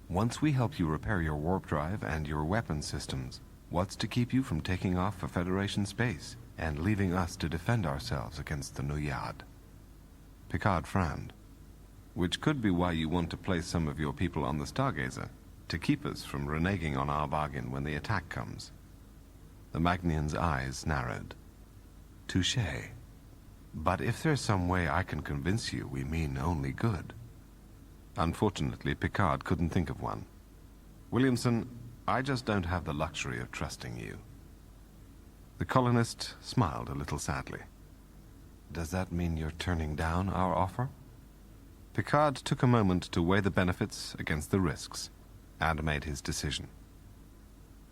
Once we help you repair your warp drive and your weapon systems, what's to keep you from taking off for Federation space and leaving us to defend ourselves against the Noyad? Picard frowned. Which could be why you want to place some of your people on the Stargazer, to keep us from reneging on our bargain when the attack comes. The Magnian's eyes narrowed. Touché. But if there's some way I can convince you we mean only good. Unfortunately, Picard couldn't think of one. Williamson, I just don't have the luxury of trusting you. The colonist smiled a little sadly. Does that mean you're turning down our offer? Picard took a moment to weigh the benefits against the risks, and made his decision.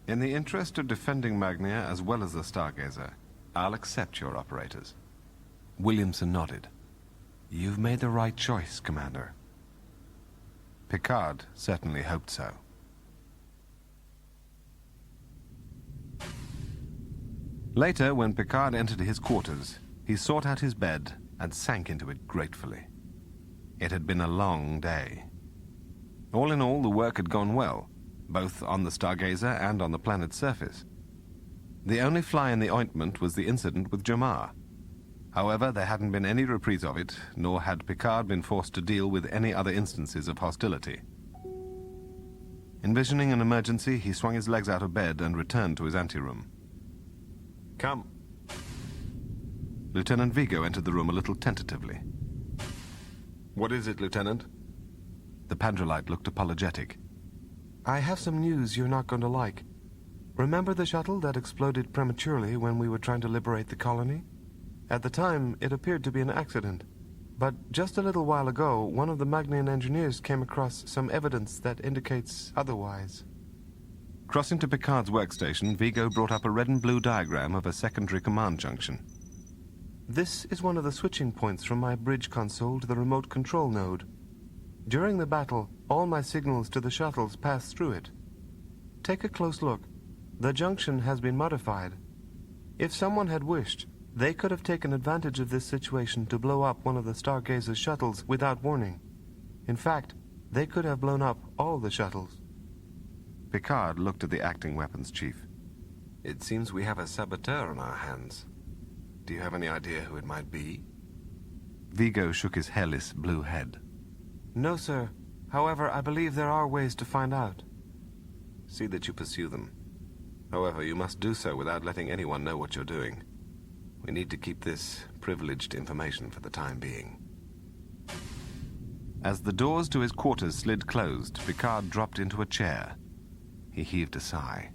In the interest of defending Magnia as well as the Stargazer, I'll accept your operators. Williamson nodded. You've made the right choice, Commander. Picard certainly hoped so. Later, when Picard entered his quarters, he sought out his bed and sank into it gratefully. It had been a long day. All in all, the work had gone well, both on the Stargazer and on the planet's surface. The only fly in the ointment was the incident with Jamar. However, there hadn't been any reprise of it, nor had Picard been forced to deal with any other instances of hostility. Envisioning an emergency, he swung his legs out of bed and returned to his anteroom. Come. Lieutenant Vigo entered the room a little tentatively. What is it, Lieutenant? The Pandrolite looked apologetic. I have some news you're not going to like. Remember the shuttle that exploded prematurely when we were trying to liberate the colony? At the time, it appeared to be an accident. But just a little while ago, one of the Magnian engineers came across some evidence that indicates otherwise. Crossing to Picard's workstation, Vigo brought up a red and blue diagram of a secondary command junction. This is one of the switching points from my bridge console to the remote control node. During the battle, all my signals to the shuttles passed through it. Take a close look. The junction has been modified. If someone had wished, they could have taken advantage of this situation to blow up one of the Stargazer's shuttles without warning. In fact, they could have blown up all the shuttles. Picard looked at the acting weapons chief. It seems we have a saboteur on our hands. Do you have any idea who it might be? Vigo shook his hairless blue head. No, sir. However, I believe there are ways to find out. See that you pursue them. However, you must do so without letting anyone know what you're doing. We need to keep this privileged information for the time being. As the doors to his quarters slid closed, Picard dropped into a chair. He heaved a sigh.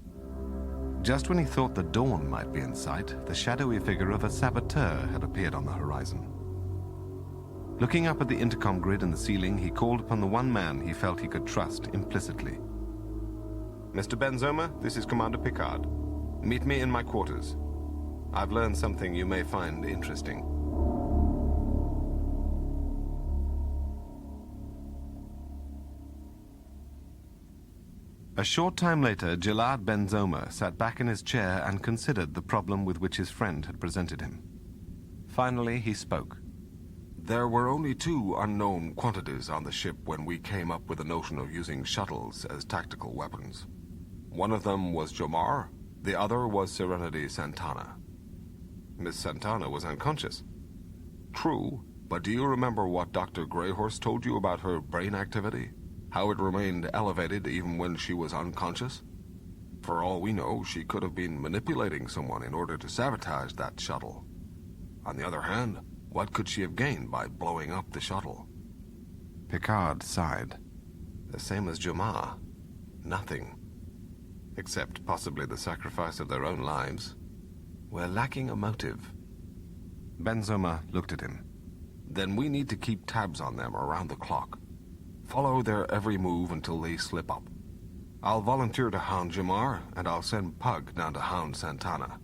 Just when he thought the dawn might be in sight, the shadowy figure of a saboteur had appeared on the horizon. Looking up at the intercom grid in the ceiling, he called upon the one man he felt he could trust implicitly. Mr. Benzoma, this is Commander Picard. Meet me in my quarters. I've learned something you may find interesting. A short time later, Gilad Benzoma sat back in his chair and considered the problem with which his friend had presented him. Finally, he spoke. There were only 2 unknown quantities on the ship when we came up with the notion of using shuttles as tactical weapons. One of them was Jamar, the other was Serenity Santana. Miss Santana was unconscious. True, but do you remember what Dr. Greyhorse told you about her brain activity? How it remained elevated even when she was unconscious? For all we know, she could have been manipulating someone in order to sabotage that shuttle. On the other hand, what could she have gained by blowing up the shuttle? Picard sighed. The same as Jamar. Nothing. Except possibly the sacrifice of their own lives. We're lacking a motive. Benzoma looked at him. Then we need to keep tabs on them around the clock. Follow their every move until they slip up. I'll volunteer to hound Jamar, and I'll send Pug down to hound Santana.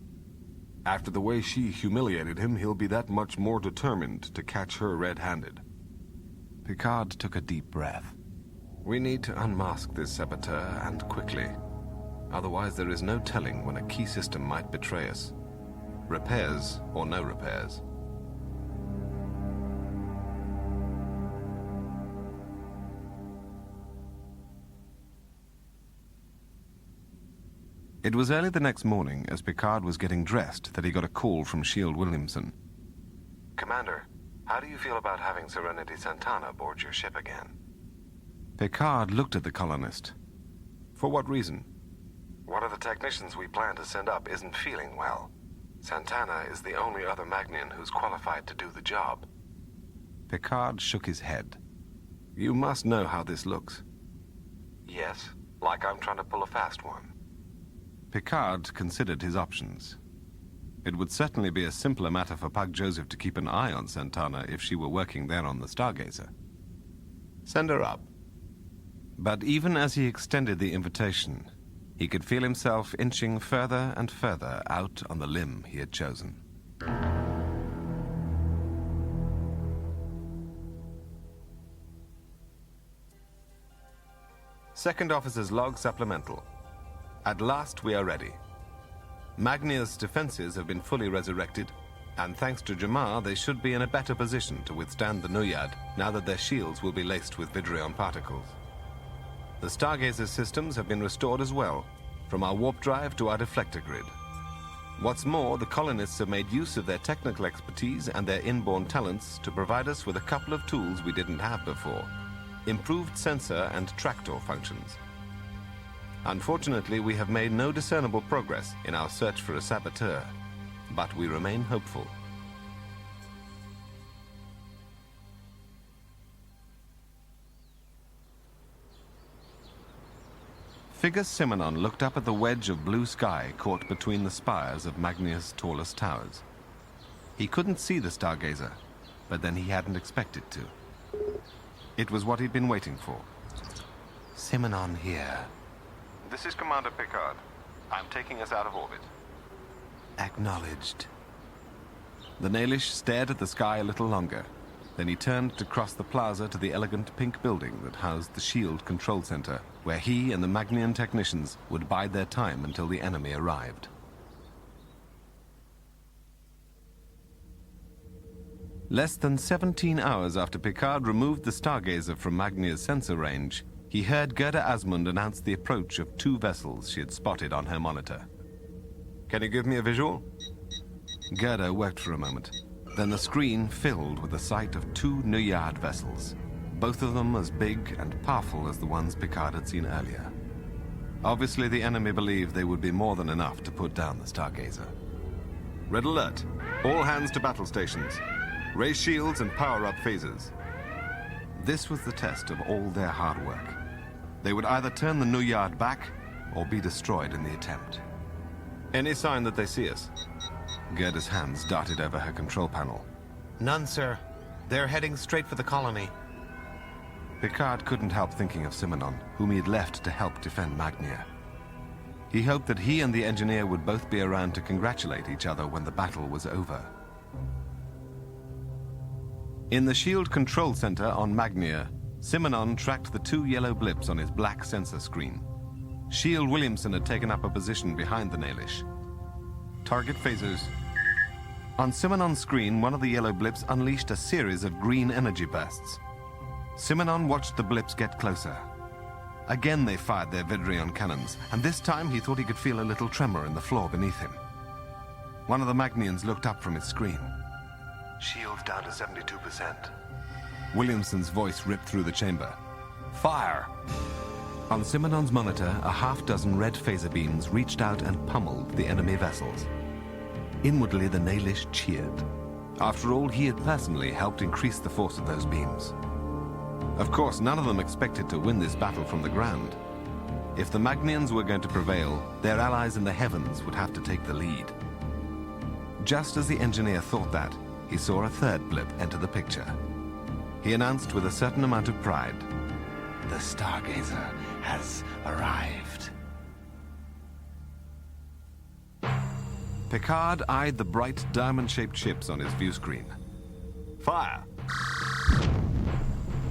After the way she humiliated him, he'll be that much more determined to catch her red-handed. Picard took a deep breath. We need to unmask this saboteur, and quickly. Otherwise, there is no telling when a key system might betray us. Repairs or no repairs. It was early the next morning, as Picard was getting dressed, that he got a call from Shield Williamson. Commander, how do you feel about having Serenity Santana board your ship again? Picard looked at the colonist. For what reason? One of the technicians we plan to send up isn't feeling well. Santana is the only other Magnian who's qualified to do the job. Picard shook his head. You must know how this looks. Yes, like I'm trying to pull a fast one. Picard considered his options. It would certainly be a simpler matter for Pug Joseph to keep an eye on Santana if she were working there on the Stargazer. Send her up. But even as he extended the invitation, he could feel himself inching further and further out on the limb he had chosen. Second Officer's Log Supplemental. At last we are ready. Magnia's defenses have been fully resurrected, and thanks to Jamar, they should be in a better position to withstand the Nuyad now that their shields will be laced with Vidrion particles. The Stargazer systems have been restored as well, from our warp drive to our deflector grid. What's more, the colonists have made use of their technical expertise and their inborn talents to provide us with a couple of tools we didn't have before: improved sensor and tractor functions. Unfortunately, we have made no discernible progress in our search for a saboteur, but we remain hopeful. Figure Simonon looked up at the wedge of blue sky caught between the spires of Magnia's tallest towers. He couldn't see the Stargazer, but then he hadn't expected to. It was what he'd been waiting for. Simonon here. This is Commander Picard. I'm taking us out of orbit. Acknowledged. The Naelish stared at the sky a little longer. Then he turned to cross the plaza to the elegant pink building that housed the SHIELD control center, where he and the Magnian technicians would bide their time until the enemy arrived. Less than 17 hours after Picard removed the Stargazer from Magnia's sensor range, he heard Gerda Asmund announce the approach of 2 vessels she had spotted on her monitor. Can you give me a visual? Gerda worked for a moment. Then the screen filled with the sight of 2 Nuyad vessels, both of them as big and powerful as the ones Picard had seen earlier. Obviously, the enemy believed they would be more than enough to put down the Stargazer. Red alert. All hands to battle stations. Raise shields and power up phasers. This was the test of all their hard work. They would either turn the Nuyad back or be destroyed in the attempt. Any sign that they see us? Gerda's hands darted over her control panel. None, sir. They're heading straight for the colony. Picard couldn't help thinking of Simonon, whom he had left to help defend Magnia. He hoped that he and the engineer would both be around to congratulate each other when the battle was over. In the SHIELD control center on Magnia, Simonon tracked the 2 yellow blips on his black sensor screen. Shield Williamson had taken up a position behind the Naelish. Target phasers. On Simonon's screen, one of the yellow blips unleashed a series of green energy bursts. Simonon watched the blips get closer. Again they fired their Vidrion cannons, and this time he thought he could feel a little tremor in the floor beneath him. One of the Magnians looked up from his screen. Shields down to 72%. Williamson's voice ripped through the chamber. Fire! On Simonon's monitor, a half-dozen red phaser beams reached out and pummeled the enemy vessels. Inwardly, the Naelish cheered. After all, he had personally helped increase the force of those beams. Of course, none of them expected to win this battle from the ground. If the Magnians were going to prevail, their allies in the heavens would have to take the lead. Just as the engineer thought that, he saw a third blip enter the picture. He announced with a certain amount of pride, "The Stargazer has arrived." Picard eyed the bright diamond-shaped ships on his view screen. Fire!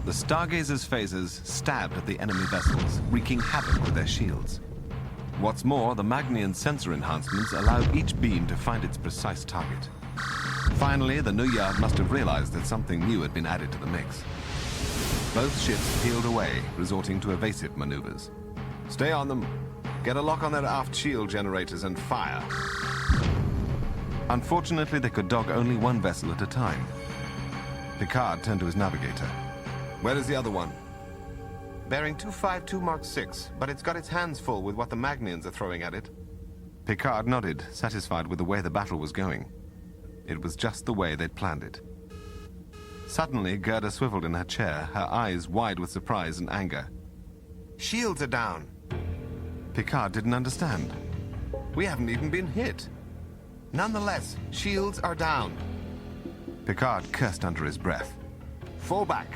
The Stargazer's phasers stabbed at the enemy vessels, wreaking havoc with their shields. What's more, the Magnian sensor enhancements allowed each beam to find its precise target. Finally, the Nuyad must have realized that something new had been added to the mix. Both ships peeled away, resorting to evasive maneuvers. Stay on them. Get a lock on their aft shield generators and fire. Unfortunately, they could dog only one vessel at a time. Picard turned to his navigator. Where is the other one? Bearing 252 Mark 6, but it's got its hands full with what the Magnians are throwing at it. Picard nodded, satisfied with the way the battle was going. It was just the way they'd planned it. Suddenly, Gerda swiveled in her chair, her eyes wide with surprise and anger. Shields are down. Picard didn't understand. We haven't even been hit. Nonetheless, shields are down. Picard cursed under his breath. Fall back.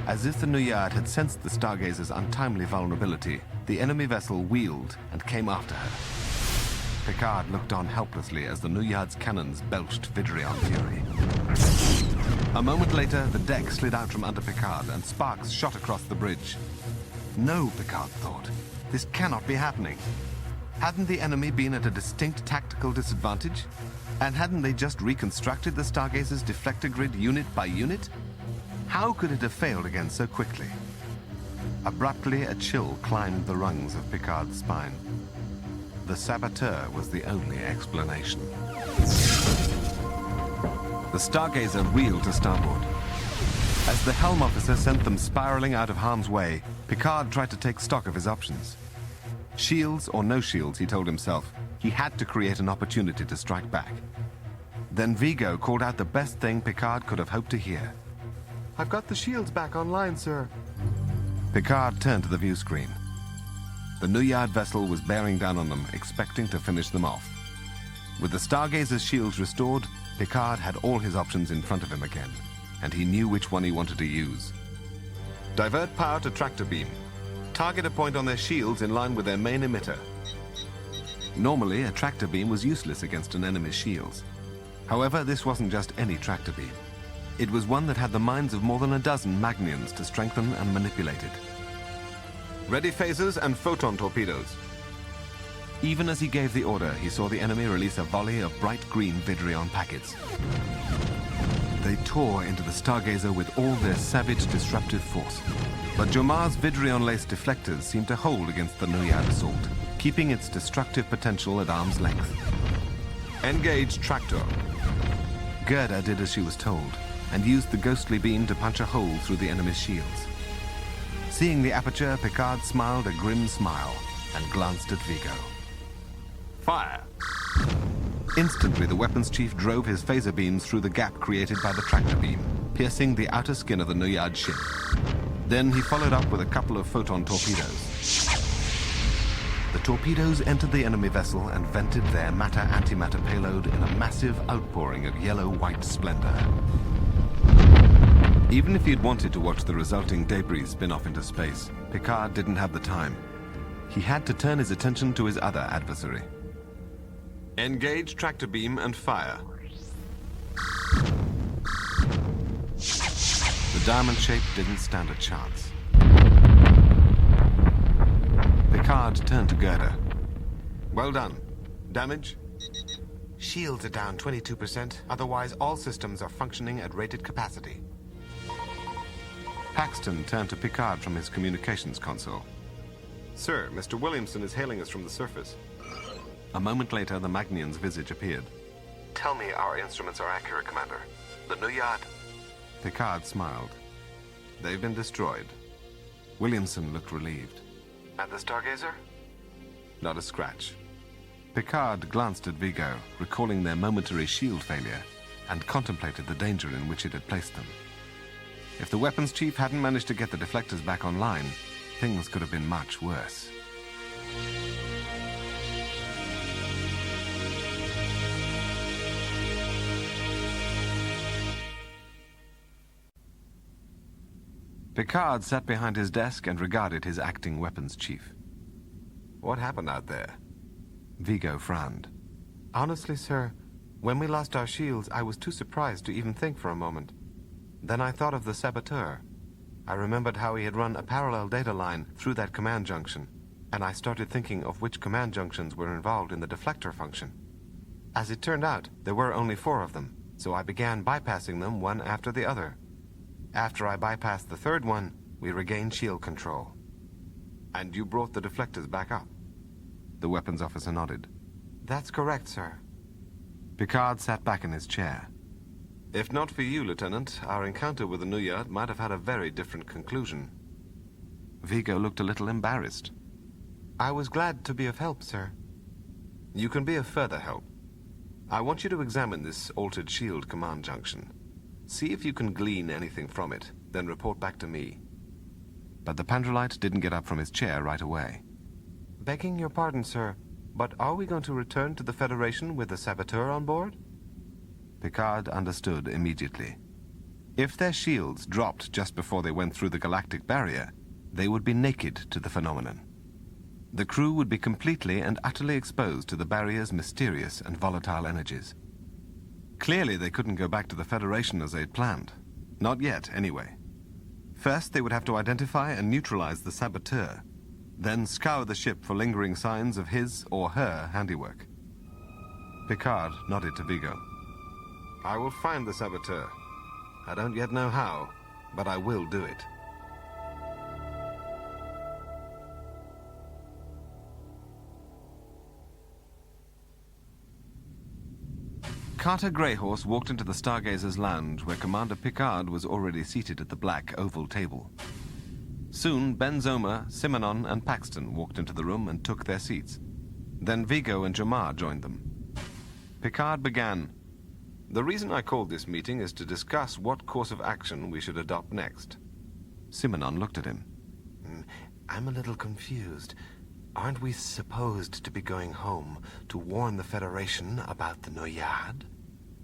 As if the Nuyard had sensed the Stargazer's untimely vulnerability, the enemy vessel wheeled and came after her. Picard looked on helplessly as the Nuyard's cannons belched Vidrion fury. A moment later, the deck slid out from under Picard and sparks shot across the bridge. No, Picard thought. This cannot be happening. Hadn't the enemy been at a distinct tactical disadvantage? And hadn't they just reconstructed the Stargazer's deflector grid unit by unit? How could it have failed again so quickly? Abruptly, a chill climbed the rungs of Picard's spine. The saboteur was the only explanation. The Stargazer wheeled to starboard. As the helm officer sent them spiraling out of harm's way, Picard tried to take stock of his options. Shields or no shields, he told himself, he had to create an opportunity to strike back. Then Vigo called out the best thing Picard could have hoped to hear. I've got the shields back online, sir. Picard turned to the view screen. The Nuyard vessel was bearing down on them, expecting to finish them off. With the Stargazer's shields restored, Picard had all his options in front of him again, and he knew which one he wanted to use. Divert power to tractor beam. Target a point on their shields in line with their main emitter. Normally, a tractor beam was useless against an enemy's shields. However, this wasn't just any tractor beam. It was one that had the minds of more than a dozen Magnians to strengthen and manipulate it. Ready phasers and photon torpedoes. Even as he gave the order, he saw the enemy release a volley of bright green Vidrion packets. They tore into the Stargazer with all their savage, disruptive force. But Jomar's Vidrion-laced deflectors seemed to hold against the Nuyard assault, keeping its destructive potential at arm's length. Engage tractor. Gerda did as she was told, and used the ghostly beam to punch a hole through the enemy's shields. Seeing the aperture, Picard smiled a grim smile and glanced at Vigo. Fire! Instantly, the weapons chief drove his phaser beams through the gap created by the tractor beam, piercing the outer skin of the Nuyard ship. Then he followed up with a couple of photon torpedoes. The torpedoes entered the enemy vessel and vented their matter-antimatter payload in a massive outpouring of yellow-white splendor. Even if he'd wanted to watch the resulting debris spin off into space, Picard didn't have the time. He had to turn his attention to his other adversary. Engage tractor beam and fire. The diamond shape didn't stand a chance. Picard turned to Gerda. Well done. Damage? Shields are down 22%, otherwise all systems are functioning at rated capacity. Paxton turned to Picard from his communications console. Sir, Mr. Williamson is hailing us from the surface. A moment later, the Magnian's visage appeared. Tell me our instruments are accurate, Commander. The Nuyard? Picard smiled. They've been destroyed. Williamson looked relieved. And the Stargazer? Not a scratch. Picard glanced at Vigo, recalling their momentary shield failure, and contemplated the danger in which it had placed them. If the weapons chief hadn't managed to get the deflectors back online, things could have been much worse. Picard sat behind his desk and regarded his acting weapons chief. What happened out there? Vigo frowned. Honestly, sir, when we lost our shields, I was too surprised to even think for a moment. Then I thought of the saboteur. I remembered how he had run a parallel data line through that command junction, and I started thinking of which command junctions were involved in the deflector function. As it turned out, there were only 4 of them, so I began bypassing them one after the other. After I bypassed the third one, we regained shield control. And you brought the deflectors back up? The weapons officer nodded. That's correct, sir. Picard sat back in his chair. If not for you, Lieutenant, our encounter with the Nuyard might have had a very different conclusion. Vigo looked a little embarrassed. I was glad to be of help, sir. You can be of further help. I want you to examine this altered shield command junction. See if you can glean anything from it, then report back to me. But the Pandrolite didn't get up from his chair right away. Begging your pardon, sir, but are we going to return to the Federation with the saboteur on board? Picard understood immediately. If their shields dropped just before they went through the galactic barrier, they would be naked to the phenomenon. The crew would be completely and utterly exposed to the barrier's mysterious and volatile energies. Clearly, they couldn't go back to the Federation as they'd planned. Not yet, anyway. First, they would have to identify and neutralize the saboteur, then scour the ship for lingering signs of his or her handiwork. Picard nodded to Vigo. I will find the saboteur. I don't yet know how, but I will do it. Carter Greyhorse walked into the Stargazer's lounge, where Commander Picard was already seated at the black oval table. Soon, Ben Zoma, Simonon, and Paxton walked into the room and took their seats. Then Vigo and Jamar joined them. Picard began, "The reason I called this meeting is to discuss what course of action we should adopt next." Simonon looked at him. I'm a little confused. Aren't we supposed to be going home to warn the Federation about the Nuyard?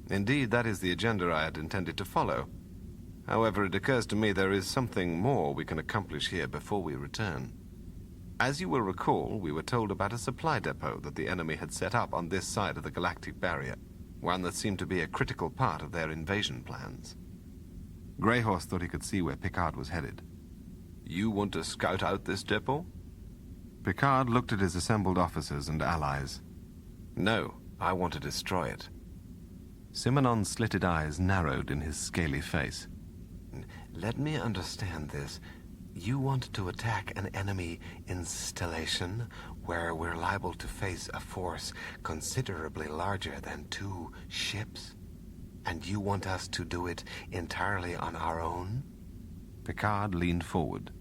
Indeed, that is the agenda I had intended to follow. However, it occurs to me there is something more we can accomplish here before we return. As you will recall, we were told about a supply depot that the enemy had set up on this side of the galactic barrier, one that seemed to be a critical part of their invasion plans. Greyhorse thought he could see where Picard was headed. You want to scout out this depot? Picard looked at his assembled officers and allies. No, I want to destroy it. Simonon's slitted eyes narrowed in his scaly face. Let me understand this. You want to attack an enemy installation where we're liable to face a force considerably larger than 2 ships? And you want us to do it entirely on our own? Picard leaned forward.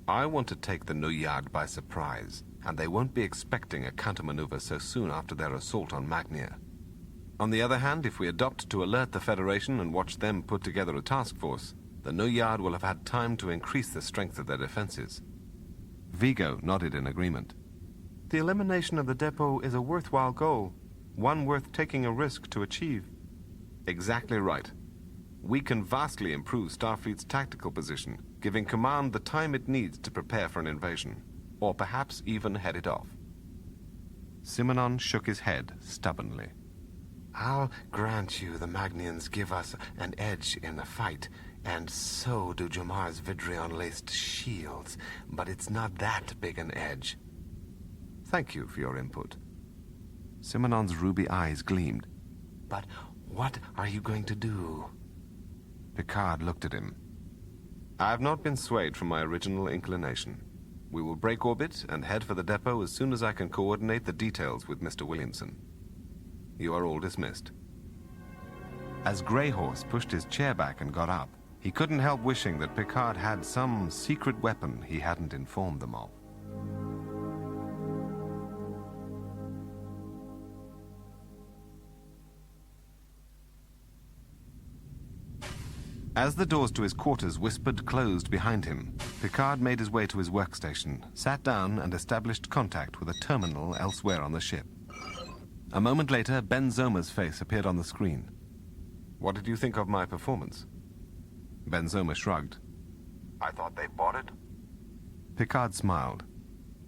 I want to take the Nuyard by surprise, and they won't be expecting a countermaneuver so soon after their assault on Magnia. On the other hand, if we adopt to alert the Federation and watch them put together a task force, the Nuyard will have had time to increase the strength of their defenses. Vigo nodded in agreement. The elimination of the depot is a worthwhile goal, one worth taking a risk to achieve. Exactly right. We can vastly improve Starfleet's tactical position, giving command the time it needs to prepare for an invasion, or perhaps even head it off. Simonon shook his head stubbornly. I'll grant you the Magnians give us an edge in the fight, and so do Jamar's Vidrion-laced shields, but it's not that big an edge. Thank you for your input. Simonon's ruby eyes gleamed. But what are you going to do? Picard looked at him. I have not been swayed from my original inclination. We will break orbit and head for the depot as soon as I can coordinate the details with Mr. Williamson. You are all dismissed. As Greyhorse pushed his chair back and got up, he couldn't help wishing that Picard had some secret weapon he hadn't informed them of. As the doors to his quarters whispered closed behind him, Picard made his way to his workstation, sat down and established contact with a terminal elsewhere on the ship. A moment later, Ben Zoma's face appeared on the screen. What did you think of my performance? Ben Zoma shrugged. I thought they bought it. Picard smiled.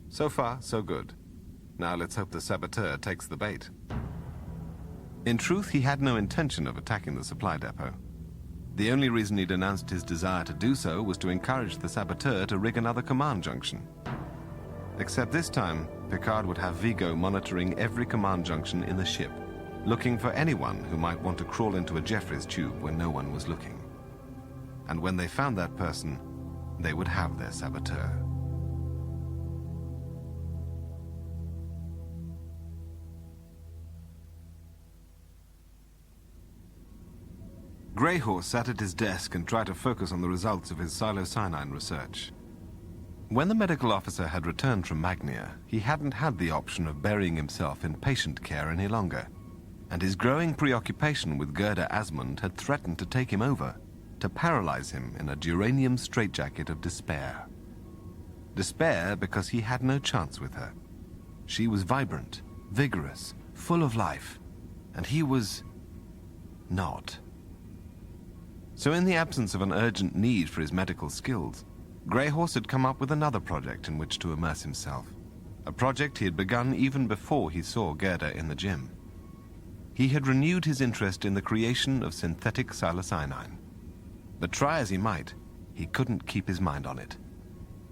So far, so good. Now let's hope the saboteur takes the bait. In truth, he had no intention of attacking the supply depot. The only reason he'd announced his desire to do so was to encourage the saboteur to rig another command junction. Except this time, Picard would have Vigo monitoring every command junction in the ship, looking for anyone who might want to crawl into a Jeffries tube when no one was looking. And when they found that person, they would have their saboteur. Greyhorse sat at his desk and tried to focus on the results of his psilocyanine research. When the medical officer had returned from Magnia, he hadn't had the option of burying himself in patient care any longer, and his growing preoccupation with Gerda Asmund had threatened to take him over, to paralyze him in a duranium straitjacket of despair. Despair because he had no chance with her. She was vibrant, vigorous, full of life, and he was not. So in the absence of an urgent need for his medical skills, Greyhorse had come up with another project in which to immerse himself. A project he had begun even before he saw Gerda in the gym. He had renewed his interest in the creation of synthetic psilocyanine. But try as he might, he couldn't keep his mind on it.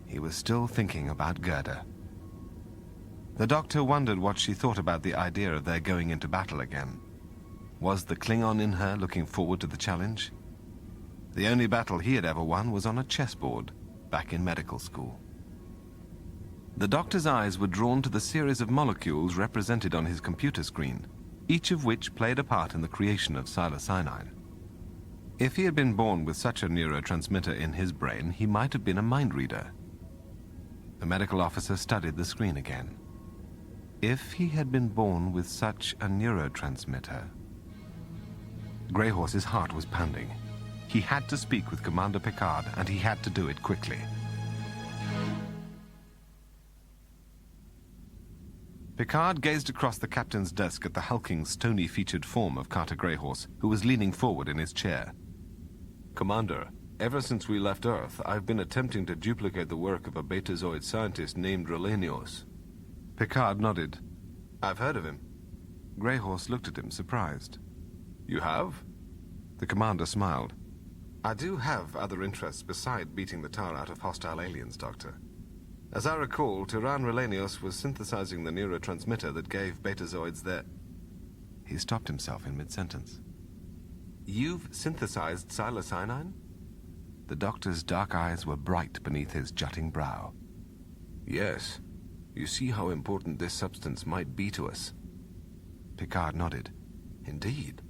He was still thinking about Gerda. The doctor wondered what she thought about the idea of their going into battle again. Was the Klingon in her looking forward to the challenge? The only battle he had ever won was on a chessboard, back in medical school. The doctor's eyes were drawn to the series of molecules represented on his computer screen, each of which played a part in the creation of psilocyanine. If he had been born with such a neurotransmitter in his brain, he might have been a mind reader. The medical officer studied the screen again. If he had been born with such a neurotransmitter... Greyhorse's heart was pounding. He had to speak with Commander Picard, and he had to do it quickly. Picard gazed across the captain's desk at the hulking, stony-featured form of Carter Greyhorse, who was leaning forward in his chair. Commander, ever since we left Earth, I've been attempting to duplicate the work of a Betazoid scientist named Relenios. Picard nodded. I've heard of him. Greyhorse looked at him, surprised. You have? The commander smiled. I do have other interests beside beating the tar out of hostile aliens, Doctor. As I recall, Tyran Relenios was synthesizing the neurotransmitter that gave Betazoids their... He stopped himself in mid-sentence. You've synthesized psilocyanine? The doctor's dark eyes were bright beneath his jutting brow. Yes. You see how important this substance might be to us. Picard nodded. Indeed.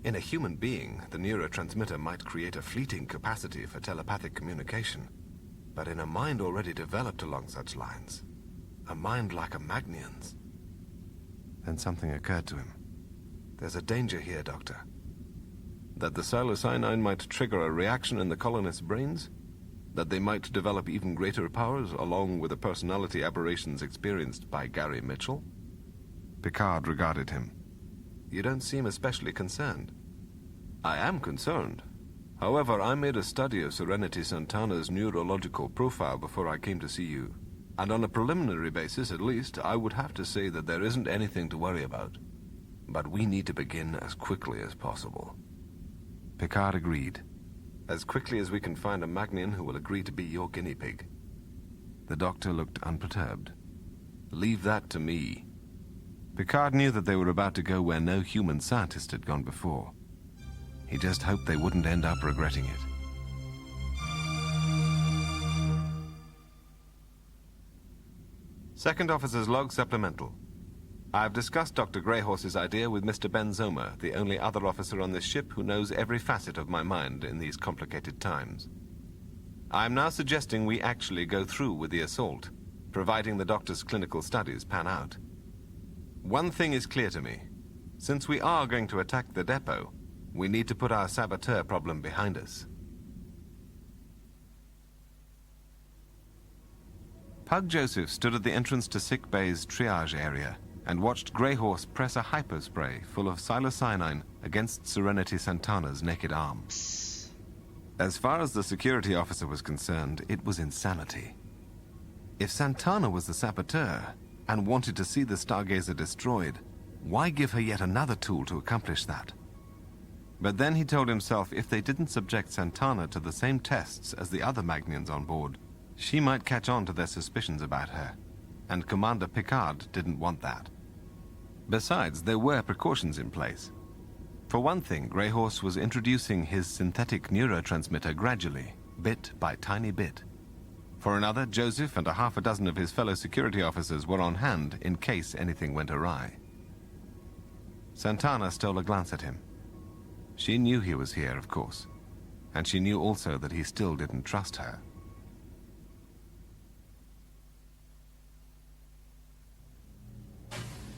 In a human being, the neurotransmitter might create a fleeting capacity for telepathic communication. But in a mind already developed along such lines, a mind like a Magnian's... Then something occurred to him. There's a danger here, Doctor. That the psilocyanine might trigger a reaction in the colonists' brains? That they might develop even greater powers, along with the personality aberrations experienced by Gary Mitchell? Picard regarded him. You don't seem especially concerned. I am concerned. However, I made a study of Serenity Santana's neurological profile before I came to see you. And on a preliminary basis, at least, I would have to say that there isn't anything to worry about. But we need to begin as quickly as possible. Picard agreed. As quickly as we can find a Magnian who will agree to be your guinea pig. The doctor looked unperturbed. Leave that to me. Picard knew that they were about to go where no human scientist had gone before. He just hoped they wouldn't end up regretting it. Second Officer's Log Supplemental. I've discussed Dr. Greyhorse's idea with Mr. Ben Zomer, the only other officer on this ship who knows every facet of my mind in these complicated times. I'm now suggesting we actually go through with the assault, providing the doctor's clinical studies pan out. One thing is clear to me. Since we are going to attack the depot, we need to put our saboteur problem behind us. Pug Joseph stood at the entrance to sick bay's triage area and watched Greyhorse press a hyperspray full of psilocyanine against Serenity Santana's naked arm. As far as the security officer was concerned, it was insanity. If Santana was the saboteur and wanted to see the Stargazer destroyed, why give her yet another tool to accomplish that? But then he told himself if they didn't subject Santana to the same tests as the other Magnians on board, she might catch on to their suspicions about her, and Commander Picard didn't want that. Besides, there were precautions in place. For one thing, Greyhorse was introducing his synthetic neurotransmitter gradually, bit by tiny bit. For another, Joseph and a half a dozen of his fellow security officers were on hand in case anything went awry. Santana stole a glance at him. She knew he was here, of course, and she knew also that he still didn't trust her.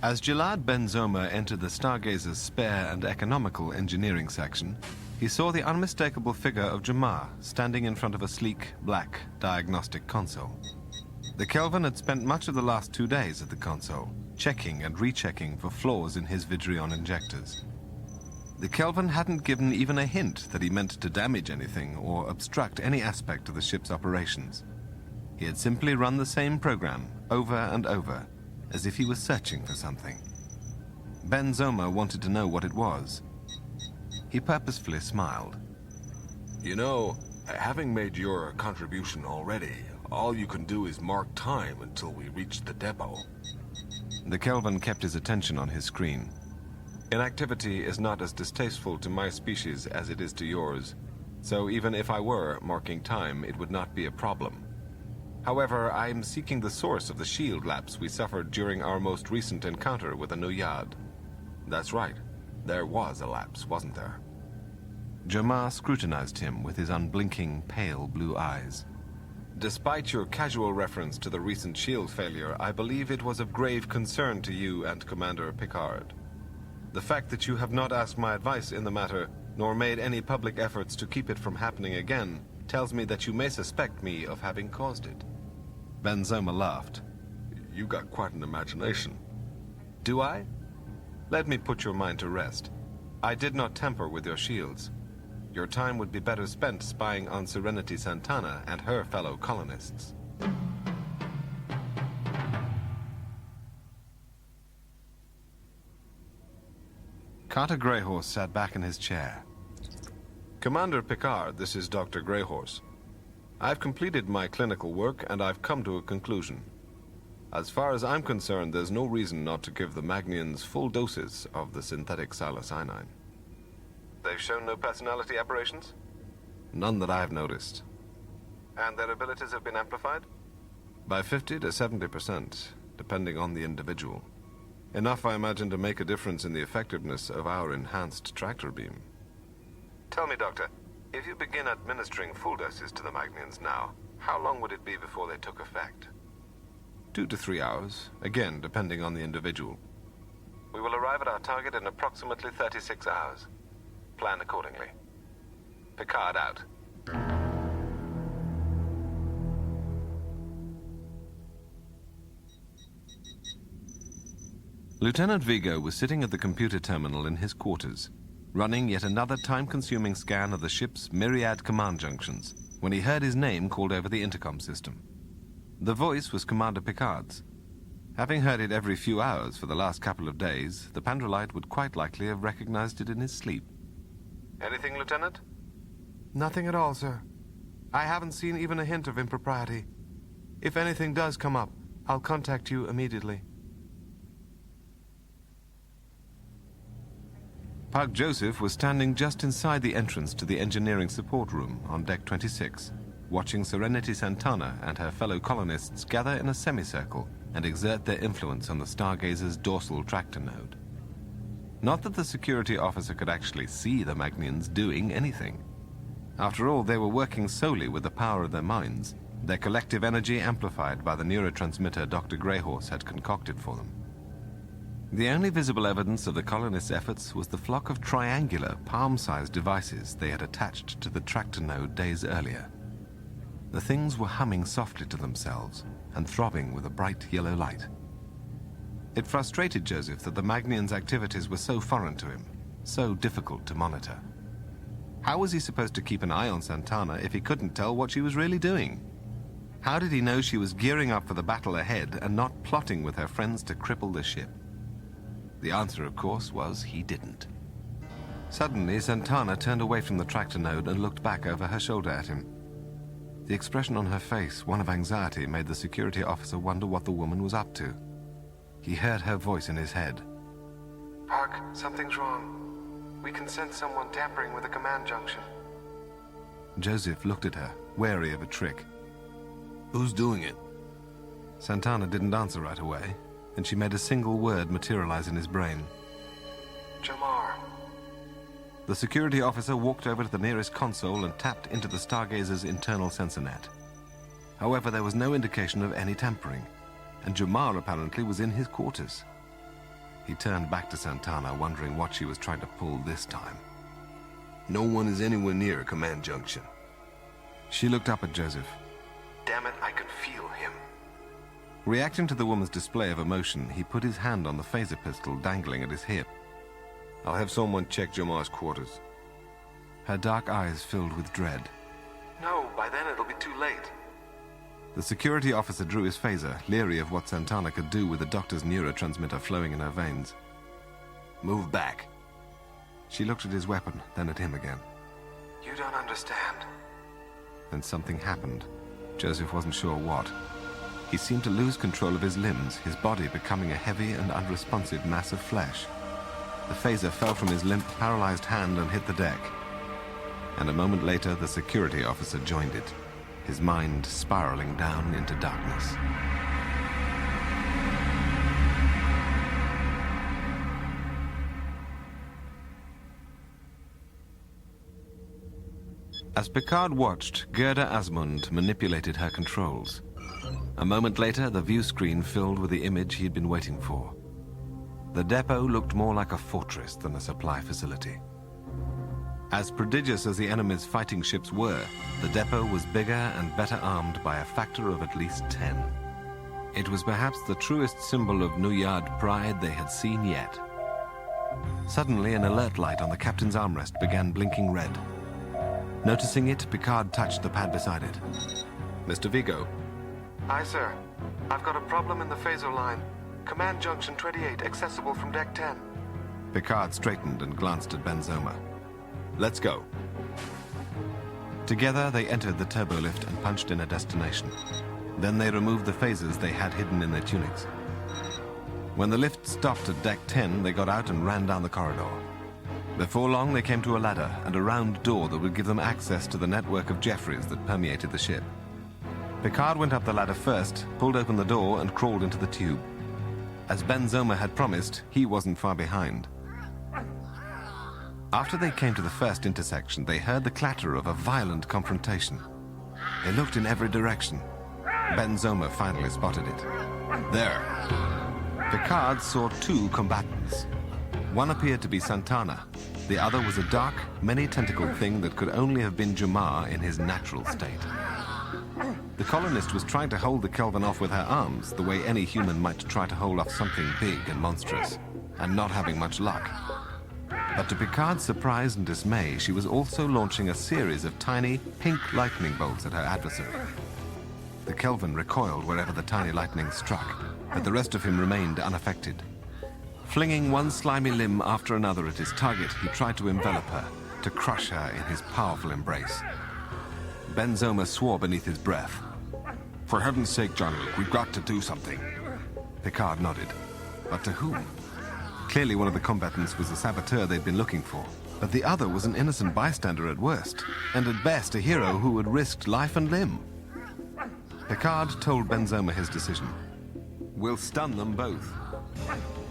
As Gilad Ben Zoma entered the Stargazer's spare and economical engineering section, he saw the unmistakable figure of Jamar standing in front of a sleek, black diagnostic console. The Kelvin had spent much of the last 2 days at the console, checking and rechecking for flaws in his Vidrion injectors. The Kelvin hadn't given even a hint that he meant to damage anything or obstruct any aspect of the ship's operations. He had simply run the same program over and over, as if he was searching for something. Ben Zoma wanted to know what it was. He purposefully smiled. You know, having made your contribution already, all you can do is mark time until we reach the depot. The Kelvin kept his attention on his screen. Inactivity is not as distasteful to my species as it is to yours, so even if I were marking time, it would not be a problem. However, I am seeking the source of the shield lapse we suffered during our most recent encounter with the Nuyad. That's right. There was a lapse, wasn't there? Jamar scrutinized him with his unblinking, pale blue eyes. Despite your casual reference to the recent shield failure, I believe it was of grave concern to you and Commander Picard. The fact that you have not asked my advice in the matter, nor made any public efforts to keep it from happening again, tells me that you may suspect me of having caused it. Ben Zoma laughed. You got quite an imagination. Do I? Let me put your mind to rest. I did not tamper with your shields. Your time would be better spent spying on Serenity Santana and her fellow colonists. Carter Greyhorse sat back in his chair. Commander Picard, this is Dr. Greyhorse. I've completed my clinical work and I've come to a conclusion. As far as I'm concerned, there's no reason not to give the Magnians full doses of the synthetic psilocyanine. They've shown no personality aberrations? None that I've noticed. And their abilities have been amplified? By 50 to 70%, depending on the individual. Enough, I imagine, to make a difference in the effectiveness of our enhanced tractor beam. Tell me, Doctor, if you begin administering full doses to the Magnians now, how long would it be before they took effect? 2 to 3 hours, again, depending on the individual. We will arrive at our target in approximately 36 hours. Plan accordingly. Picard out. Lieutenant Vigo was sitting at the computer terminal in his quarters, running yet another time-consuming scan of the ship's myriad command junctions, when he heard his name called over the intercom system. The voice was Commander Picard's. Having heard it every few hours for the last couple of days, the Pandrolite would quite likely have recognized it in his sleep. Anything, Lieutenant? Nothing at all, sir. I haven't seen even a hint of impropriety. If anything does come up, I'll contact you immediately. Pug Joseph was standing just inside the entrance to the engineering support room on Deck 26, watching Serenity Santana and her fellow colonists gather in a semicircle and exert their influence on the Stargazer's dorsal tractor node. Not that the security officer could actually see the Magnians doing anything. After all, they were working solely with the power of their minds, their collective energy amplified by the neurotransmitter Dr. Greyhorse had concocted for them. The only visible evidence of the colonists' efforts was the flock of triangular, palm-sized devices they had attached to the tractor node days earlier. The things were humming softly to themselves and throbbing with a bright yellow light. It frustrated Joseph that the Magnians' activities were so foreign to him, so difficult to monitor. How was he supposed to keep an eye on Santana if he couldn't tell what she was really doing? How did he know she was gearing up for the battle ahead and not plotting with her friends to cripple the ship? The answer, of course, was he didn't. Suddenly, Santana turned away from the tractor node and looked back over her shoulder at him. The expression on her face, one of anxiety, made the security officer wonder what the woman was up to. He heard her voice in his head. Park, something's wrong. We can sense someone tampering with the command junction. Joseph looked at her, wary of a trick. Who's doing it? Santana didn't answer right away, and she made a single word materialize in his brain. Jamar. The security officer walked over to the nearest console and tapped into the Stargazer's internal sensor net. However, there was no indication of any tampering, and Jamar apparently was in his quarters. He turned back to Santana, wondering what she was trying to pull this time. No one is anywhere near Command Junction. She looked up at Joseph. Damn it, I can feel him. Reacting to the woman's display of emotion, he put his hand on the phaser pistol dangling at his hip. I'll have someone check Jamar's quarters. Her dark eyes filled with dread. No, by then it'll be too late. The security officer drew his phaser, leery of what Santana could do with the doctor's neurotransmitter flowing in her veins. Move back. She looked at his weapon, then at him again. You don't understand. Then something happened. Joseph wasn't sure what. He seemed to lose control of his limbs, his body becoming a heavy and unresponsive mass of flesh. The phaser fell from his limp, paralyzed hand and hit the deck. And a moment later, the security officer joined it, his mind spiraling down into darkness. As Picard watched, Gerda Asmund manipulated her controls. A moment later, the view screen filled with the image he'd been waiting for. The depot looked more like a fortress than a supply facility. As prodigious as the enemy's fighting ships were, the depot was bigger and better armed by a factor of at least 10. It was perhaps the truest symbol of Nuyard pride they had seen yet. Suddenly, an alert light on the captain's armrest began blinking red. Noticing it, Picard touched the pad beside it. Mr. Vigo. Aye, sir. I've got a problem in the phaser line. Command Junction 28, accessible from Deck 10. Picard straightened and glanced at Ben Zoma. Let's go. Together, they entered the turbolift and punched in a destination. Then they removed the phasers they had hidden in their tunics. When the lift stopped at Deck 10, they got out and ran down the corridor. Before long, they came to a ladder and a round door that would give them access to the network of Jeffries that permeated the ship. Picard went up the ladder first, pulled open the door, and crawled into the tube. As Ben Zoma had promised, he wasn't far behind. After they came to the first intersection, they heard the clatter of a violent confrontation. They looked in every direction. Ben Zoma finally spotted it. There. Picard saw two combatants. One appeared to be Santana. The other was a dark, many-tentacled thing that could only have been Jamar in his natural state. The colonist was trying to hold the Kelvin off with her arms, the way any human might try to hold off something big and monstrous, and not having much luck. But to Picard's surprise and dismay, she was also launching a series of tiny, pink lightning bolts at her adversary. The Kelvin recoiled wherever the tiny lightning struck, but the rest of him remained unaffected. Flinging one slimy limb after another at his target, he tried to envelop her, to crush her in his powerful embrace. Ben Zoma swore beneath his breath. For heaven's sake, Jean-Luc, we've got to do something. Picard nodded. But to whom? Clearly one of the combatants was the saboteur they'd been looking for, but the other was an innocent bystander at worst, and at best a hero who had risked life and limb. Picard told Ben Zoma his decision. We'll stun them both.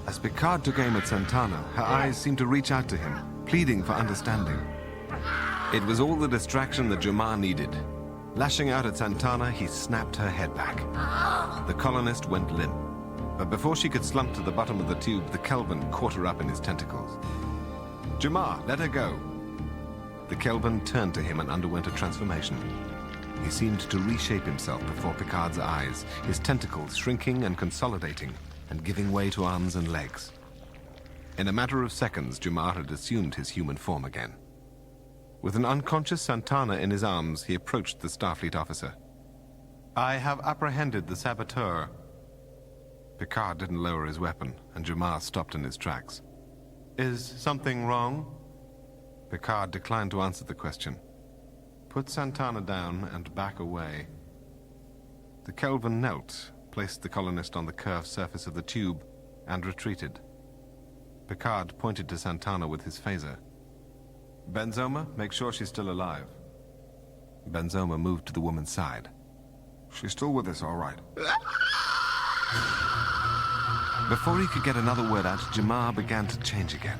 As Picard took aim at Santana, her eyes seemed to reach out to him, pleading for understanding. It was all the distraction that Jamar needed. Lashing out at Santana, he snapped her head back. The colonist went limp, but before she could slump to the bottom of the tube, the Kelvin caught her up in his tentacles. Jamar, let her go. The Kelvin turned to him and underwent a transformation. He seemed to reshape himself before Picard's eyes, his tentacles shrinking and consolidating, and giving way to arms and legs. In a matter of seconds, Jamar had assumed his human form again. With an unconscious Santana in his arms, he approached the Starfleet officer. I have apprehended the saboteur. Picard didn't lower his weapon, and Jamar stopped in his tracks. Is something wrong? Picard declined to answer the question. Put Santana down and back away. The Kelvin knelt, placed the colonist on the curved surface of the tube, and retreated. Picard pointed to Santana with his phaser. Ben Zoma, make sure she's still alive. Ben Zoma moved to the woman's side. She's still with us, all right. Before he could get another word out, Jamar began to change again.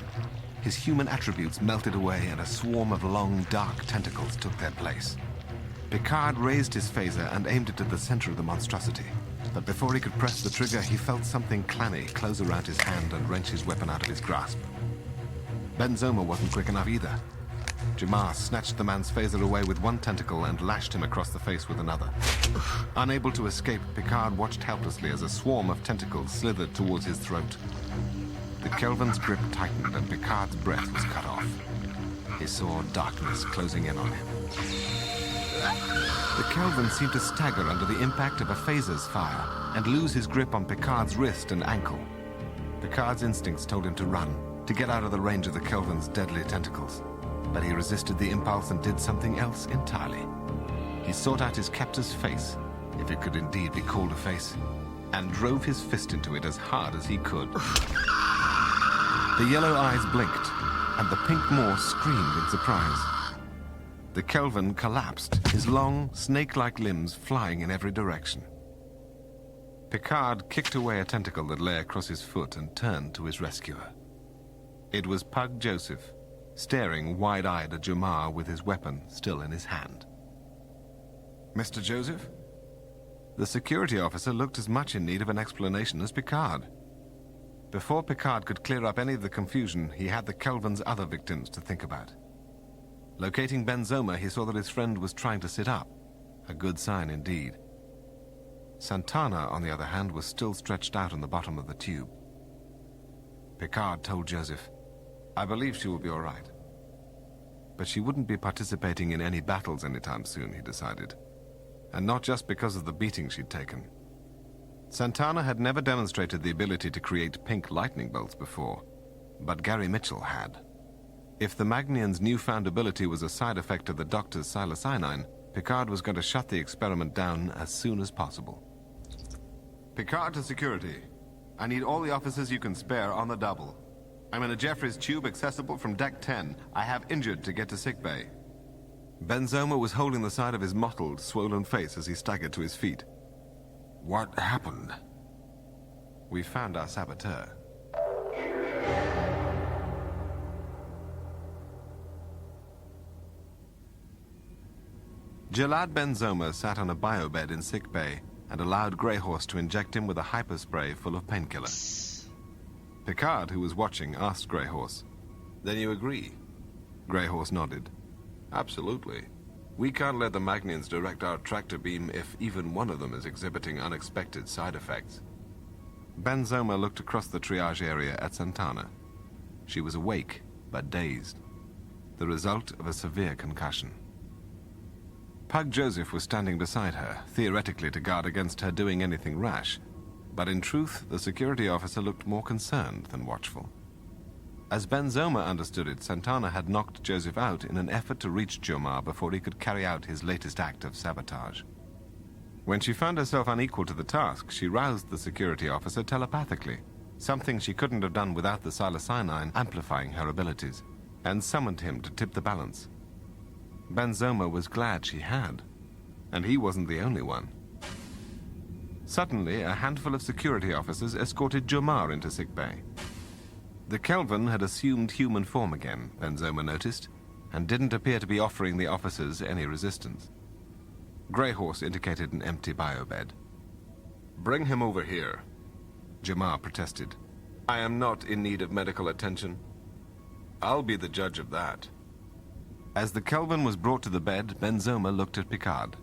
his human attributes melted away and a swarm of long, dark tentacles took their place. Picard raised his phaser and aimed it at the center of the monstrosity. But before he could press the trigger, he felt something clammy close around his hand and wrench his weapon out of his grasp. Ben Zoma wasn't quick enough either. Jamar snatched the man's phaser away with one tentacle and lashed him across the face with another. Unable to escape, Picard watched helplessly as a swarm of tentacles slithered towards his throat. The Kelvin's grip tightened and Picard's breath was cut off. He saw darkness closing in on him. The Kelvin seemed to stagger under the impact of a phaser's fire and lose his grip on Picard's wrist and ankle. Picard's instincts told him to run, to get out of the range of the Kelvin's deadly tentacles. But he resisted the impulse and did something else entirely. He sought out his captor's face, if it could indeed be called a face, and drove his fist into it as hard as he could. The yellow eyes blinked, and the pink maw screamed in surprise. The Kelvin collapsed, his long, snake-like limbs flying in every direction. Picard kicked away a tentacle that lay across his foot and turned to his rescuer. It was Pug Joseph, staring wide-eyed at Jamar with his weapon still in his hand. "Mr. Joseph?" The security officer looked as much in need of an explanation as Picard. Before Picard could clear up any of the confusion, he had the Kelvin's other victims to think about. Locating Ben Zoma, he saw that his friend was trying to sit up. A good sign indeed. Santana, on the other hand, was still stretched out on the bottom of the tube. Picard told Joseph, "I believe she will be all right." But she wouldn't be participating in any battles anytime soon, he decided. And not just because of the beating she'd taken. Santana had never demonstrated the ability to create pink lightning bolts before, but Gary Mitchell had. If the Magnian's newfound ability was a side effect of the doctor's psilocybin, Picard was going to shut the experiment down as soon as possible. "Picard to security. I need all the officers you can spare on the double. I'm in a Jeffries tube accessible from Deck 10. I have injured to get to sickbay." Ben Zoma was holding the side of his mottled, swollen face as he staggered to his feet. "What happened?" "We found our saboteur." Jalad Ben Zoma sat on a biobed in sickbay and allowed Greyhorse to inject him with a hyperspray full of painkiller. Picard, who was watching, asked Greyhorse, "Then you agree?" Greyhorse nodded. "Absolutely. We can't let the Magnians direct our tractor beam if even one of them is exhibiting unexpected side effects." Ben Zoma looked across the triage area at Santana. She was awake, but dazed. The result of a severe concussion. Pug Joseph was standing beside her, theoretically to guard against her doing anything rash. But in truth, the security officer looked more concerned than watchful. As Ben Zoma understood it, Santana had knocked Joseph out in an effort to reach Jomar before he could carry out his latest act of sabotage. When she found herself unequal to the task, she roused the security officer telepathically, something she couldn't have done without the psilocybin amplifying her abilities, and summoned him to tip the balance. Ben Zoma was glad she had, and he wasn't the only one. Suddenly, a handful of security officers escorted Jomar into sickbay. The Kelvin had assumed human form again, Ben Zoma noticed, and didn't appear to be offering the officers any resistance. Greyhorse indicated an empty biobed. "Bring him over here," Jomar protested. "I am not in need of medical attention." "I'll be the judge of that." As the Kelvin was brought to the bed, Ben Zoma looked at Picard.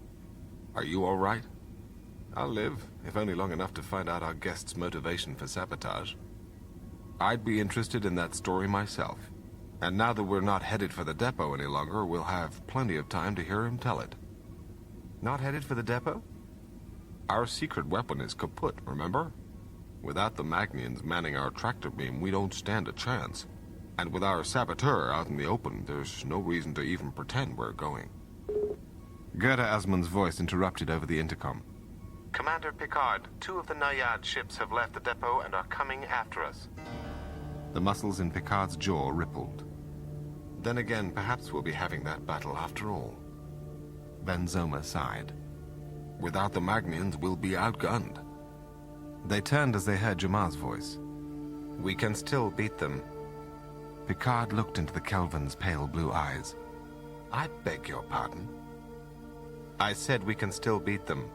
"Are you all right?" "I'll live, if only long enough to find out our guest's motivation for sabotage." "I'd be interested in that story myself. And now that we're not headed for the depot any longer, we'll have plenty of time to hear him tell it." "Not headed for the depot?" "Our secret weapon is kaput, remember? Without the Magnians manning our tractor beam, we don't stand a chance. And with our saboteur out in the open, there's no reason to even pretend we're going." Gerda Asmund's voice interrupted over the intercom. "Commander Picard, 2 of the Naiad ships have left the depot and are coming after us." The muscles in Picard's jaw rippled. "Then again, perhaps we'll be having that battle after all." Ben Zoma sighed. "Without the Magnians, we'll be outgunned." They turned as they heard Jamar's voice. "We can still beat them." Picard looked into the Kelvin's pale blue eyes. I beg your pardon? I said we can still beat them.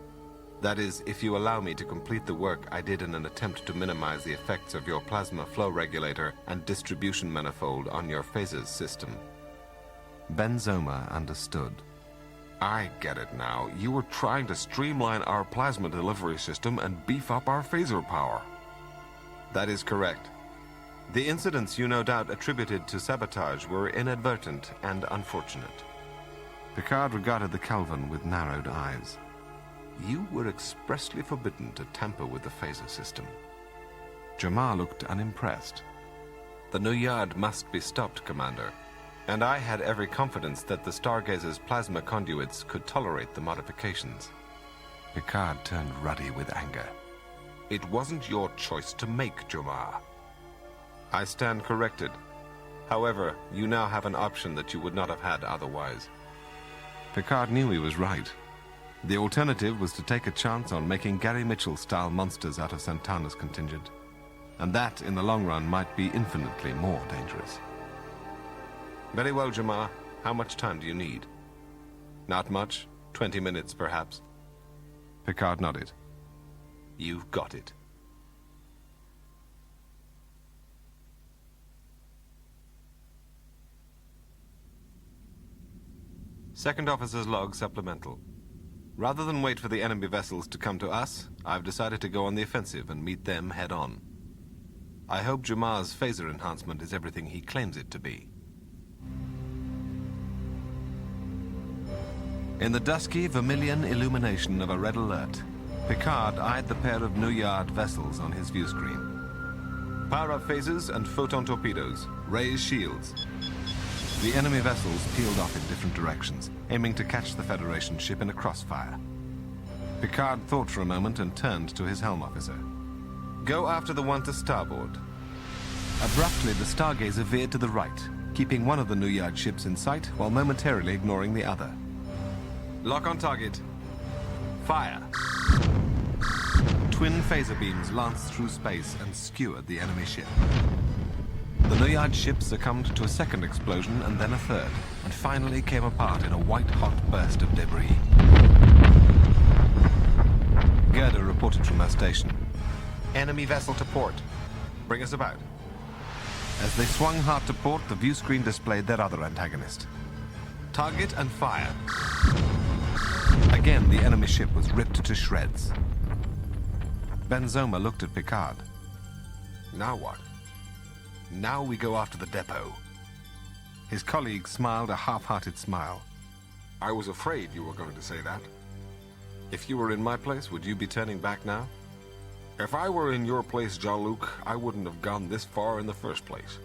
That is, if you allow me to complete the work I did in an attempt to minimize the effects of your plasma flow regulator and distribution manifold on your phasers system. Ben Zoma understood. I get it now. You were trying to streamline our plasma delivery system and beef up our phaser power. That is correct. The incidents you no doubt attributed to sabotage were inadvertent and unfortunate. Picard regarded the Kelvin with narrowed eyes. You were expressly forbidden to tamper with the phaser system. Jamar looked unimpressed. The new yard must be stopped, Commander. And I had every confidence that the Stargazer's plasma conduits could tolerate the modifications. Picard turned ruddy with anger. It wasn't your choice to make, Jamar. I stand corrected. However, you now have an option that you would not have had otherwise. Picard knew he was right. The alternative was to take a chance on making Gary Mitchell-style monsters out of Santana's contingent. And that, in the long run, might be infinitely more dangerous. Very well, Jamar. How much time do you need? Not much. 20 minutes, perhaps. Picard nodded. You've got it. Second Officer's Log Supplemental. Rather than wait for the enemy vessels to come to us, I've decided to go on the offensive and meet them head-on. I hope Jamar's phaser enhancement is everything he claims it to be. In the dusky vermilion illumination of a red alert, Picard eyed the pair of New Yard vessels on his view screen. Power up phasers and photon torpedoes. Raise shields. The enemy vessels peeled off in different directions, aiming to catch the Federation ship in a crossfire. Picard thought for a moment and turned to his helm officer. Go after the one to starboard. Abruptly, the Stargazer veered to the right, keeping one of the New Yard ships in sight while momentarily ignoring the other. Lock on target. Fire. Twin phaser beams lanced through space and skewered the enemy ship. The New Yard ship succumbed to a second explosion and then a third, and finally came apart in a white-hot burst of debris. Gerda reported from her station. Enemy vessel to port. Bring us about. As they swung hard to port, the view screen displayed their other antagonist. Target and fire. Again, the enemy ship was ripped to shreds. Ben Zoma looked at Picard. Now what? Now we go after the depot. His colleague smiled a half-hearted smile. I was afraid you were going to say that. If you were in my place, would you be turning back now? If I were in your place, Jean-Luc, I wouldn't have gone this far in the first place.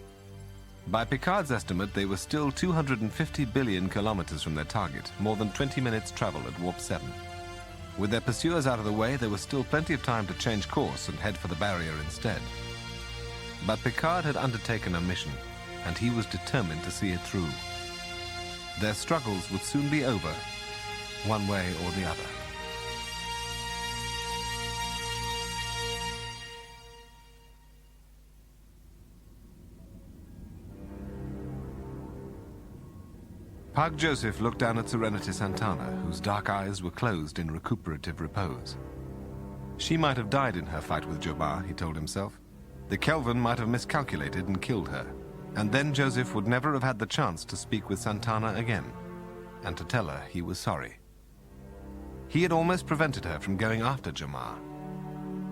By Picard's estimate, they were still 250 billion kilometers from their target, more than 20 minutes travel at Warp 7. With their pursuers out of the way, there was still plenty of time to change course and head for the barrier instead. But Picard had undertaken a mission, and he was determined to see it through. Their struggles would soon be over, one way or the other. Pug Joseph looked down at Serenity Santana, whose dark eyes were closed in recuperative repose. She might have died in her fight with Jabbar, he told himself. The Kelvin might have miscalculated and killed her, and then Joseph would never have had the chance to speak with Santana again, and to tell her he was sorry. He had almost prevented her from going after Jamar.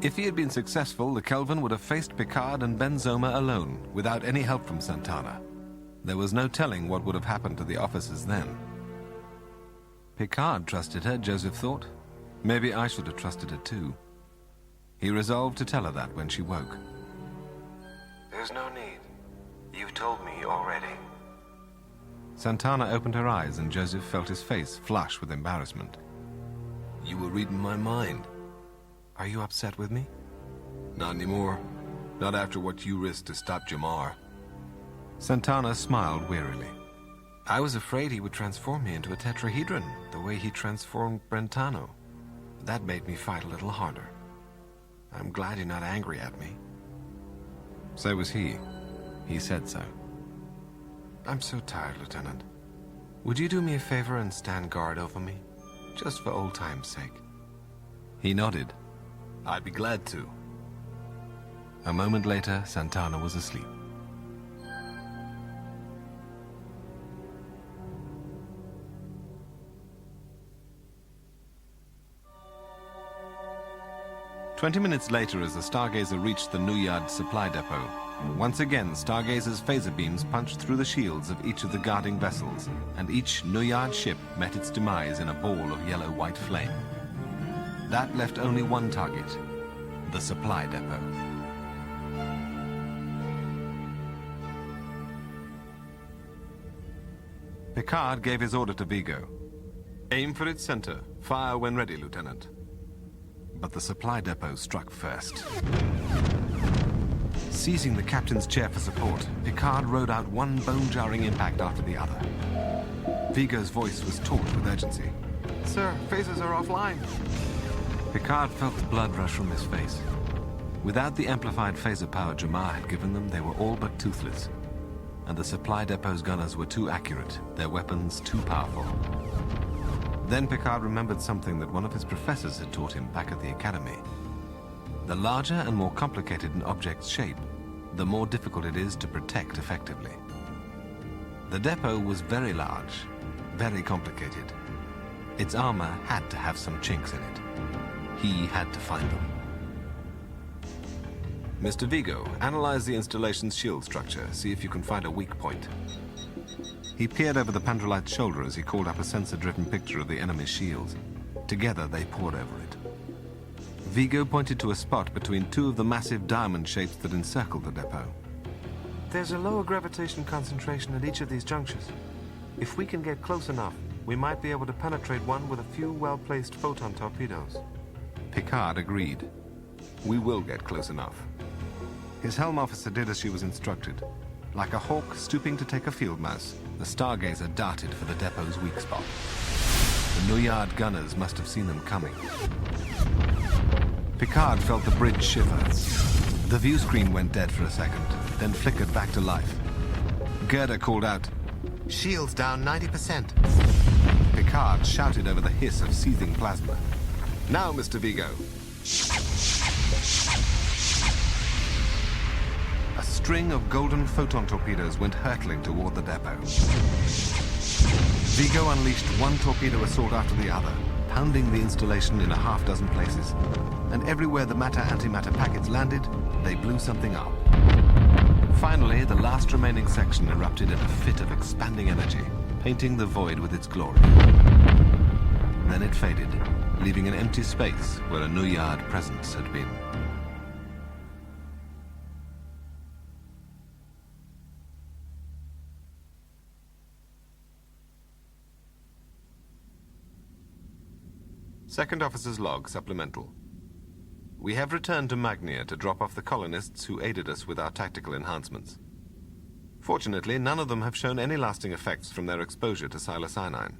If he had been successful, the Kelvin would have faced Picard and Ben Zoma alone, without any help from Santana. There was no telling what would have happened to the officers then. Picard trusted her, Joseph thought. Maybe I should have trusted her too. He resolved to tell her that when she woke. There's no need. You've told me already. Santana opened her eyes and Joseph felt his face flush with embarrassment. You were reading my mind. Are you upset with me? Not anymore. Not after what you risked to stop Jamar. Santana smiled wearily. I was afraid he would transform me into a tetrahedron, the way he transformed Brentano. That made me fight a little harder. I'm glad you're not angry at me. So was he. He said so. I'm so tired, Lieutenant. Would you do me a favor and stand guard over me? Just for old time's sake. He nodded. I'd be glad to. A moment later, Santana was asleep. "20 minutes later, as the Stargazer reached the Nuyard supply depot, once again Stargazer's phaser beams punched through the shields of each of the guarding vessels, and each Nuyard ship met its demise in a ball of yellow-white flame. That left only one target, the supply depot. Picard gave his order to Vigo. "Aim for its center. Fire when ready, Lieutenant." But the supply depot struck first. Seizing the captain's chair for support, Picard rode out one bone-jarring impact after the other. Vigo's voice was taut with urgency. Sir, phasers are offline. Picard felt the blood rush from his face. Without the amplified phaser power Jamar had given them, they were all but toothless. And the supply depot's gunners were too accurate, their weapons too powerful. Then Picard remembered something that one of his professors had taught him back at the academy. The larger and more complicated an object's shape, the more difficult it is to protect effectively. The depot was very large, very complicated. Its armor had to have some chinks in it. He had to find them. Mr. Vigo, analyze the installation's shield structure. See if you can find a weak point. He peered over the Pandrolite's shoulder as he called up a sensor-driven picture of the enemy's shields. Together, they pored over it. Vigo pointed to a spot between two of the massive diamond shapes that encircled the depot. There's a lower gravitation concentration at each of these junctures. If we can get close enough, we might be able to penetrate one with a few well-placed photon torpedoes. Picard agreed. We will get close enough. His helm officer did as she was instructed. Like a hawk stooping to take a field mouse, the Stargazer darted for the depot's weak spot. The Nuyard gunners must have seen them coming. Picard felt the bridge shiver. The view screen went dead for a second, then flickered back to life. Gerda called out, Shields down 90%. Picard shouted over the hiss of seething plasma. Now, Mr. Vigo. A string of golden photon torpedoes went hurtling toward the depot. Vigo unleashed one torpedo assault after the other, pounding the installation in a half-dozen places. And everywhere the matter-antimatter packets landed, they blew something up. Finally, the last remaining section erupted in a fit of expanding energy, painting the void with its glory. Then it faded, leaving an empty space where a Nuyard presence had been. Second Officer's Log Supplemental. We have returned to Magnia to drop off the colonists who aided us with our tactical enhancements. Fortunately, none of them have shown any lasting effects from their exposure to psilocyanine.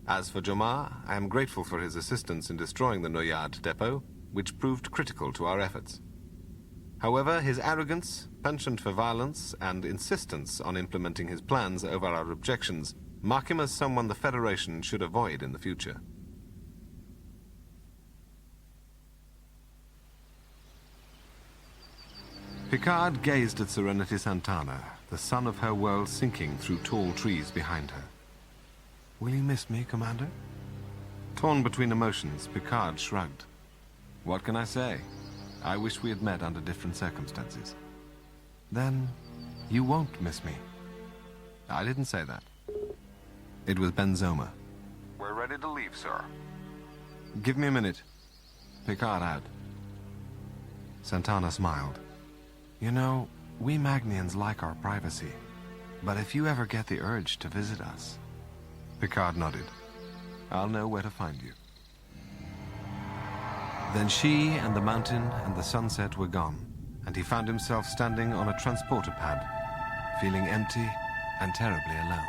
As for Jomar, I am grateful for his assistance in destroying the Nuyard depot, which proved critical to our efforts. However, his arrogance, penchant for violence, and insistence on implementing his plans over our objections mark him as someone the Federation should avoid in the future. Picard gazed at Serenity Santana, the sun of her world sinking through tall trees behind her. Will you miss me, Commander? Torn between emotions, Picard shrugged. What can I say? I wish we had met under different circumstances. Then, you won't miss me. I didn't say that. It was Benzoma. We're ready to leave, sir. Give me a minute. Picard out. Santana smiled. You know, we Magnians like our privacy. But if you ever get the urge to visit us... Picard nodded. I'll know where to find you. Then she and the mountain and the sunset were gone, and he found himself standing on a transporter pad, feeling empty and terribly alone.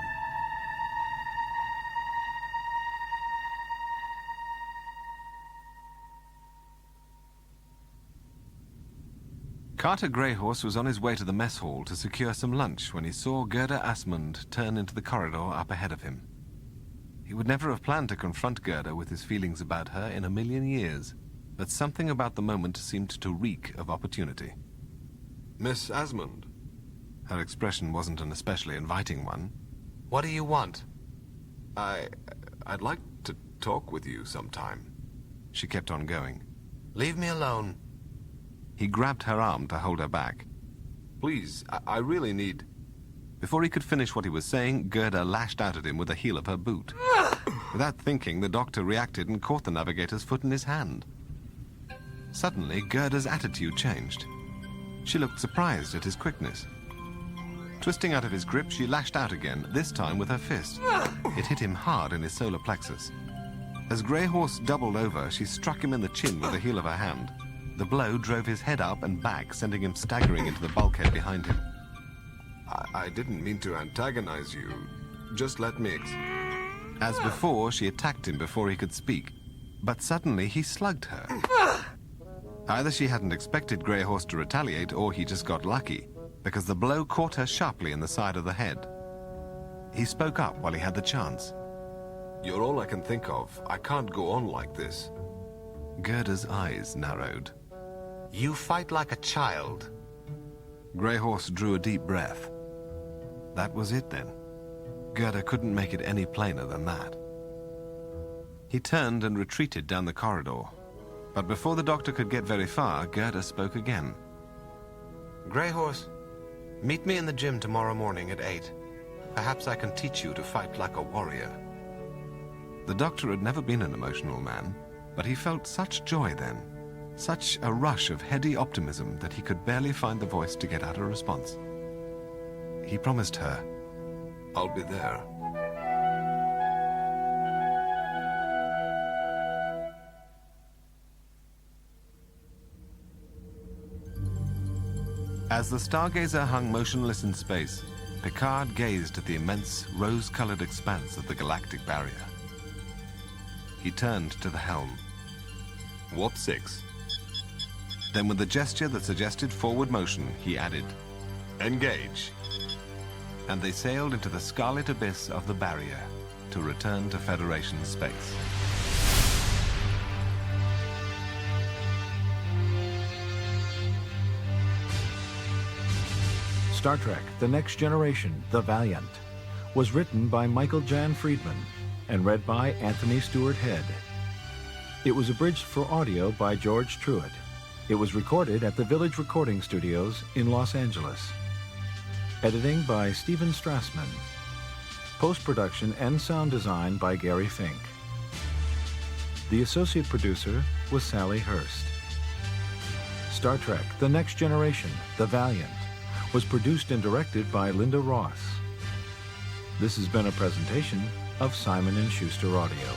Carter Greyhorse was on his way to the mess hall to secure some lunch when he saw Gerda Asmund turn into the corridor up ahead of him. He would never have planned to confront Gerda with his feelings about her in a million years, but something about the moment seemed to reek of opportunity. Miss Asmund. Her expression wasn't an especially inviting one. What do you want? I'd like to talk with you sometime. She kept on going. Leave me alone. He grabbed her arm to hold her back. Please, I really need... Before he could finish what he was saying, Gerda lashed out at him with the heel of her boot. Without thinking, the doctor reacted and caught the navigator's foot in his hand. Suddenly, Gerda's attitude changed. She looked surprised at his quickness. Twisting out of his grip, she lashed out again, this time with her fist. It hit him hard in his solar plexus. As Greyhorse doubled over, she struck him in the chin with the heel of her hand. The blow drove his head up and back, sending him staggering into the bulkhead behind him. I didn't mean to antagonize you. Just let me... As before, she attacked him before he could speak. But suddenly, he slugged her. Either she hadn't expected Greyhorse to retaliate, or he just got lucky, because the blow caught her sharply in the side of the head. He spoke up while he had the chance. You're all I can think of. I can't go on like this. Gerda's eyes narrowed. You fight like a child. Greyhorse drew a deep breath. That was it, then. Gerda couldn't make it any plainer than that. He turned and retreated down the corridor. But before the doctor could get very far, Gerda spoke again. Greyhorse, meet me in the gym tomorrow morning at 8. Perhaps I can teach you to fight like a warrior. The doctor had never been an emotional man, but he felt such joy then, such a rush of heady optimism that he could barely find the voice to get out a response. He promised her, I'll be there. As the Stargazer hung motionless in space, Picard gazed at the immense, rose-colored expanse of the galactic barrier. He turned to the helm. Warp 6. Then with a gesture that suggested forward motion, he added, Engage. And they sailed into the scarlet abyss of the barrier to return to Federation space. Star Trek: The Next Generation, The Valiant, was written by Michael Jan Friedman and read by Anthony Stewart Head. It was abridged for audio by George Truitt. It was recorded at the Village Recording Studios in Los Angeles. Editing by Stephen Strassman. Post-production and sound design by Gary Fink. The associate producer was Sally Hurst. Star Trek: The Next Generation, The Valiant, was produced and directed by Linda Ross. This has been a presentation of Simon & Schuster Audio.